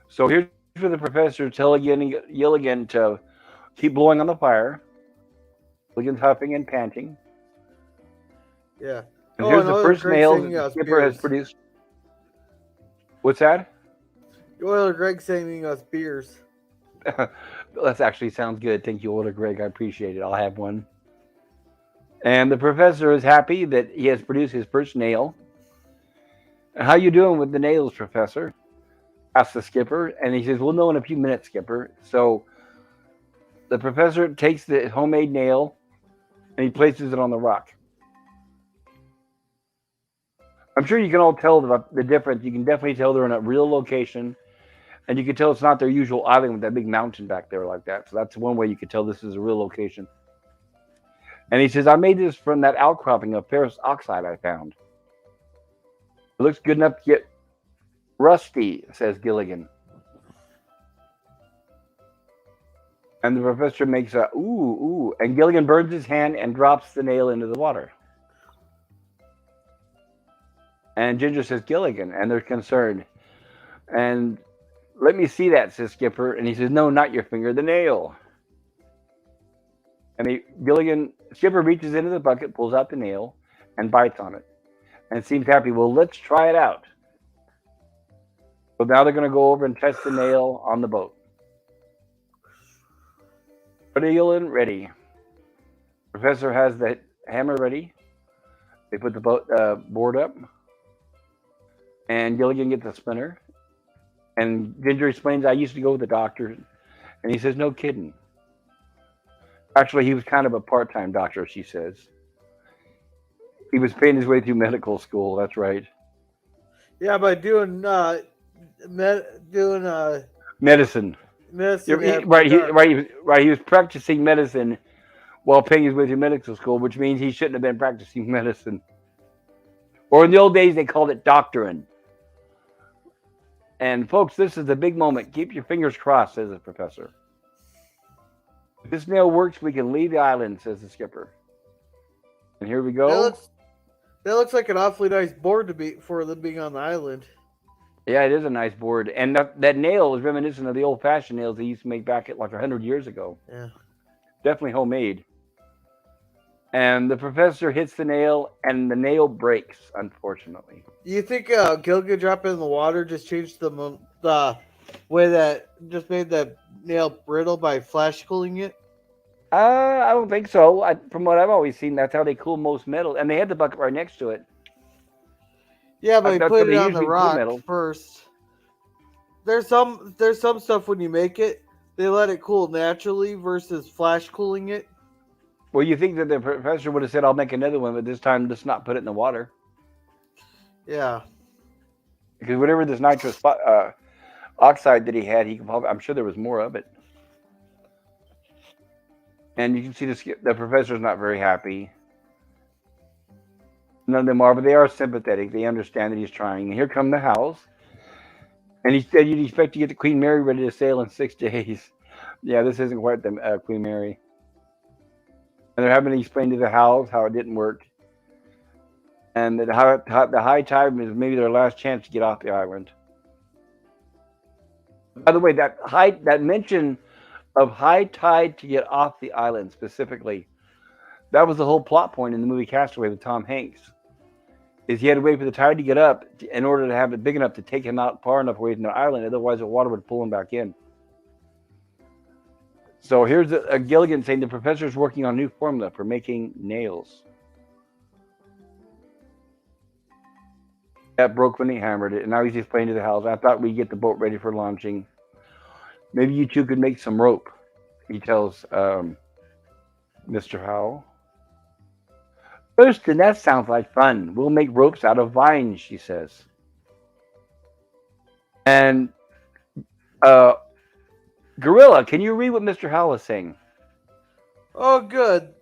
So here's where the professor telling Gilligan to keep blowing on the fire. Gilligan's huffing and panting. yeah. And Oh, here's and the Oiler first Greg nail singing that the us skipper has beers. produced. What's that? Oiler Greg singing us beers. That actually sounds good. Thank you, older Greg. I appreciate it. I'll have one. And the professor is happy that he has produced his first nail. How you doing with the nails, Professor? Asks the skipper. And he says, we'll know in a few minutes, Skipper. So the professor takes the homemade nail and he places it on the rock. I'm sure you can all tell the difference. You can definitely tell they're in a real location. And you can tell it's not their usual island with that big mountain back there like that. So that's one way you could tell this is a real location. And he says, I made this from that outcropping of ferrous oxide I found. It looks good enough to get rusty, says Gilligan. And the professor makes a ooh, and Gilligan burns his hand and drops the nail into the water. And Ginger says, Gilligan, and they're concerned. And let me see that, says Skipper. And he says, no, not your finger, the nail. And Skipper reaches into the bucket, pulls out the nail, and bites on it. And seems happy. Well, let's try it out. So now they're going to go over and test the nail on the boat. Ready, Gilligan? Ready. Professor has the hammer ready. They put the board up. And Gilligan gets a splinter. And Ginger explains, I used to go with the doctor. And he says, no kidding. Actually, he was kind of a part-time doctor, she says. He was paying his way through medical school. That's right. Yeah, by doing Medicine. medicine. Right. He was practicing medicine while paying his way through medical school, which means he shouldn't have been practicing medicine. Or in the old days, they called it doctoring. And folks, this is the big moment. Keep your fingers crossed, says the professor. If this nail works, we can leave the island, says the skipper. And here we go. That looks like an awfully nice board for them being on the island. Yeah, it is a nice board. And that nail is reminiscent of the old-fashioned nails they used to make back at like 100 years ago. Yeah. Definitely homemade. And the professor hits the nail, and the nail breaks, unfortunately. You think Gilligan dropping in the water just changed the way that just made the nail brittle by flash cooling it? I don't think so. From what I've always seen, that's how they cool most metal. And they had the bucket right next to it. Yeah, but he That's put how they it on usually the cool rock metal. first. There's some stuff when you make it, they let it cool naturally versus flash cooling it. Well, you think that the professor would have said, I'll make another one, but this time let's not put it in the water. Yeah. Because whatever this nitrous oxide that he had, I'm sure there was more of it. And you can see the professor's not very happy. None of them are, but they are sympathetic. They understand that he's trying. And here come the house. And he said you'd expect to get the Queen Mary ready to sail in 6 days. Yeah, this isn't quite the Queen Mary. And they're having to explain to the house how it didn't work. And that the high tide was maybe their last chance to get off the island. By the way, that mention of high tide to get off the island specifically, that was the whole plot point in the movie Castaway with Tom Hanks. Is he had to wait for the tide to get up in order to have it big enough to take him out far enough away from the island. Otherwise, the water would pull him back in. So here's a Gilligan saying the professor is working on a new formula for making nails. That broke when he hammered it, and now he's explaining to the house. I thought we'd get the boat ready for launching. Maybe you two could make some rope, he tells Mr. Howell. Thurston, that sounds like fun. We'll make ropes out of vines, she says. And Gorilla, can you read what Mr. Howell is saying? Oh, good.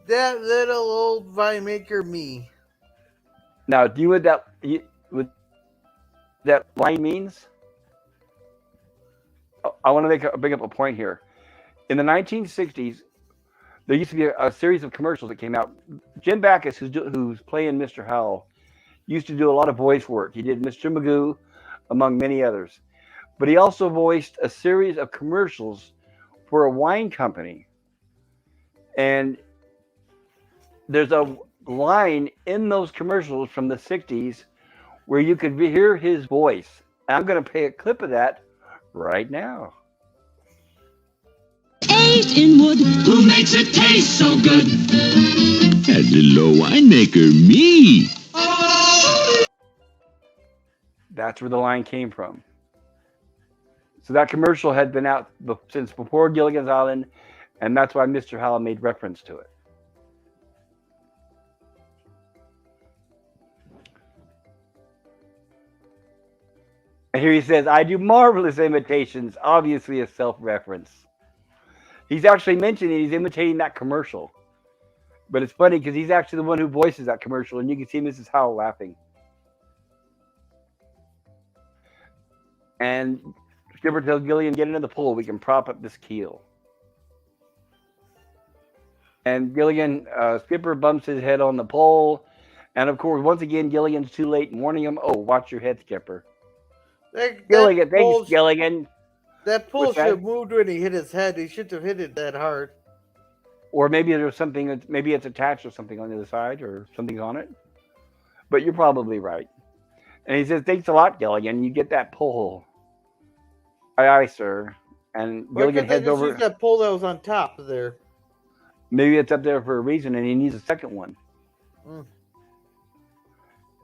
That little old vine maker me. Now, do you know what that line means? I want to bring up a point here. In the 1960s, there used to be a series of commercials that came out. Jim Backus, who's playing Mr. Howell, used to do a lot of voice work. He did Mr. Magoo, among many others. But he also voiced a series of commercials for a wine company. And there's a line in those commercials from the 60s where you could hear his voice. And I'm going to play a clip of that right now. Aged in wood, who makes it taste so good? That little winemaker, me. That's where the line came from. So that commercial had been out since before Gilligan's Island, and that's why Mr. Howell made reference to it. And here he says, I do marvelous imitations, obviously a self-reference. He's actually mentioning he's imitating that commercial. But it's funny because he's actually the one who voices that commercial, and you can see Mrs. Howell laughing. And Skipper tells Gilligan, get into the pool. We can prop up this keel. And Gilligan, Skipper bumps his head on the pole. And of course, once again, Gilligan's too late in warning him, oh, watch your head, Skipper. Gilligan, thanks, Gilligan. That pole should have moved when he hit his head. He shouldn't have hit it that hard. Or maybe there's something, maybe it's attached or something on the other side or something's on it. But you're probably right. And he says, thanks a lot, Gilligan. You get that pole. Aye, aye, sir. And Gilligan heads over. Use that pole that was on top of there. Maybe it's up there for a reason and he needs a second one.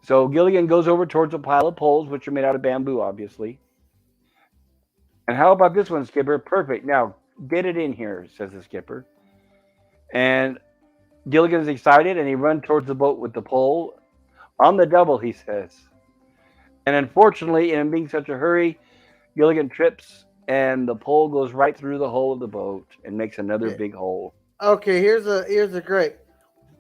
So Gilligan goes over towards a pile of poles, which are made out of bamboo, obviously. And how about this one, Skipper? Perfect. Now, get it in here, says the skipper. And Gilligan's excited, and he runs towards the boat with the pole. On the double, he says. And unfortunately, in being such a hurry, Gilligan trips, and the pole goes right through the hull of the boat and makes another big hole. Okay, here's a great.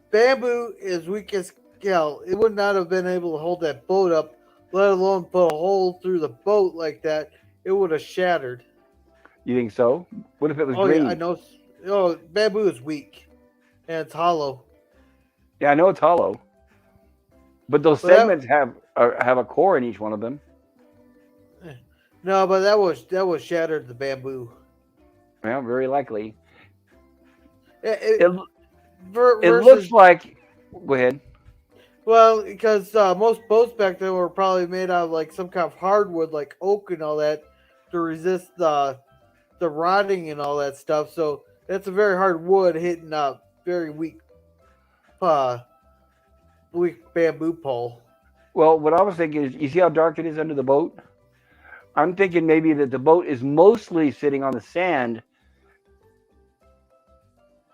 Bamboo is weak as hell. It would not have been able to hold that boat up, let alone put a hole through the boat like that. It would have shattered. You think so? What if it was green? Yeah, I know. Oh, bamboo is weak, and it's hollow. Yeah, I know it's hollow. But those segments have a core in each one of them. No, but that was shattered the bamboo. Well, very likely. It looks like. Go ahead. Well, because most boats back then were probably made out of like some kind of hardwood, like oak and all that, to resist the rotting and all that stuff. So that's a very hard wood hitting a very weak bamboo pole. Well, what I was thinking is, you see how dark it is under the boat? I'm thinking maybe that the boat is mostly sitting on the sand,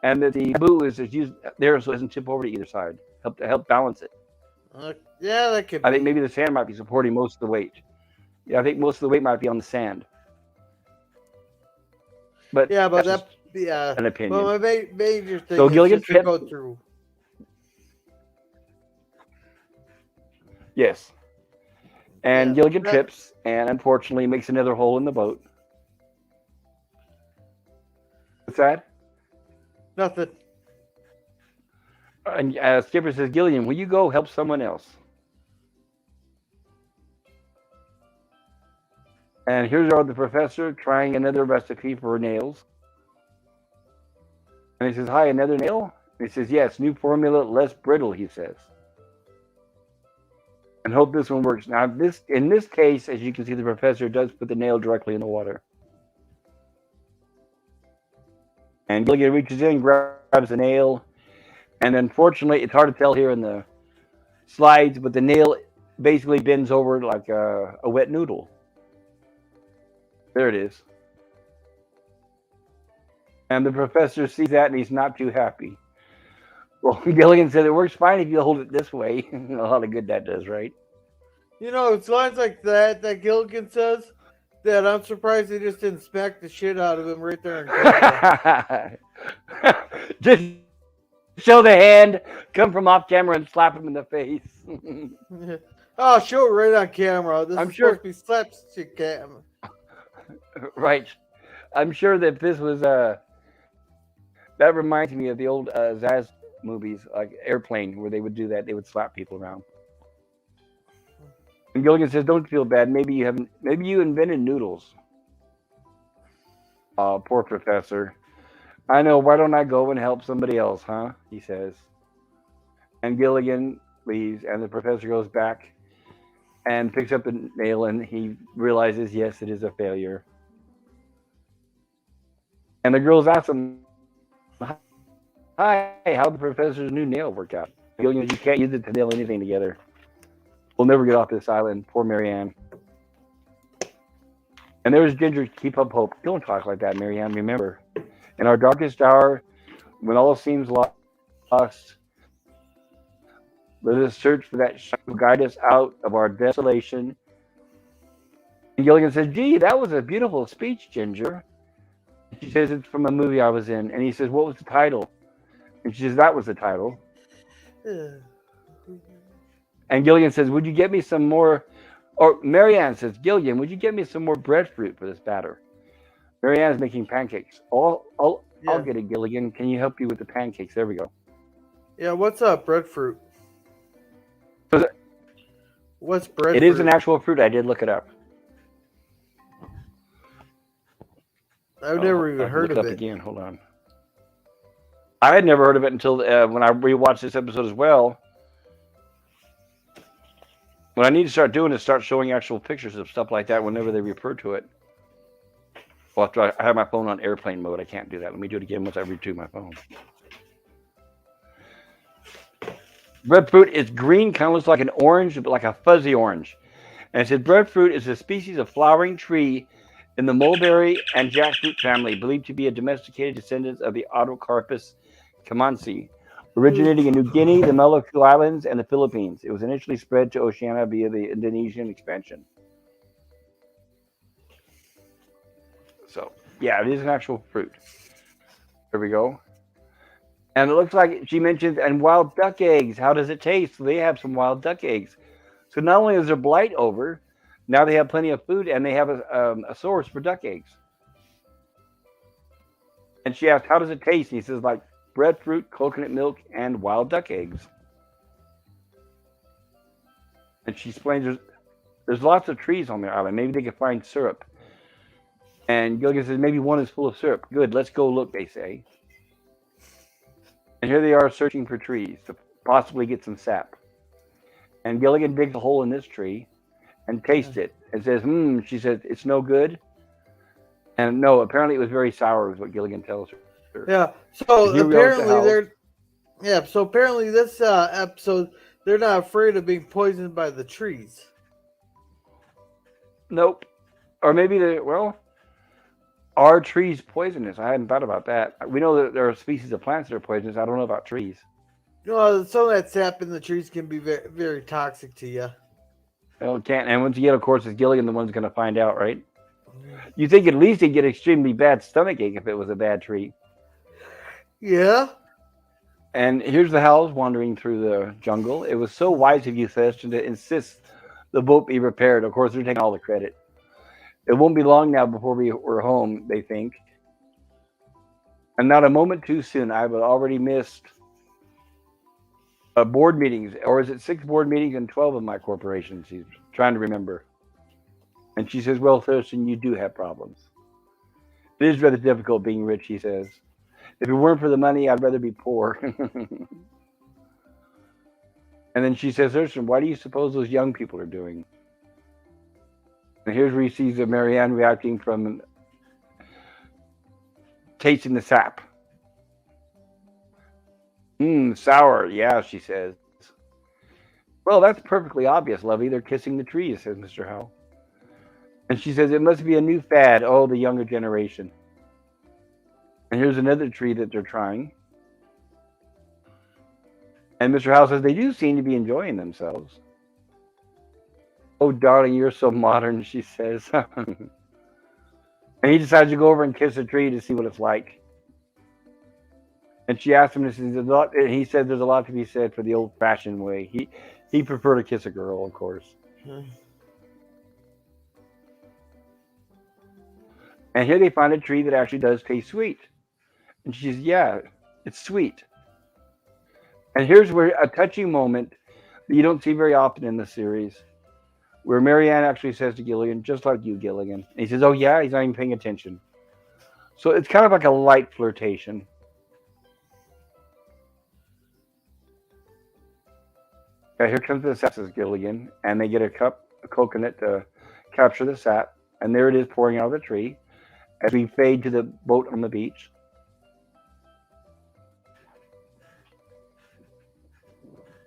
and that the bamboo is used there so it doesn't tip over to either side, help balance it. Yeah, that could. I think maybe the sand might be supporting most of the weight. Yeah, I think most of the weight might be on the sand. But yeah, but that's an opinion. Well, my major thing so is Gilligan just to go through. Yes. And Gilligan trips and unfortunately makes another hole in the boat. What's that? Nothing. And Skipper says, Gilligan, will you go help someone else? And here's the professor trying another recipe for nails. And he says, "Hi, another nail?" And he says, "Yes, new formula, less brittle," he says. And hope this one works. Now, in this case, as you can see, the professor does put the nail directly in the water. And Gilligan reaches in, grabs the nail, and unfortunately, it's hard to tell here in the slides, but the nail basically bends over like a wet noodle. There it is. And the professor sees that, and he's not too happy. Well, Gilligan said it works fine if you hold it this way. A lot of good that does, right? You know, it's lines like that Gilligan says that I'm surprised they just didn't smack the shit out of him right there in camera. Just show the hand, come from off camera, and slap him in the face. Oh, show it right on camera. This I'm is sure. supposed to be slapstick cam. Right. I'm sure that this was that reminds me of the old Zaz movies, like Airplane, where they would do that. They would slap people around. And Gilligan says, "Don't feel bad. Maybe you invented noodles." Oh, poor professor. I know. Why don't I go and help somebody else, huh? He says. And Gilligan leaves, and the professor goes back and picks up the nail, and he realizes, yes, it is a failure. And the girls ask him, "Hi, how'd the professor's new nail work out?" Gilligan, "You can't use it to nail anything together. We'll never get off this island." Poor Marianne. And there's Ginger. "Keep up hope. Don't talk like that, Marianne. Remember, in our darkest hour, when all seems lost, let us search for that shine to guide us out of our desolation." And Gilligan says, "Gee, that was a beautiful speech, Ginger." And she says, "It's from a movie I was in." And he says, "What was the title?" And she says, "That was the title." And Gilligan says, "Would you get me some more?" Or Marianne says, "Gilligan, would you get me some more breadfruit for this batter?" Marianne's making pancakes. I'll get it, Gilligan. Can you help you with the pancakes? There we go. Yeah, what's up, breadfruit? So What's breadfruit? it is an actual fruit. I did look it up. I've never even heard of it. Again, hold on. I had never heard of it until when I rewatched this episode as well. What I need to start doing is start showing actual pictures of stuff like that whenever they refer to it. Well, after I have my phone on airplane mode, I can't do that. Let me do it again once I retrieve my phone. Breadfruit is green, kind of looks like an orange, but like a fuzzy orange. And it says breadfruit is a species of flowering tree in the mulberry and jackfruit family, believed to be a domesticated descendant of the Autocarpus camansi, originating in New Guinea, the Maluku Islands, and the Philippines. It was initially spread to Oceania via the Indonesian expansion. So, yeah, it is an actual fruit. There we go. And it looks like she mentioned, and wild duck eggs. How does it taste? So they have some wild duck eggs. So not only is their blight over, now they have plenty of food, and they have a source for duck eggs. And she asked, "How does it taste?" And he says, "Like breadfruit, coconut milk, and wild duck eggs." And she explains there's lots of trees on their island. Maybe they can find syrup. And Gilligan says, "Maybe one is full of syrup." "Good, let's go look," they say. And here they are searching for trees to possibly get some sap. And Gilligan digs a hole in this tree and tastes it and says, She says, "It's no good." And no, apparently it was very sour, is what Gilligan tells her. Yeah. So apparently this episode, they're not afraid of being poisoned by the trees. Nope. Or maybe are trees poisonous? I hadn't thought about that. We know that there are species of plants that are poisonous. I don't know about trees. Some of that sap in the trees can be very, very toxic to you. Well, it can't. And once again, of course, it's Gilligan the one's going to find out, right? You think at least he'd get extremely bad stomachache if it was a bad tree. Yeah. And here's the Howls wandering through the jungle. "It was so wise of you, Sebastian, to insist the boat be repaired." Of course, they're taking all the credit. "It won't be long now before we're home," they think. "And not a moment too soon. I've already missed board meetings." Or is it 6 board meetings and 12 of my corporations? He's trying to remember. And she says, well, Thurston, you do have problems. It is rather difficult being rich, he says. If it weren't for the money, I'd rather be poor. And then she says, Thurston, why do you suppose those young people are doing? And here's where he sees Marianne reacting from tasting the sap. Sour, yeah, she says. Well, that's perfectly obvious, Lovey. They're kissing the trees, says Mr. Howell. And she says, it must be a new fad. Oh, the younger generation. And here's another tree that they're trying. And Mr. Howell says, they do seem to be enjoying themselves. Oh, darling, you're so modern, she says. And he decides to go over and kiss a tree to see what it's like. And she asks him, and he said there's a lot to be said for the old-fashioned way. He preferred to kiss a girl, of course. And here they find a tree that actually does taste sweet. And she says, yeah, it's sweet. And here's where a touching moment that you don't see very often in the series, where Marianne actually says to Gilligan, just like you, Gilligan. And he says, oh, yeah, he's not even paying attention. So it's kind of like a light flirtation. Here comes the sap, says Gilligan, and they get a coconut to capture the sap. And there it is pouring out of the tree as we fade to the boat on the beach.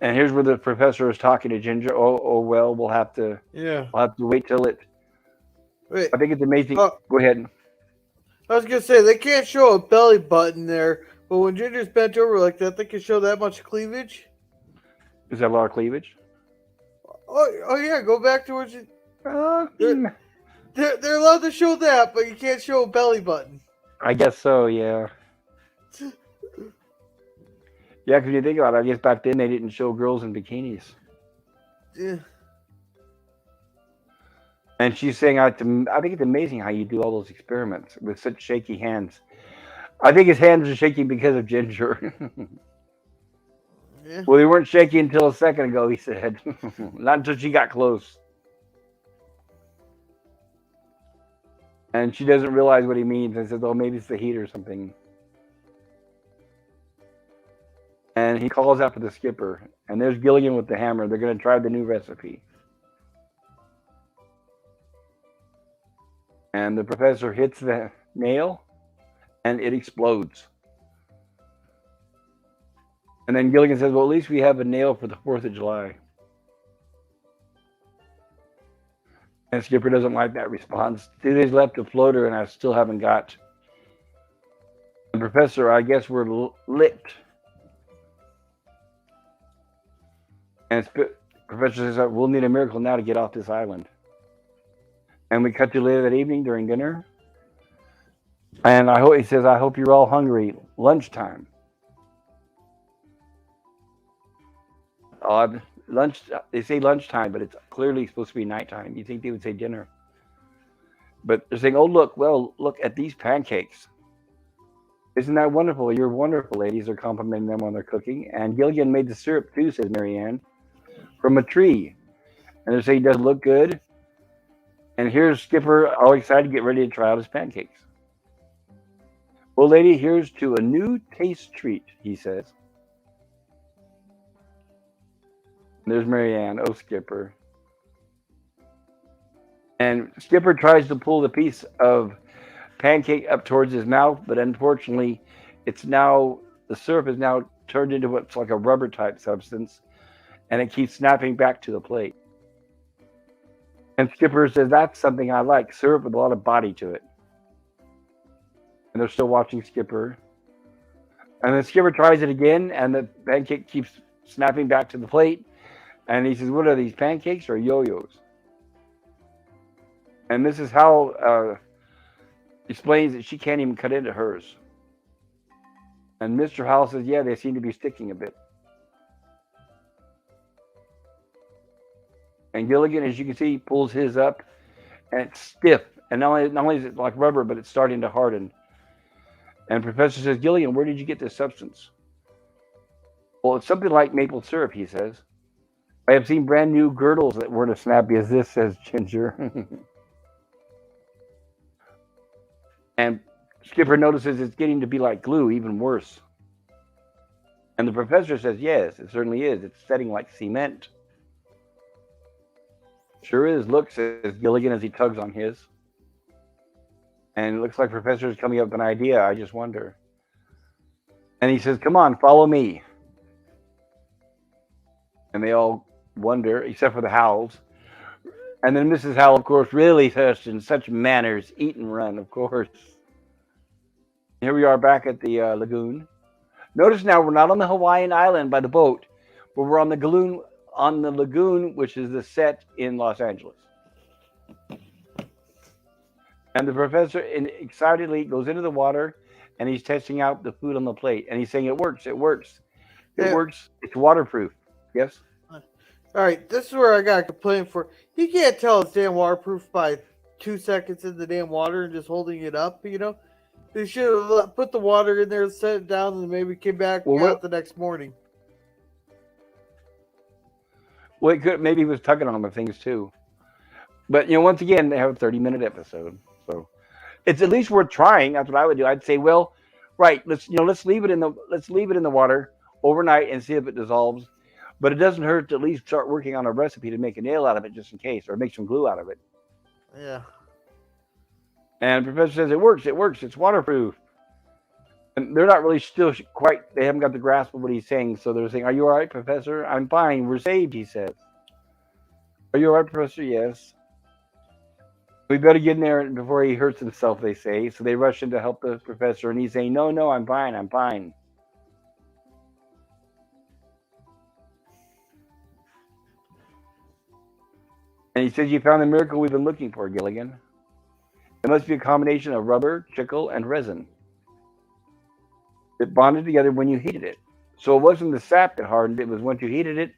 And here's where the professor is talking to Ginger. Oh well, we'll have to wait till it. Wait, I think it's amazing. Go ahead. I was gonna say they can't show a belly button there, but when Ginger's bent over like that, they can show that much cleavage. Is that a lot of cleavage? Oh yeah, go back to what you. They're allowed to show that, but you can't show a belly button. I guess so. Yeah. Yeah, because you think about it, I guess back then they didn't show girls in bikinis. Yeah. And she's saying, I think it's amazing how you do all those experiments with such shaky hands. I think his hands are shaking because of Ginger. Yeah. Well, they weren't shaky until a second ago, he said. Not until she got close. And she doesn't realize what he means and says, oh, maybe it's the heat or something. And he calls out for the skipper. And there's Gilligan with the hammer. They're going to try the new recipe. And the professor hits the nail, and it explodes. And then Gilligan says, well, at least we have a nail for the 4th of July. And Skipper doesn't like that response. 2 days left to floater, and I still haven't got. And Professor, I guess we're licked. And Professor says, we'll need a miracle now to get off this island. And we cut to later that evening during dinner. And he says, I hope you're all hungry. Lunchtime. Odd. They say lunchtime, but it's clearly supposed to be nighttime. You think they would say dinner. But they're saying, oh, look at these pancakes. Isn't that wonderful? You're wonderful, ladies. They're complimenting them on their cooking. And Gilligan made the syrup too, says Marianne, from a tree. And they're saying, does it look good? And here's Skipper all excited to get ready to try out his pancakes. Well, lady, here's to a new taste treat, he says. And there's Marianne. Oh, Skipper. And Skipper tries to pull the piece of pancake up towards his mouth, but unfortunately, the syrup is now turned into what's like a rubber type substance, and it keeps snapping back to the plate. And Skipper says, that's something I like, syrup with a lot of body to it. And they're still watching Skipper. And then Skipper tries it again, and the pancake keeps snapping back to the plate. And he says, what are these, pancakes or yo-yos? And Mrs. Howell explains that she can't even cut into hers. And Mr. Howell says, yeah, they seem to be sticking a bit. And Gilligan, as you can see, pulls his up, and it's stiff. And not only is it like rubber, but it's starting to harden. And Professor says, Gilligan, where did you get this substance? Well, it's something like maple syrup, he says. I have seen brand new girdles that weren't as snappy as this, says Ginger. And Skipper notices it's getting to be like glue, even worse. And the professor says, yes, it certainly is. It's setting like cement. Sure is. Look, says Gilligan as he tugs on his. And it looks like Professor is coming up with an idea. I just wonder. And he says, come on, follow me. And they all wonder, except for the Howls. And then Mrs. Howell, of course, really says in such manners, eat and run, of course. Here we are back at the lagoon. Notice now we're not on the Hawaiian island by the boat, but we're on the lagoon, which is the set in Los Angeles. And the professor excitedly goes into the water, and he's testing out the food on the plate, and he's saying, "It works! It works! It Yeah. works! It's waterproof." Yes. All right, this is where I got a complaint for. He can't tell it's damn waterproof by 2 seconds in the damn water and just holding it up. They should have put the water in there, set it down, and maybe came back out the next morning. Well, maybe he was tugging on the things too. But once again, they have a 30-minute episode, so it's at least worth trying. That's what I would do. I'd say, well, right, let's leave it in the water overnight and see if it dissolves. But it doesn't hurt to at least start working on a recipe to make a nail out of it just in case, or make some glue out of it. Yeah. And the professor says, it works, it's waterproof. And they're not really still quite, they haven't got the grasp of what he's saying, so they're saying, are you all right, Professor? I'm fine, we're saved, he says. Are you all right, Professor? Yes. We better get in there before he hurts himself, they say. So they rush in to help the professor, and he's saying, no, I'm fine. And he says, you found the miracle we've been looking for, Gilligan. It must be a combination of rubber, chicle, and resin. It bonded together when you heated it. So it wasn't the sap that hardened it, was once you heated it,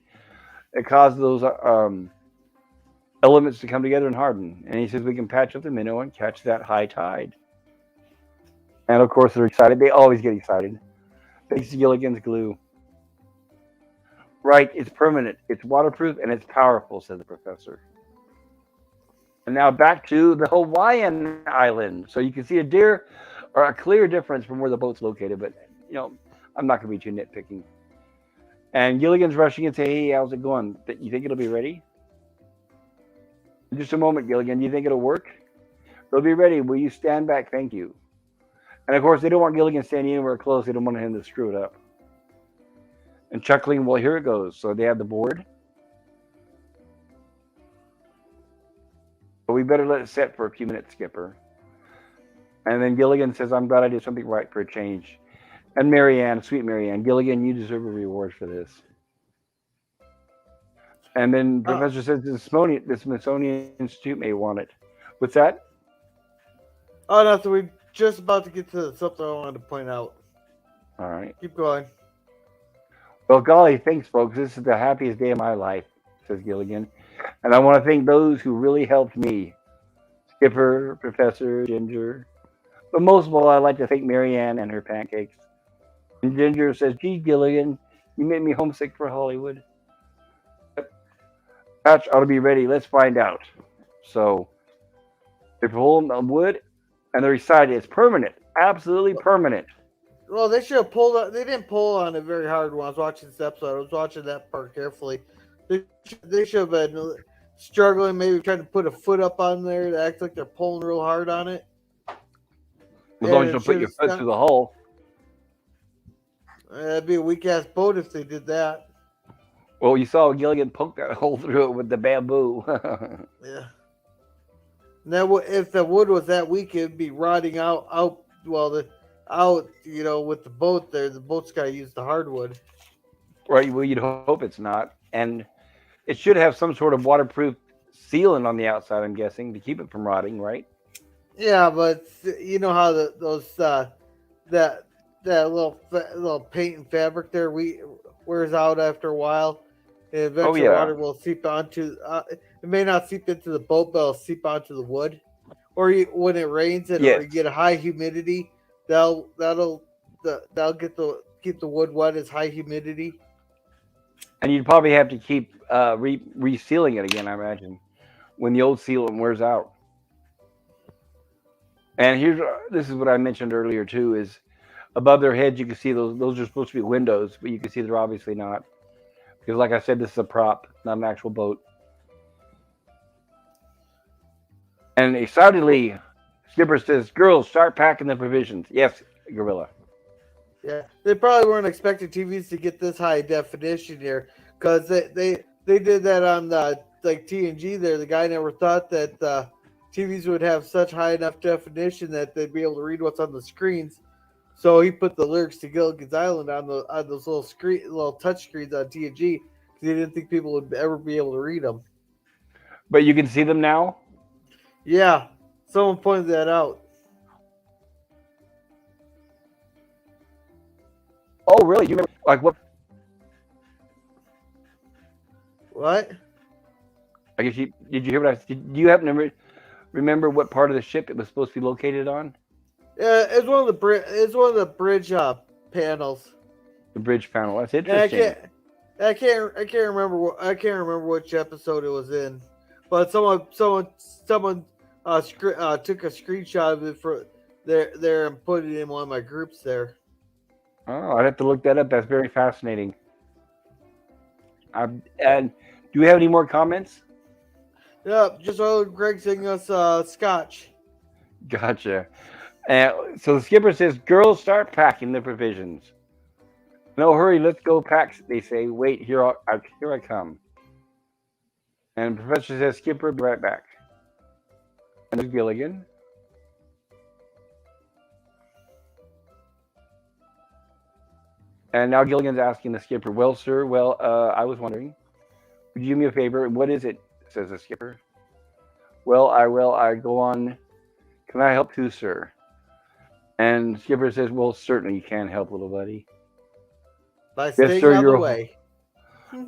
it caused those elements to come together and harden. And he says, we can patch up the Minnow and catch that high tide. And of course, they're excited. They always get excited. Thanks to Gilligan's glue. Right, it's permanent, it's waterproof, and it's powerful, said the professor. And now back to the Hawaiian island. So you can see a clear difference from where the boat's located, but I'm not going to be too nitpicking. And Gilligan's rushing and saying, hey, how's it going? You think it'll be ready? Just a moment, Gilligan. Do you think it'll work? It'll be ready. Will you stand back? Thank you. And of course, they don't want Gilligan standing anywhere close. They don't want him to screw it up. And chuckling, well, here it goes. So they have the board. But we better let it set for a few minutes, Skipper. And then Gilligan says, I'm glad I did something right for a change. And Marianne, sweet Marianne, Gilligan, you deserve a reward for this. And then Professor says the Smithsonian Institute may want it. What's that? Oh, no, so we're just about to get to something I wanted to point out. All right. Keep going. Well, golly, thanks, folks. This is the happiest day of my life, says Gilligan. And I want to thank those who really helped me. Skipper, Professor, Ginger. But most of all, I'd like to thank Marianne and her pancakes. And Ginger says, gee, Gilligan, you made me homesick for Hollywood. Patch ought to be ready. Let's find out. So they pull the wood, and they're excited. It's permanent. Absolutely permanent. Well, they should have pulled on. They didn't pull on it very hard when I was watching this episode. I was watching that part carefully. They should have been struggling, maybe trying to put a foot up on there to act like they're pulling real hard on it. As long as you don't put your foot through the hole. That'd be a weak-ass boat if they did that. Well, you saw Gilligan poke that hole through it with the bamboo. Yeah. Now, if the wood was that weak, it'd be rotting out. With the boat there. The boat's got to use the hardwood. Right. Well, you'd hope it's not. And it should have some sort of waterproof sealant on the outside, I'm guessing, to keep it from rotting, right? Yeah, but you know how that little paint and fabric there wears out after a while. And eventually water will seep onto. It may not seep into the boat, but it'll seep onto the wood. Or when it rains and or you get a high humidity, that'll keep the wood wet as high humidity. And you'd probably have to keep resealing it again, I imagine, when the old sealant wears out. And this is what I mentioned earlier too: is above their heads you can see those. Those are supposed to be windows, but you can see they're obviously not because, like I said, this is a prop, not an actual boat. And excitedly, Skipper says, "Girls, start packing the provisions." Yes, Gorilla. Yeah, they probably weren't expecting TVs to get this high definition here, because they did that on like TNG. There, the guy never thought that TVs would have such high enough definition that they'd be able to read what's on the screens. So he put the lyrics to Gilligan's Island on those little touch screens on TNG, because he didn't think people would ever be able to read them. But you can see them now. Yeah, someone pointed that out. Oh, really? You remember? Like what? What? I guess did you hear what I? Did you happen to remember what part of the ship it was supposed to be located on? Yeah, it's one of the bridge panels. The bridge panel. That's And interesting. I can't remember I can't remember which episode it was in, but someone took a screenshot of it for there and put it in one of my groups there. Oh, I'd have to look that up. That's very fascinating. And do we have any more comments? Yeah, just Greg singing us Scotch. Gotcha. So the skipper says, "Girls, start packing the provisions." No hurry, let's go pack. They say, "Wait, here I come." And the professor says, "Skipper, be right back." And there's Gilligan. And now Gilligan's asking the skipper, "Well, sir, I was wondering, would you do me a favor? What is it?" says the skipper. "Well, I go on. Can I help too, sir?" And skipper says, "Well, certainly you can help, little buddy." By Yes, staying sir, out of the way.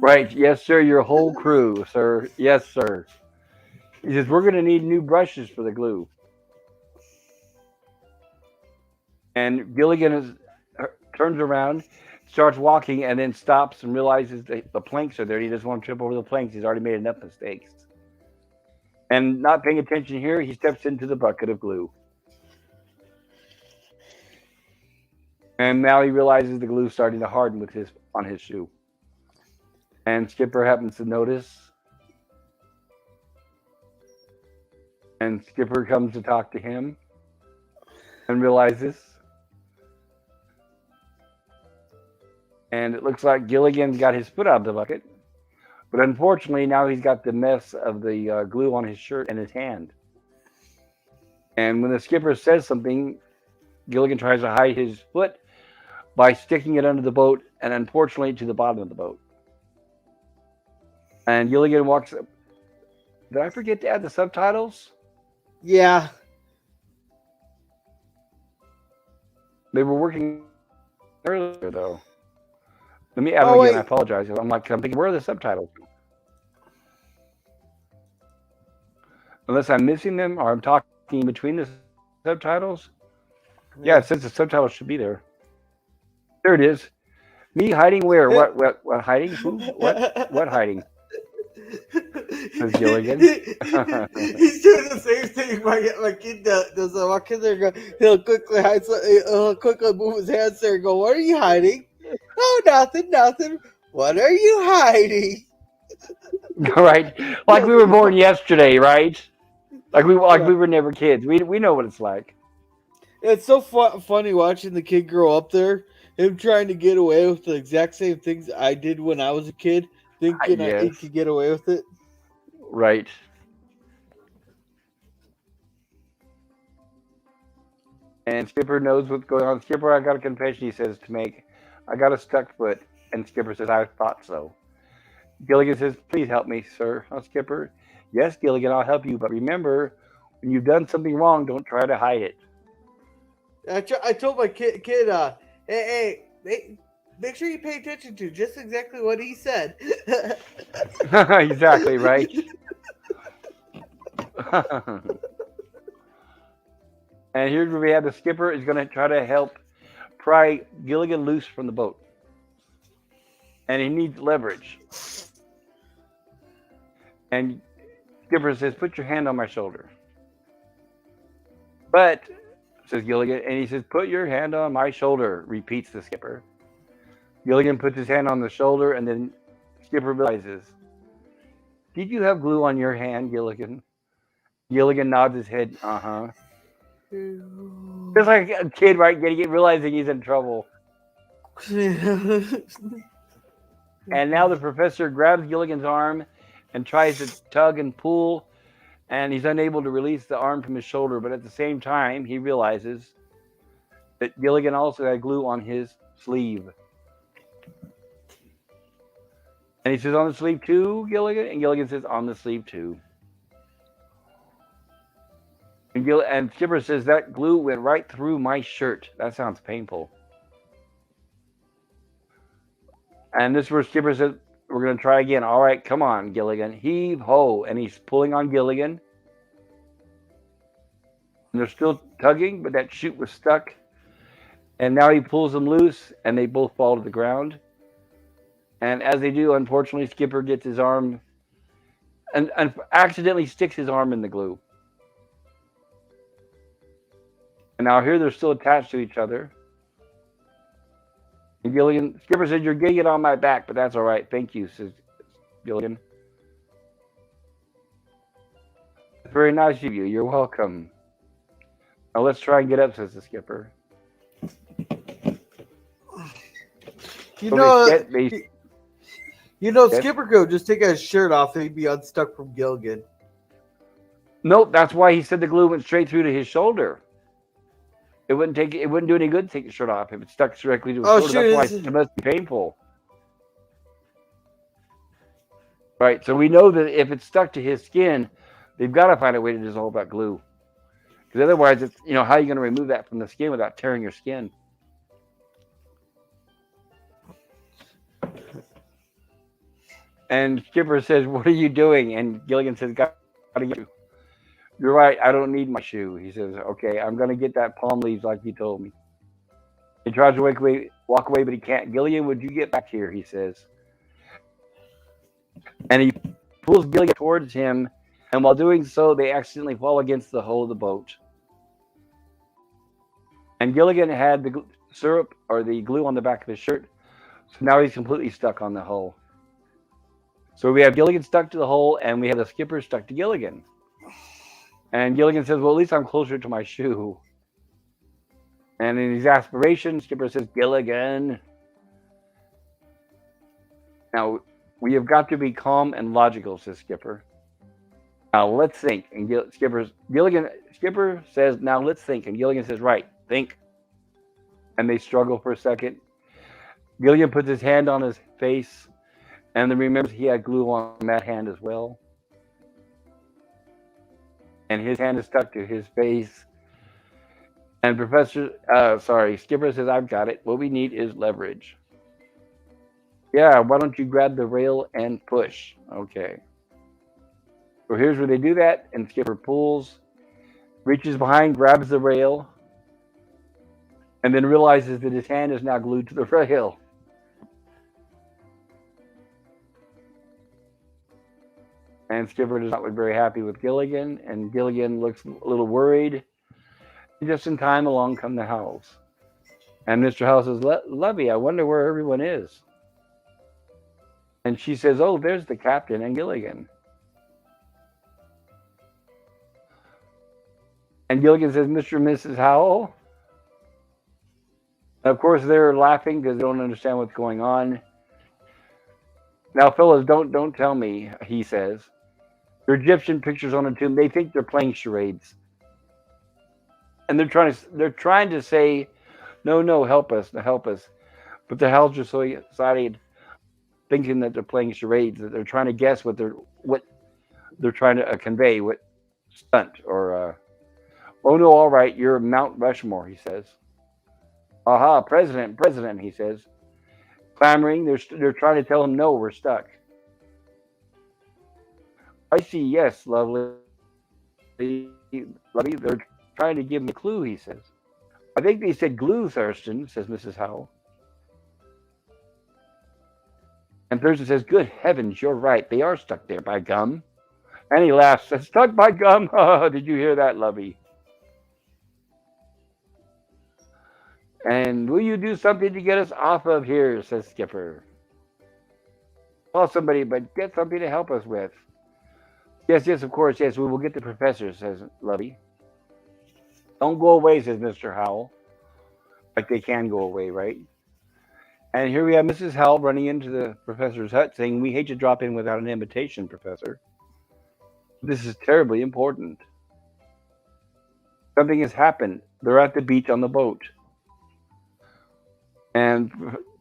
right. Yes, sir, your whole crew, sir. Yes, sir. He says, "We're going to need new brushes for the glue." And Gilligan turns around, starts walking, and then stops and realizes that the planks are there. He doesn't want to trip over the planks. He's already made enough mistakes. And not paying attention here, he steps into the bucket of glue. And now he realizes the glue's starting to harden on his shoe. And Skipper happens to notice. And Skipper comes to talk to him and realizes. And it looks like Gilligan's got his foot out of the bucket. But unfortunately, now he's got the mess of the glue on his shirt and his hand. And when the skipper says something, Gilligan tries to hide his foot by sticking it under the boat and unfortunately to the bottom of the boat. And Gilligan walks up. Did I forget to add the subtitles? Yeah. They were working earlier, though. Let me add them again. Wait. I apologize. I'm thinking, where are the subtitles? Unless I'm missing them or I'm talking between the subtitles. Yeah, it says the subtitles should be there. There it is. Me hiding where? What hiding? Who? What hiding? Says Gilligan. He's doing the same thing my kid does. My kid there, he'll quickly hide. He'll quickly move his hands there and go, "What are you hiding?" "Oh, nothing. What are you hiding?" Right, like we were born yesterday, right? Like we were never kids. We know what it's like. It's so funny watching the kid grow up there. Him trying to get away with the exact same things I did when I was a kid, thinking he could get away with it. Right. And Skipper knows what's going on. "Skipper, I got a confession," he says to make. "I got a stuck foot." And Skipper says, "I thought so." Gilligan says, "Please help me, sir." "Oh, Skipper." "Yes, Gilligan, I'll help you. But remember, when you've done something wrong, don't try to hide it." I told my kid, hey, make sure you pay attention to just exactly what he said. Exactly, right? And here's where we have the skipper is going to try to help pry Gilligan loose from the boat. And he needs leverage. And skipper says, "Put your hand on my shoulder." But, says Gilligan, and he says, put your hand on my shoulder, repeats the skipper. Gilligan puts his hand on the shoulder, and then Skipper realizes, did you have glue on your hand, Gilligan? Gilligan nods his head, uh-huh. Just like a kid, right, realizing he's in trouble. And now the professor grabs Gilligan's arm and tries to tug and pull, and he's unable to release the arm from his shoulder, but at the same time, he realizes that Gilligan also had glue on his sleeve. And he says, on the sleeve too, Gilligan? And Gilligan says, on the sleeve too. And Skipper says, that glue went right through my shirt. That sounds painful. And this is where Skipper says, we're going to try again. All right, come on, Gilligan. Heave ho. And he's pulling on Gilligan. And they're still tugging, but that chute was stuck. And now he pulls them loose, and they both fall to the ground. And as they do, unfortunately, Skipper gets his arm and accidentally sticks his arm in the glue. And now here they're still attached to each other. And Skipper said, you're getting it on my back, but that's all right. Thank you, says Gilligan. That's very nice of you. You're welcome. Now let's try and get up, says the skipper. Skipper could just take his shirt off and he'd be unstuck from Gilligan. Nope, that's why he said the glue went straight through to his shoulder. It wouldn't do any good to take the shirt off if it stuck directly to his shoulder. Sure. That's why it must be painful. Right, so we know that if it's stuck to his skin, they've got to find a way to dissolve that glue. Because otherwise, it's, how are you going to remove that from the skin without tearing your skin? And Skipper says, what are you doing? And Gilligan says, got to get you. You're right, I don't need my shoe. He says, okay, I'm going to get that palm leaves like you told me. He tries to walk away, but he can't. Gilligan, would you get back here? He says. And he pulls Gilligan towards him, and while doing so, they accidentally fall against the hull of the boat. And Gilligan had the syrup or the glue on the back of his shirt, so now he's completely stuck on the hull. So we have Gilligan stuck to the hull, and we have the skipper stuck to Gilligan. And Gilligan says, well, at least I'm closer to my shoe. And in his aspiration, Skipper says, Gilligan. Now, we have got to be calm and logical, says Skipper. Now, let's think. And Skipper says, now let's think. And Gilligan says, right, think. And they struggle for a second. Gilligan puts his hand on his face, and then remembers he had glue on that hand as well. And his hand is stuck to his face. And Skipper says, I've got it. What we need is leverage. Yeah, why don't you grab the rail and push? Okay. So here's where they do that. And Skipper pulls, reaches behind, grabs the rail, and then realizes that his hand is now glued to the rail. And Skipper does not look very happy with Gilligan, and Gilligan looks a little worried. Just in time, along come the Howells. And Mr. Howell says, Lovey, I wonder where everyone is. And she says, oh, there's the captain and Gilligan. And Gilligan says, Mr. and Mrs. Howell? And of course, they're laughing because they don't understand what's going on. Now, fellas, don't tell me, he says. They're Egyptian pictures on a tomb. They think they're playing charades. And they're trying to say, no, help us. But the Howells are so excited, thinking that they're playing charades, that they're trying to guess what they're trying to convey, what stunt or oh no, all right, you're Mount Rushmore, he says. Aha, President, he says. Clamoring, they're trying to tell him, no, we're stuck. I see, yes, lovely. They're trying to give me a clue, he says. I think they said glue, Thurston, says Mrs. Howell. And Thurston says, good heavens, you're right. They are stuck there, by gum. And he laughs, says, stuck by gum? Did you hear that, Lovey? And will you do something to get us off of here? Says Skipper. Call somebody, but get something to help us with. Yes, yes, of course, yes, we will get the professor, says Lovey. Don't go away, says Mr. Howell. Like they can go away, right? And here we have Mrs. Howell running into the professor's hut saying, we hate to drop in without an invitation, Professor. This is terribly important. Something has happened. They're at the beach on the boat. And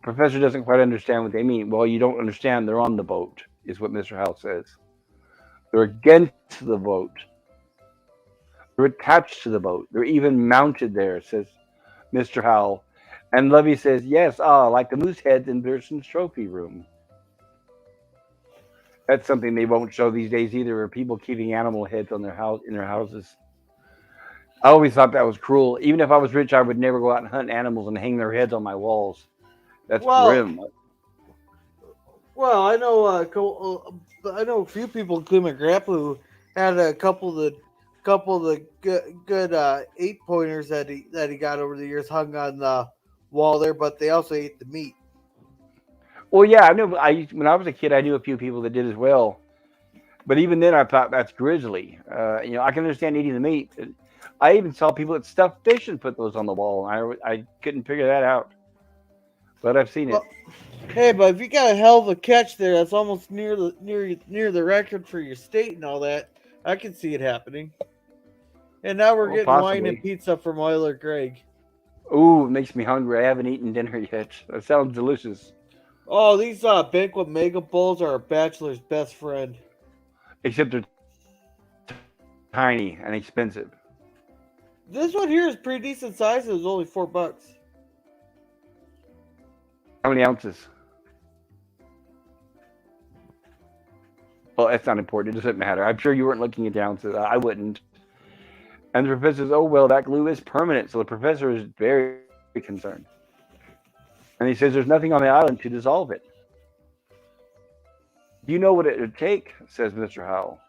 Professor doesn't quite understand what they mean. Well, you don't understand. They're on the boat, is what Mr. Howell says. They're against the boat. They're attached to the boat. They're even mounted there, says Mr. Howell. And Lovey says, yes, like the moose heads in Thurston's trophy room. That's something they won't show these days either, are people keeping animal heads on their house in their houses. I always thought that was cruel. Even if I was rich, I would never go out and hunt animals and hang their heads on my walls. That's grim. Well, I know a few people, including my grandpa, who had a couple of the good 8-pointers that he got over the years hung on the wall there, but they also ate the meat. Well, yeah, I know. When I was a kid, I knew a few people that did as well. But even then, I thought that's grisly. I can understand eating the meat. I even saw people that stuffed fish and put those on the wall. I couldn't figure that out. But I've seen it. Well, hey, but if you got a hell of a catch there, that's almost near the record for your state and all that. I can see it happening. And now we're getting possibly. wine and pizza from Euler Greg. Ooh, it makes me hungry. I haven't eaten dinner yet. That sounds delicious. Oh, these banquet mega bowls are a bachelor's best friend. Except they're tiny and expensive. This one here is pretty decent size. It was only $4. How many ounces? Well, that's not important. It doesn't matter. I'm sure you weren't looking at the ounces. I wouldn't. And the professor says, oh, well, that glue is permanent. So the professor is very concerned. And he says, there's nothing on the island to dissolve it. Do you know what it would take? Says Mr. Howell.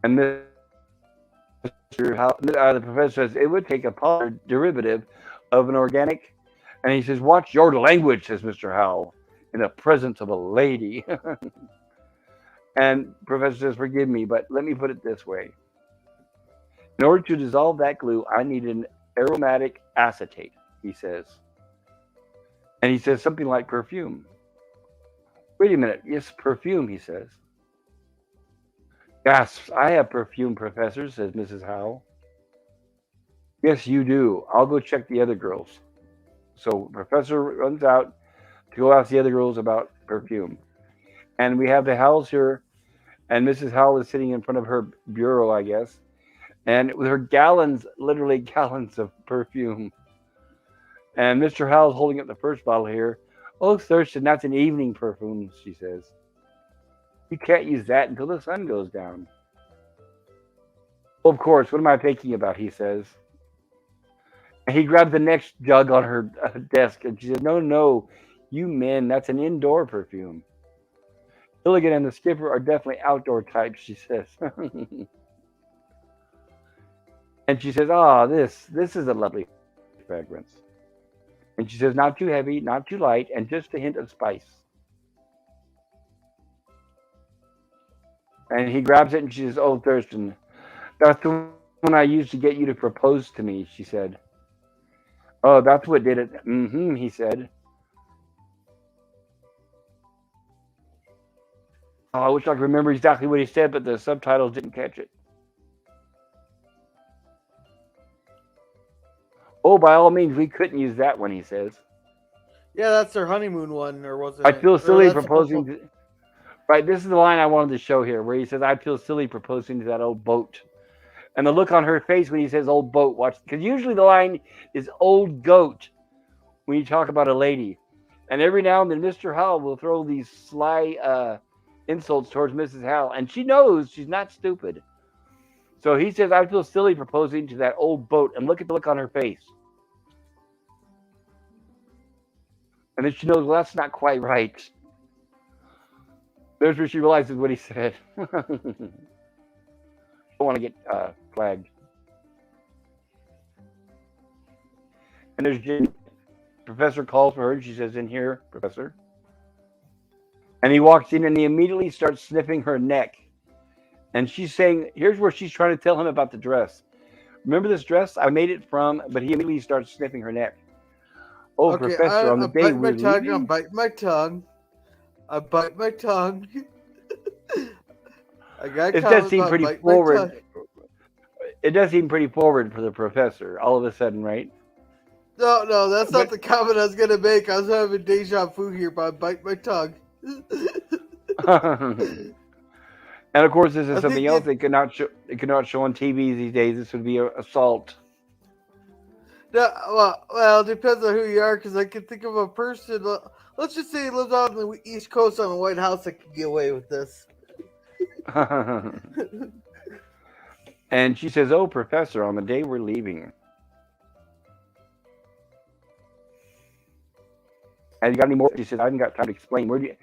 And Mr. Howell, the professor says, it would take a polymer derivative of an organic. And he says, watch your language, says Mr. Howell, in the presence of a lady. And Professor says, forgive me, but let me put it this way. In order to dissolve that glue, I need an aromatic acetate, he says. And he says something like perfume. Wait a minute. Yes, perfume, he says. Gasps, I have perfume, Professor, says Mrs. Howell. Yes, you do. I'll go check the other girls. So Professor runs out to go ask the other girls about perfume. And we have the Howells here, and Mrs. Howell is sitting in front of her bureau, I guess, and with her gallons, literally gallons of perfume. And Mr. Howell's holding up the first bottle here. Oh, Thurston, that's an evening perfume, she says. You can't use that until the sun goes down. Well, of course, what am I thinking about, he says. And he grabs the next jug on her desk, and she says, no, you men, that's an indoor perfume. Gilligan and the skipper are definitely outdoor types, she says. And she says, this is a lovely fragrance. And she says, not too heavy, not too light, and just a hint of spice. And he grabs it and she says, oh, Thurston, that's the one I used to get you to propose to me, she said. Oh, that's what did it. Mm-hmm, he said. Oh, I wish I could remember exactly what he said, but the subtitles didn't catch it. Oh, by all means, we couldn't use that one, he says. Yeah, that's their honeymoon one, or was it? I feel silly proposing to... Right, this is the line I wanted to show here, where he says, I feel silly proposing to that old boat. And the look on her face when he says old boat, watch, because usually the line is old goat when you talk about a lady. And every now and then Mr. Howell will throw these sly insults towards Mrs. Howell, and she knows she's not stupid. So he says, I feel silly proposing to that old boat, and look at the look on her face. And then she knows, well, that's not quite right. There's where she realizes what he said. Don't want to get flagged. And there's Jim. professor calls for her, and she says, "In here, professor." And he walks in, and he immediately starts sniffing her neck. And she's saying, here's where she's trying to tell him about the dress. Remember this dress? I made it from, but he immediately starts sniffing her neck. Oh, Okay, professor, on I the day bite my we're tongue. I leaving. bite my tongue. I bite my tongue. I got It does comments seem about pretty bite my tongue. forward. It does seem pretty forward for the professor, all of a sudden, right? No, that's not But the comment I was gonna make. I was having deja vu here, but I bite my tongue. and of course, this is I something think else they cannot show on TV these days. This would be assault. no, well, it depends on who you are, because I can think of a person. Let's just say he lives out on the East Coast on a White House that could get away with this. And she says, "Oh, professor, on the day we're leaving, have you got any more?" She says, "I haven't got time to explain. Where do you?"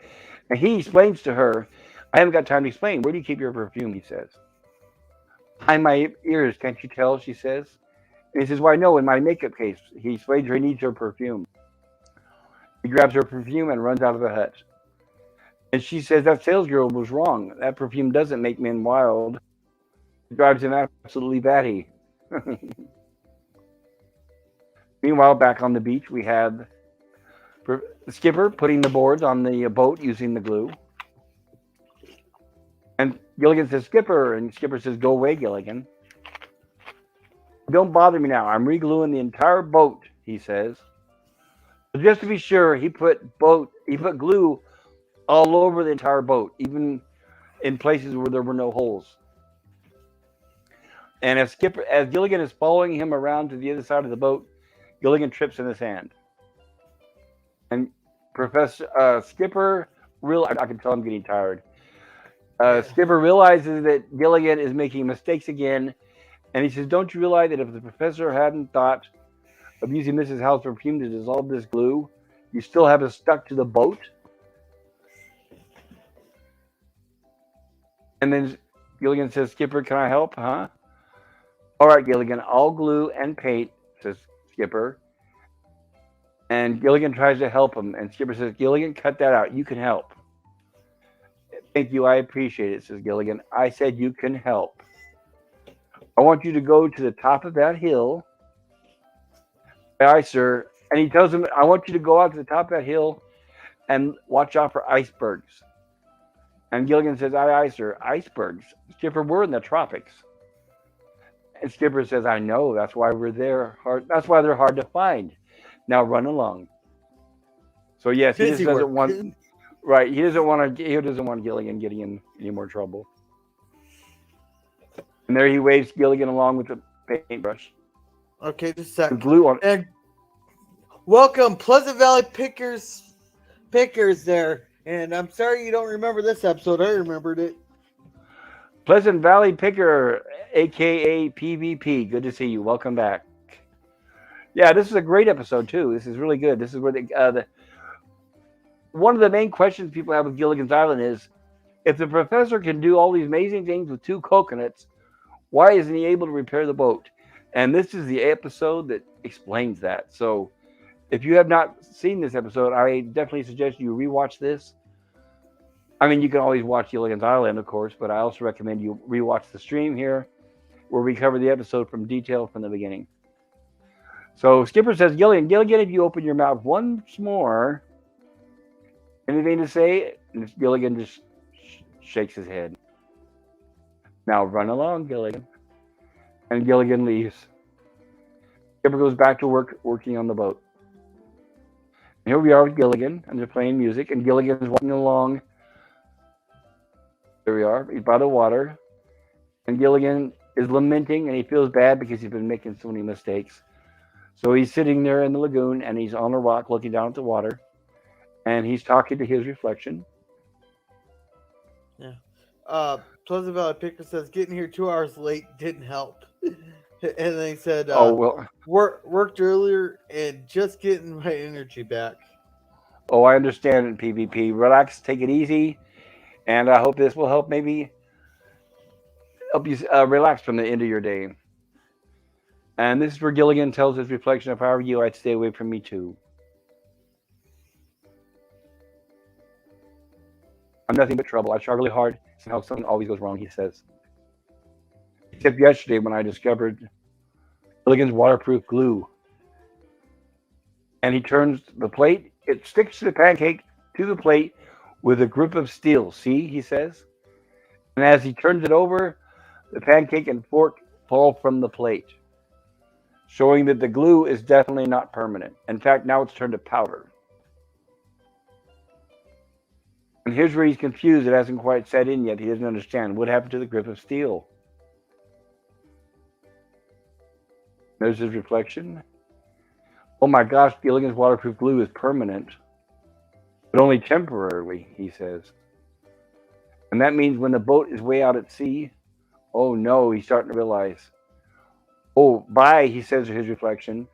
And he explains to her, "I haven't got time to explain. Where do you keep your perfume?" He says. "Behind my ears, can't you tell?" She says. And he says, "Why, no, in my makeup case." He explains to her he needs her perfume. He grabs her perfume and runs out of the hut. And she says that salesgirl was wrong. That perfume doesn't make men wild. It drives them absolutely batty. Meanwhile, back on the beach, we have the skipper putting the boards on the boat using the glue. And Gilligan says, "Skipper," and Skipper says, "Go away, Gilligan. Don't bother me now. I'm re-gluing the entire boat," he says. So just to be sure, he put glue all over the entire boat, even in places where there were no holes. And as Gilligan is following him around to the other side of the boat, Gilligan trips in the sand. And Professor Skipper, I can tell I'm getting tired. Skipper realizes that Gilligan is making mistakes again, and he says, "Don't you realize that if the professor hadn't thought of using Mrs. Howell's perfume to dissolve this glue, you still have it stuck to the boat?" And then Gilligan says, "Skipper, can I help, huh?" "All right, Gilligan, I'll glue and paint," says Skipper. And Gilligan tries to help him, and Skipper says, "Gilligan, cut that out. You can help." "Thank you, I appreciate it," says Gilligan. "I said you can help. I want you to go to the top of that hill." "Aye, sir." And he tells him, "I want you to go out to the top of that hill and watch out for icebergs." And Gilligan says, "Aye, sir." "Icebergs? Skipper, we're in the tropics." And Skipper says, "I know. That's why we're there. That's why they're hard to find. Now run along." So yes, he just Busy doesn't work. want. Right, he doesn't want Gilligan getting in any more trouble. And there he waves Gilligan along with the paintbrush. Okay, just a The sec. glue on. And welcome, Pleasant Valley Pickers there. And I'm sorry you don't remember this episode. I remembered it. Pleasant Valley Picker, aka PvP. Good to see you. Welcome back. Yeah, this is a great episode too. This is really good. This is where one of the main questions people have with Gilligan's Island is, if the professor can do all these amazing things with 2 coconuts, why isn't he able to repair the boat? And this is the episode that explains that. So if you have not seen this episode, I definitely suggest you rewatch this. I mean, you can always watch Gilligan's Island, of course, but I also recommend you rewatch the stream here, where we cover the episode from detail from the beginning. So Skipper says, Gilligan, if you open your mouth once more, anything to say?" And Gilligan just shakes his head. "Now run along, Gilligan." And Gilligan leaves. Skipper goes back to working on the boat. And here we are with Gilligan, and they're playing music, and Gilligan is walking along. There we are. He's by the water, and Gilligan is lamenting, and he feels bad because he's been making so many mistakes. So he's sitting there in the lagoon, and he's on a rock looking down at the water, and he's talking to his reflection. Yeah. Pleasant Valley Picker says getting here 2 hours late didn't help. And then he said, Oh, well, worked earlier and just getting my energy back. oh, I understand it, PvP. Relax, take it easy, and I hope this will help maybe help you relax from the end of your day. And this is where Gilligan tells his reflection, "If I were you, I'd stay away from me too." I'm nothing but trouble. I try really hard. Somehow something always goes wrong, he says. Except yesterday when I discovered Gilligan's waterproof glue. And he turns the plate, it sticks to the pancake to the plate with a grip of steel. See, he says. And as he turns it over, the pancake and fork fall from the plate, showing that the glue is definitely not permanent. In fact, now it's turned to powder. And here's where he's confused. It hasn't quite set in yet. He doesn't understand what happened to the grip of steel. There's his reflection. Oh my gosh, Gilligan's waterproof glue is permanent, but only temporarily, he says. And that means when the boat is way out at sea, oh no, he's starting to realize. Oh, bye, he says to his reflection.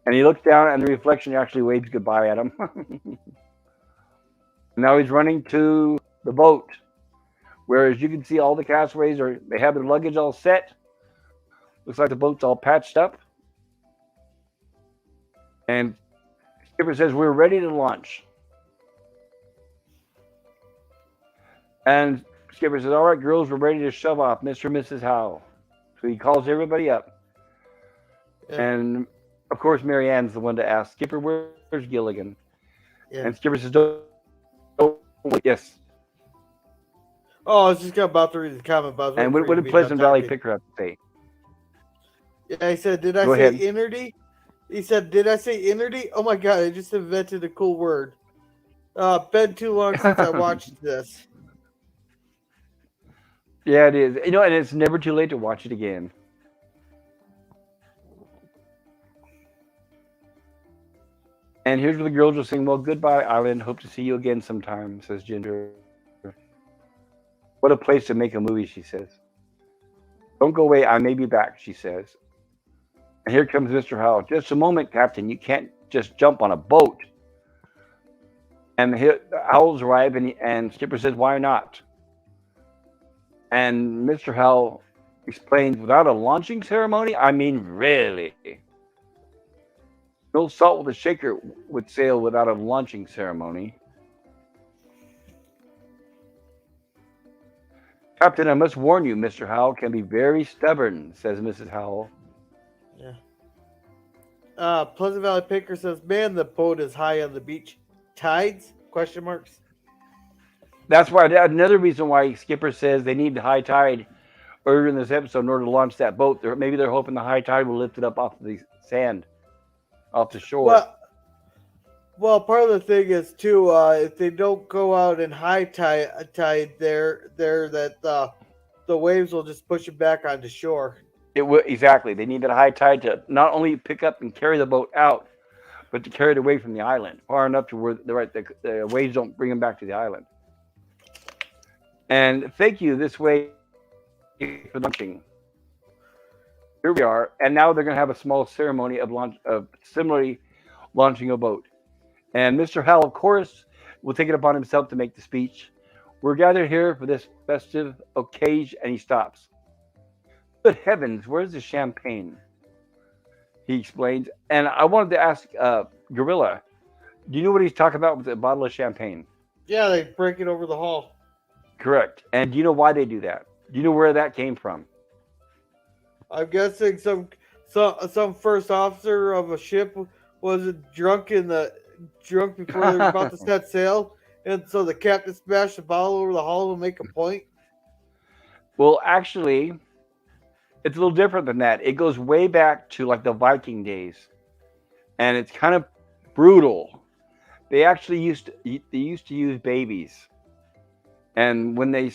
And he looks down, and the reflection actually waves goodbye at him. Now he's running to the boat, where, as you can see, all the castaways they have their luggage all set. Looks like the boat's all patched up. And skipper says, we're ready to launch. And skipper says, all right, girls, we're ready to shove off, Mr. and Mrs. Howe. So he calls everybody up. Yeah. And, of course, Mary Ann's the one to ask, Skipper, where's Gilligan? Yeah. And Skipper says, don't yes. Oh, I was just about to read the comment. But and what did Pleasant Valley pick her up to say? Yeah, he said, did I say inerty? He said, did I say inerty? Oh, my God, I just invented a cool word. Been too long since I watched this. Yeah, it is. You know, and it's never too late to watch it again. And here's where the girls are saying, well, goodbye, Island. Hope to see you again sometime, says Ginger. What a place to make a movie, she says. Don't go away. I may be back, she says. And here comes Mr. Howell. Just a moment, Captain. You can't just jump on a boat. And the owls arrive, and Skipper says, why not? And Mr. Howell explains, without a launching ceremony? I mean, really? No salt with a shaker would sail without a launching ceremony. Captain, I must warn you, Mr. Howell can be very stubborn, says Mrs. Howell. Yeah. Pleasant Valley Picker says, man, the boat is high on the beach. Tides? Question marks. That's why another reason why Skipper says they need the high tide earlier in this episode in order to launch that boat. Maybe they're hoping the high tide will lift it up off the sand, off the shore. Well, part of the thing is too, if they don't go out in high tide there that the waves will just push it back onto shore. It will exactly. They need that high tide to not only pick up and carry the boat out, but to carry it away from the island, far enough to where the waves don't bring them back to the island. And thank you this way for launching. Here we are, and now they're going to have a small ceremony of similarly launching a boat. And Mr. Howell, of course, will take it upon himself to make the speech. We're gathered here for this festive occasion, and he stops. Good heavens, where's the champagne? He explains. And I wanted to ask Gorilla, do you know what he's talking about with a bottle of champagne? Yeah, they break it over the hull. Correct. And do you know why they do that? Do you know where that came from? I'm guessing some first officer of a ship was drunk before they were about to set sail, and so the captain smashed the bottle over the hull to make a point. Well, actually, it's a little different than that. It goes way back to like the Viking days, and it's kind of brutal. They actually used to use babies, and when they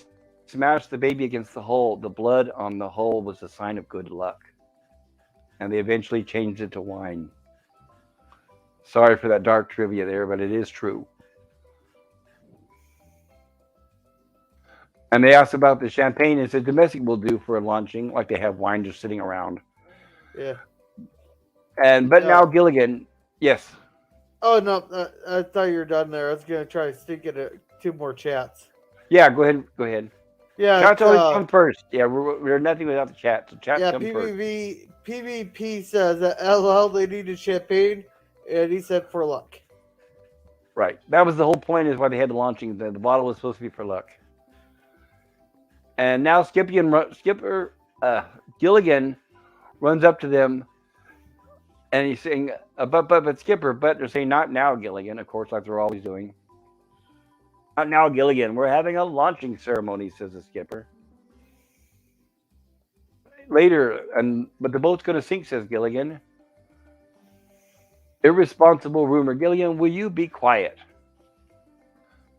smashed the baby against the hull, the blood on the hull was a sign of good luck, and they eventually changed it to wine. Sorry for that dark trivia there, but it is true. And they asked about the champagne and said domestic will do for a launching, like they have wine just sitting around. Yeah. But now Gilligan, yes. Oh no, I thought you were done there. I was gonna try to sneak in 2 more chats. Yeah, go ahead. Yeah, chats always come first. Yeah, we're nothing without the chat. So chat come first. PvP says that LL they needed champagne, and he said for luck. Right. That was the whole point, is why they had the launching. The bottle was supposed to be for luck. And now Skipper Gilligan runs up to them, and he's saying, but Skipper, but they're saying, not now, Gilligan, of course, like they're always doing. Not now, Gilligan. We're having a launching ceremony, says the skipper. Later, but the boat's going to sink, says Gilligan. Irresponsible rumor. Gilligan, will you be quiet?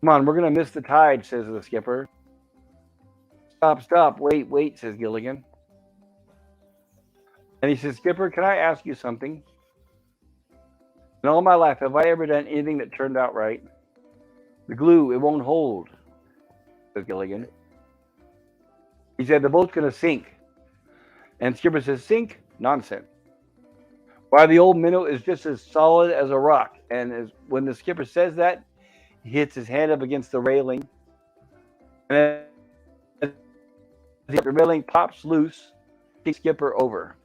Come on, we're going to miss the tide, says the skipper. Stop, wait, says Gilligan. And he says, Skipper, can I ask you something? In all my life, have I ever done anything that turned out right? The glue, it won't hold, says Gilligan. He said, the boat's going to sink. And Skipper says, sink? Nonsense. Why, the old Minnow is just as solid as a rock. And when the skipper says that, he hits his hand up against the railing. And the railing pops loose, takes Skipper over.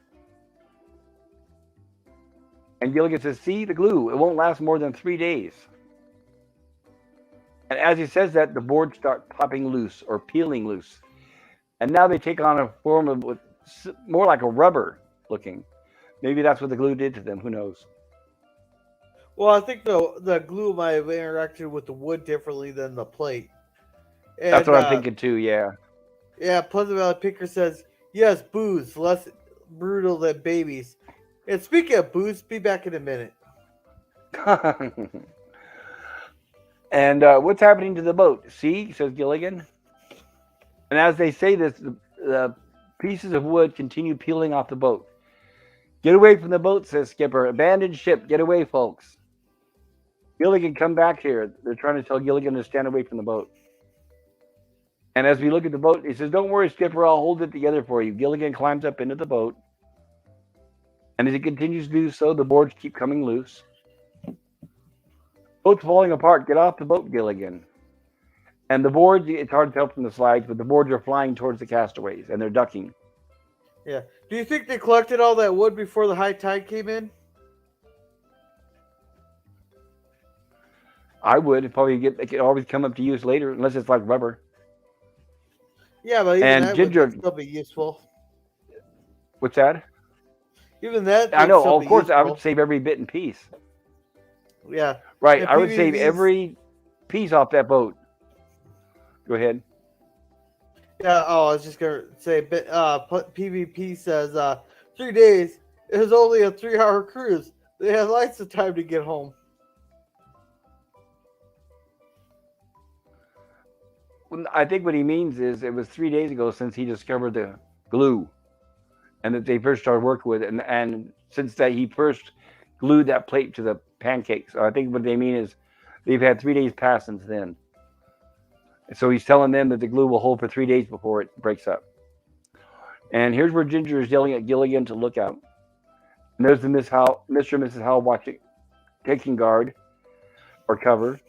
And Gilligan says, see, the glue, it won't last more than 3 days. And as he says that, the boards start popping loose or peeling loose. And now they take on a form of more like a rubber looking. Maybe that's what the glue did to them. Who knows? Well, I think the glue might have interacted with the wood differently than the plate. And, that's what I'm thinking too, yeah. Yeah, Pleasant Valley Picker says, yes, booze, less brutal than babies. And speaking of booze, be back in a minute. And what's happening to the boat? See, says Gilligan. And as they say this, the pieces of wood continue peeling off the boat. Get away from the boat, says Skipper. Abandoned ship. Get away, folks. Gilligan, come back here. They're trying to tell Gilligan to stand away from the boat. And as we look at the boat, he says, don't worry, Skipper, I'll hold it together for you. Gilligan climbs up into the boat. And as he continues to do so, the boards keep coming loose. Boat's falling apart. Get off the boat, Gilligan. And the boards, it's hard to tell from the slides, but the boards are flying towards the castaways, and they're ducking. Yeah. Do you think they collected all that wood before the high tide came in? I would. It could always come up to use later, unless it's like rubber. Yeah, but even and that Ginger, would still be useful. What's that? Even that. I know. Of course, useful. I would save every bit and piece. Yeah. Right. And I would save PVPs every piece off that boat. Go ahead. Yeah. Oh, I was just gonna say. PvP says 3 days. It was only a 3-hour cruise. They had lots of time to get home. I think what he means is it was 3 days ago since he discovered the glue, and that they first started working with it, and since that he first glued that plate to the pancakes. So I think what they mean is they've had 3 days pass since then. So he's telling them that the glue will hold for 3 days before it breaks up. And here's where Ginger is yelling at Gilligan to look out. And there's the Mr. and Mrs. Howell watching, taking guard or cover.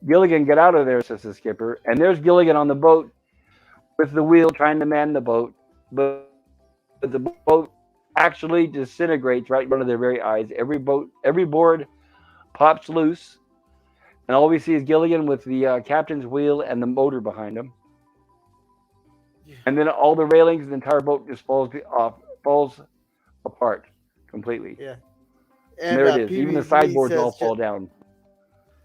Gilligan, get out of there, says the skipper. And there's Gilligan on the boat with the wheel trying to man the boat. But the boat actually disintegrates right in front of their very eyes. Every board pops loose. And all we see is Gilligan with the captain's wheel and the motor behind him. And then all the railings, the entire boat just falls apart completely. Yeah. And there it is. Even the sideboards all fall down.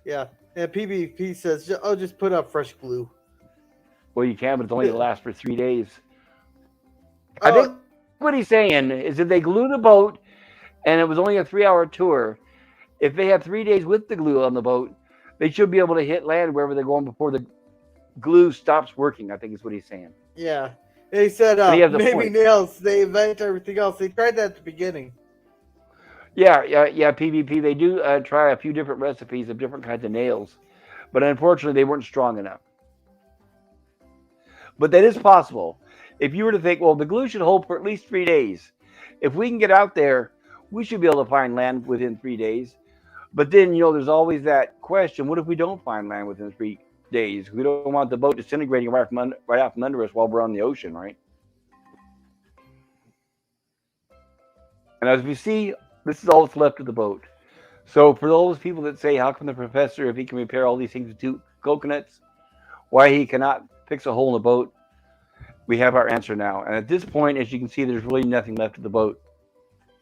Yeah. And PvP says, oh, just put up fresh glue. Well, you can, but it's only to last for 3 days. I think what he's saying is if they glue the boat and it was only a 3-hour tour, if they have 3 days with the glue on the boat, they should be able to hit land wherever they're going before the glue stops working, I think is what he's saying. Yeah. And he said maybe nails, they invent everything else. They tried that at the beginning. Yeah, PvP. They do try a few different recipes of different kinds of nails, but unfortunately they weren't strong enough. But that is possible. If you were to think, well, the glue should hold for at least 3 days. If we can get out there, we should be able to find land within 3 days. But then, there's always that question, what if we don't find land within 3 days? We don't want the boat disintegrating right out from under us while we're on the ocean, right? And as we see, this is all that's left of the boat. So for those people that say, how come the professor, if he can repair all these things with two coconuts, why he cannot fix a hole in a boat, we have our answer now. And at this point, as you can see, there's really nothing left of the boat.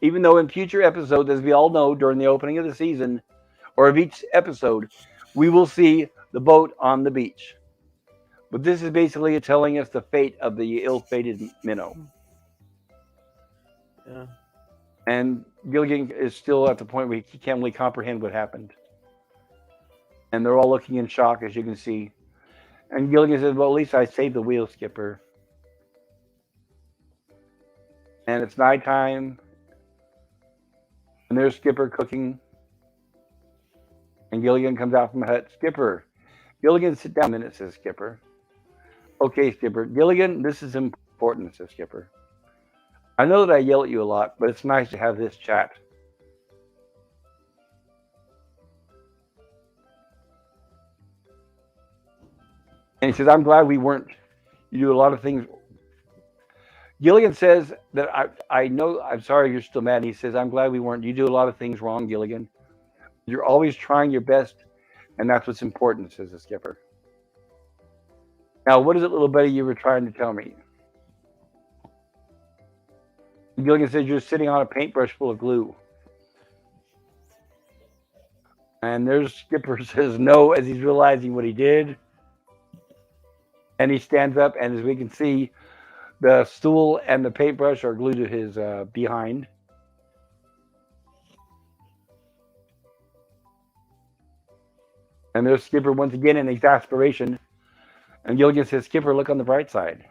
Even though in future episodes, as we all know, during the opening of the season or of each episode, we will see the boat on the beach. But this is basically telling us the fate of the ill-fated Minnow. Yeah. And Gilligan is still at the point where he can't really comprehend what happened. And they're all looking in shock, as you can see. And Gilligan says, well, at least I saved the wheel, Skipper. And it's nighttime. And there's Skipper cooking. And Gilligan comes out from the hut. Skipper. Gilligan, sit down a minute, says Skipper. Okay, Skipper. Gilligan, this is important, says Skipper. I know that I yell at you a lot, but it's nice to have this chat. And he says, I'm glad we weren't. You do a lot of things. Gilligan says that I know, I'm sorry you're still mad. And he says, I'm glad we weren't. You do a lot of things wrong, Gilligan. You're always trying your best, and that's what's important, says the skipper. Now, what is it, little buddy, you were trying to tell me? Gilligan says, you're sitting on a paintbrush full of glue. And there's Skipper says no as he's realizing what he did. And he stands up, and as we can see, the stool and the paintbrush are glued to his behind. And there's Skipper once again in exasperation. And Gilligan says, Skipper, look on the bright side.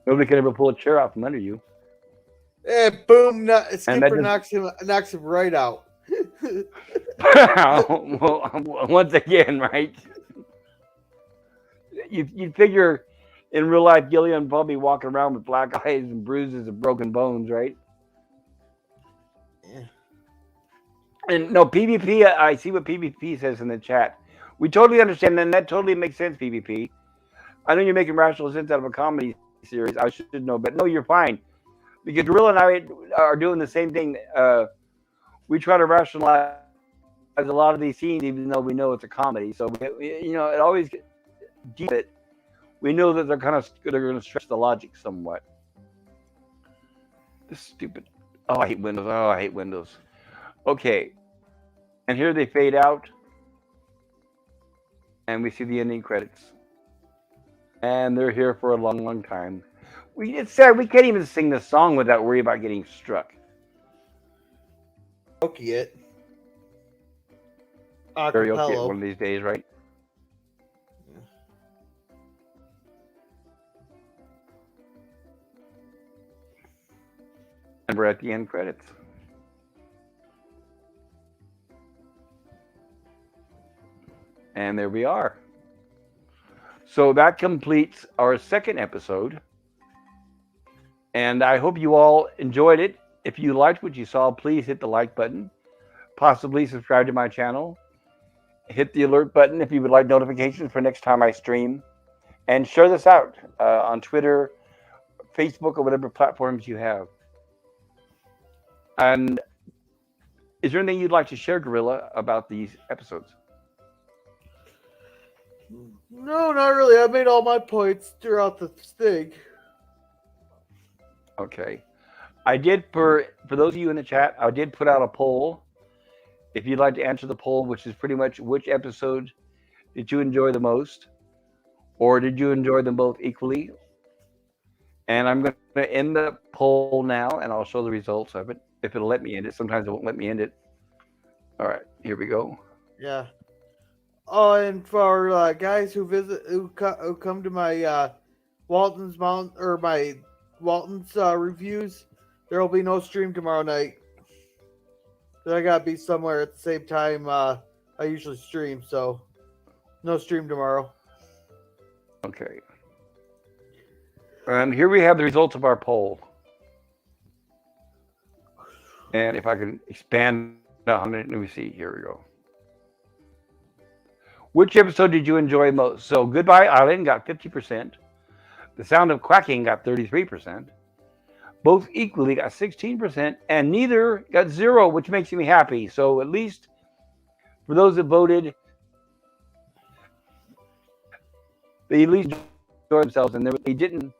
Nobody can ever pull a chair out from under you. And boom, Skipper just... knocks him right out. Well, once again, right? You'd figure in real life, Gilligan probably walking around with black eyes and bruises and broken bones, right? Yeah. And no, PvP, I see what PvP says in the chat. We totally understand, and that totally makes sense, PvP. I know you're making rational sense out of a comedy series. I should know, but no, you're fine. Because Gorilla and I are doing the same thing. We try to rationalize a lot of these scenes, even though we know it's a comedy. So, it always deep it. We know that they're going to stretch the logic somewhat. This stupid. Oh, I hate Windows. Oh, I hate Windows. Okay. And here they fade out. And we see the ending credits. And they're here for a long, long time. It's sad. We can't even sing this song without worry about getting struck. Okay, it. Karaoke one of these days, right? Yeah. And we're at the end credits. And there we are. So that completes our second episode. And I hope you all enjoyed it. If you liked what you saw, please hit the like button. Possibly subscribe to my channel. Hit the alert button if you would like notifications for next time I stream. And share this out on Twitter, Facebook, or whatever platforms you have. And is there anything you'd like to share, Gorilla, about these episodes? No, not really. I made all my points throughout the thing. Okay. I did, for those of you in the chat, I did put out a poll. If you'd like to answer the poll, which is pretty much which episode did you enjoy the most? Or did you enjoy them both equally? And I'm going to end the poll now, and I'll show the results of it. If it'll let me end it. Sometimes it won't let me end it. All right, here we go. Yeah. Oh, and for guys who come to my Walton's reviews, there will be no stream tomorrow night. I gotta be somewhere at the same time I usually stream, so no stream tomorrow. Okay. And here we have the results of our poll. And if I can expand on it, let me see. Here we go. Which episode did you enjoy most? So, Goodbye Island got 50%. The Sound of Quacking got 33%. Both equally got 16%, and neither got 0, which makes me happy. So at least for those that voted, they at least enjoyed themselves, and they didn't.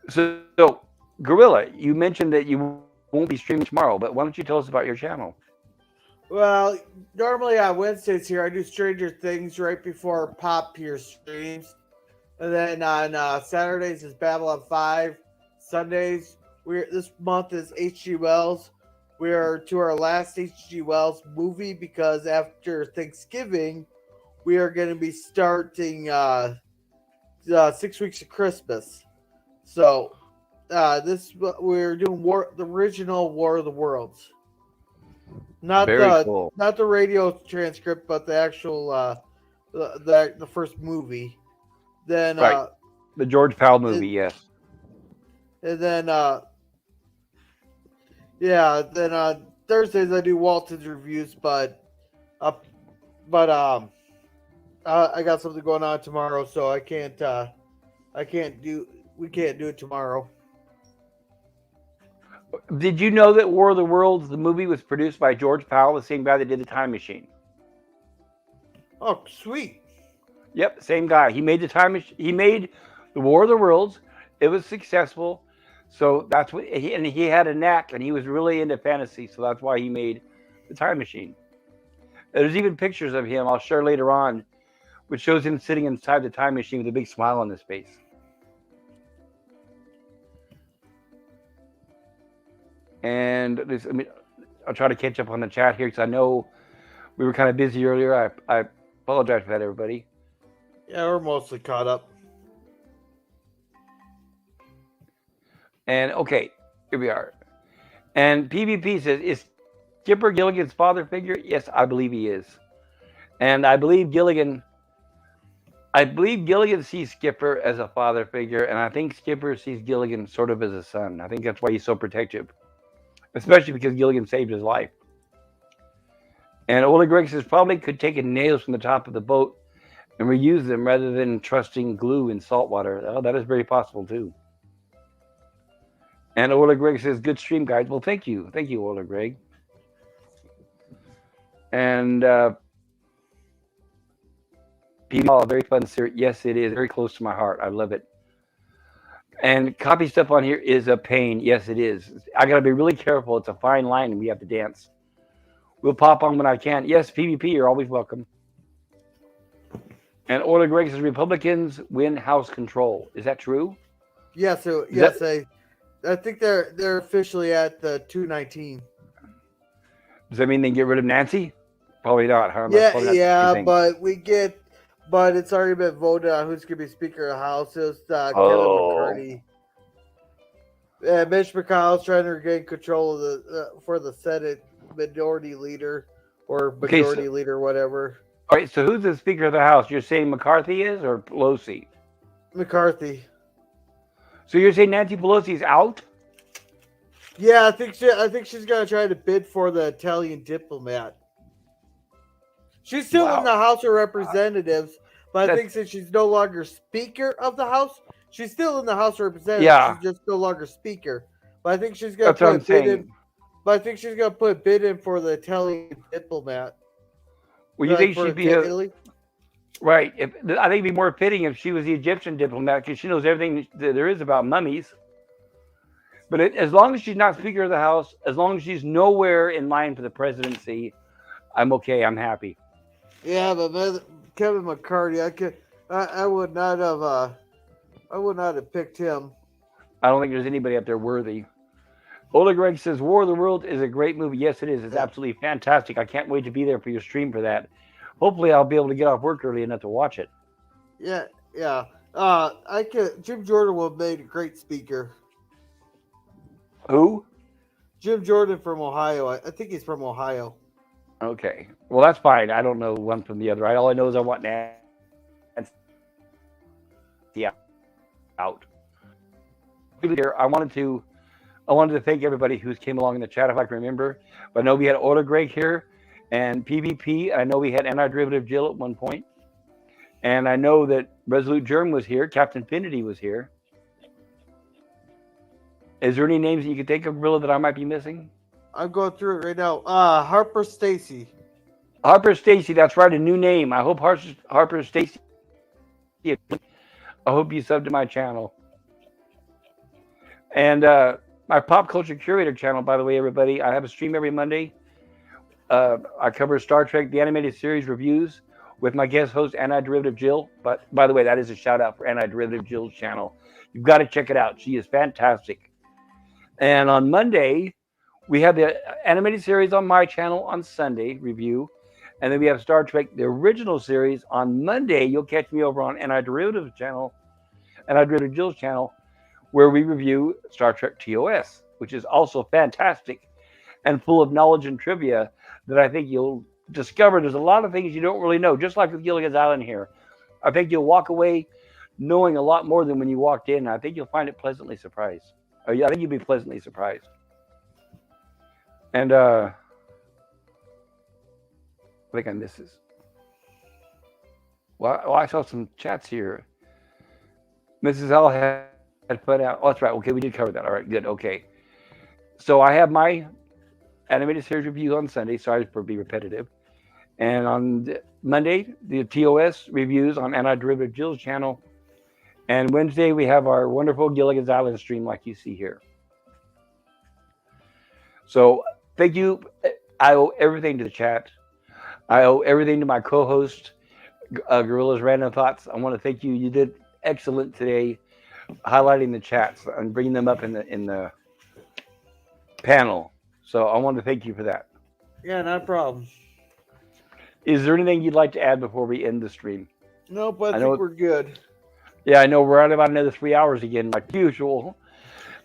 So, Gorilla, you mentioned that you won't be streaming tomorrow, but why don't you tell us about your channel? Well, normally on Wednesdays here, I do Stranger Things right before Pop here streams. And then on Saturdays is Babylon 5. Sundays, this month is H.G. Wells. We are to our last H.G. Wells movie because after Thanksgiving, we are going to be starting 6 Weeks of Christmas. So, we're doing the original War of the Worlds. Not Cool. not the radio transcript, but the actual the first movie. Then right. The George Powell movie, yes. And then then Thursdays I do Walton's reviews, but I got something going on tomorrow, so we can't do it tomorrow. Did you know that War of the Worlds, the movie, was produced by George Powell, the same guy that did The Time Machine? Oh, sweet. Yep, same guy. He made He made the War of the Worlds. It was successful, so that's what. He had a knack, and he was really into fantasy, so that's why he made The Time Machine. There's even pictures of him I'll share later on, which shows him sitting inside the time machine with a big smile on his face. And I'll try to catch up on the chat here because I know we were kind of busy earlier. I apologize for that, everybody. Yeah, we're mostly caught up. And okay, here we are. And PvP says, is Skipper Gilligan's father figure? Yes, I believe he is. And I believe Gilligan sees Skipper as a father figure, and I think Skipper sees Gilligan sort of as a son. I think that's why he's so protective, especially because Gilligan saved his life. And Ola Greg says probably could take nails from the top of the boat and reuse them rather than trusting glue in salt water. Oh, that is very possible too. And Ola Greg says, good stream, guys. Well, thank you. Thank you, Ola Greg. And people, very fun series. Yes, it is. Very close to my heart. I love it. And copy stuff on here is a pain. Yes, it is. I got to be really careful. It's a fine line, and we have to dance. We'll pop on when I can. Yes, PvP, you're always welcome. And Ola Greg says Republicans win House control. Is that true? Yeah, so yes, I think they're officially at the 219. Does that mean they get rid of Nancy? Probably not, huh? But it's already been voted on who's going to be Speaker of the House. It's Kevin McCarthy. Yeah, Mitch McConnell's trying to regain control of for the Senate Minority Leader or Majority Leader, whatever. All right, so who's the Speaker of the House? You're saying McCarthy is or Pelosi? McCarthy. So you're saying Nancy Pelosi's out? Yeah, I think she's going to try to bid for the Italian diplomat. She's still in the House of Representatives, but I think since she's no longer Speaker of the House, she's still in the House of Representatives. Yeah. She's just no longer Speaker. But I think she's going to put a bid in. But I think she's going to put a bid in for the Italian diplomat. Well, you think she'd be Italy? Right. I think it'd be more fitting if she was the Egyptian diplomat because she knows everything that there is about mummies. But as long as she's not Speaker of the House, as long as she's nowhere in line for the presidency, I'm okay. I'm happy. Yeah, but Kevin McCarthy, I would not have picked him. I don't think there's anybody up there worthy. Ola Greg says War of the Worlds is a great movie. Yes, it is. It's absolutely fantastic. I can't wait to be there for your stream for that. Hopefully, I'll be able to get off work early enough to watch it. Yeah. Jim Jordan would have made a great speaker. Who? Jim Jordan from Ohio. I think he's from Ohio. Okay. Well, that's fine. I don't know one from the other. All I know is I want Nancy out. I wanted to thank everybody who came along in the chat, if I can remember. But I know we had Ola Greg here and PvP. I know we had Anti-Derivative Jill at one point. And I know that Resolute Germ was here. Captain Finity was here. Is there any names that you can think of, Gorilla, that I might be missing? I'm going through it right now. Harper Stacy. Harper Stacy, that's right, a new name. I hope Harper Stacy, I hope you subbed to my channel. And my Pop Culture Curator channel, by the way, everybody, I have a stream every Monday. I cover Star Trek, the animated series reviews with my guest host, Anti-Derivative Jill. But by the way, that is a shout out for Anti-Derivative Jill's channel. You've got to check it out. She is fantastic. And on Monday, we have the animated series on my channel on Sunday review. And then we have Star Trek, the original series on Monday. You'll catch me over on Anti-Derivative channel, Anti-Derivative Jill's channel, where we review Star Trek TOS, which is also fantastic and full of knowledge and trivia that I think you'll discover. There's a lot of things you don't really know, just like with Gilligan's Island here. I think you'll walk away knowing a lot more than when you walked in. I think you'll find it pleasantly surprised. I think you'll be pleasantly surprised. And I think I missed this. Well, I saw some chats here. Mrs. L had put out. Oh, that's right. Okay, we did cover that. All right, good. Okay. So I have my animated series review on Sunday. Sorry for being repetitive. And on Monday, the TOS reviews on Anti-Derivative Jill's channel. And Wednesday, we have our wonderful Gilligan's Island stream like you see here. So thank you. I owe everything to the chat. I owe everything to my co-host, Gorilla's Random Thoughts. I want to thank you. You did excellent today, highlighting the chats and bringing them up in the panel. So I want to thank you for that. Yeah, not a problem. Is there anything you'd like to add before we end the stream? Nope, I think we're good. Yeah, I know we're at about another 3 hours again, like usual.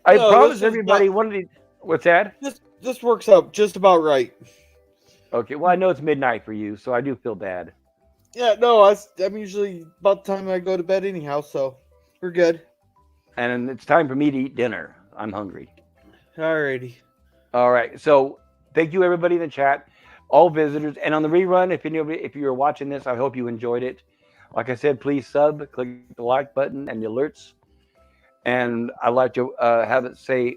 I promised everybody one of the. What's that? This works out just about right. Okay, well, I know it's midnight for you, so I do feel bad. Yeah, no, I'm usually about the time I go to bed anyhow, so we're good. And it's time for me to eat dinner. I'm hungry. Alrighty. All right, so thank you, everybody in the chat, all visitors, and on the rerun, if you're watching this, I hope you enjoyed it. Like I said, please sub, click the like button and the alerts. And I'd like to have it say,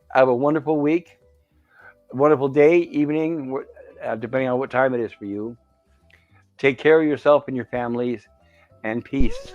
have a wonderful week, a wonderful day, evening, depending on what time it is for you. Take care of yourself and your families, and peace.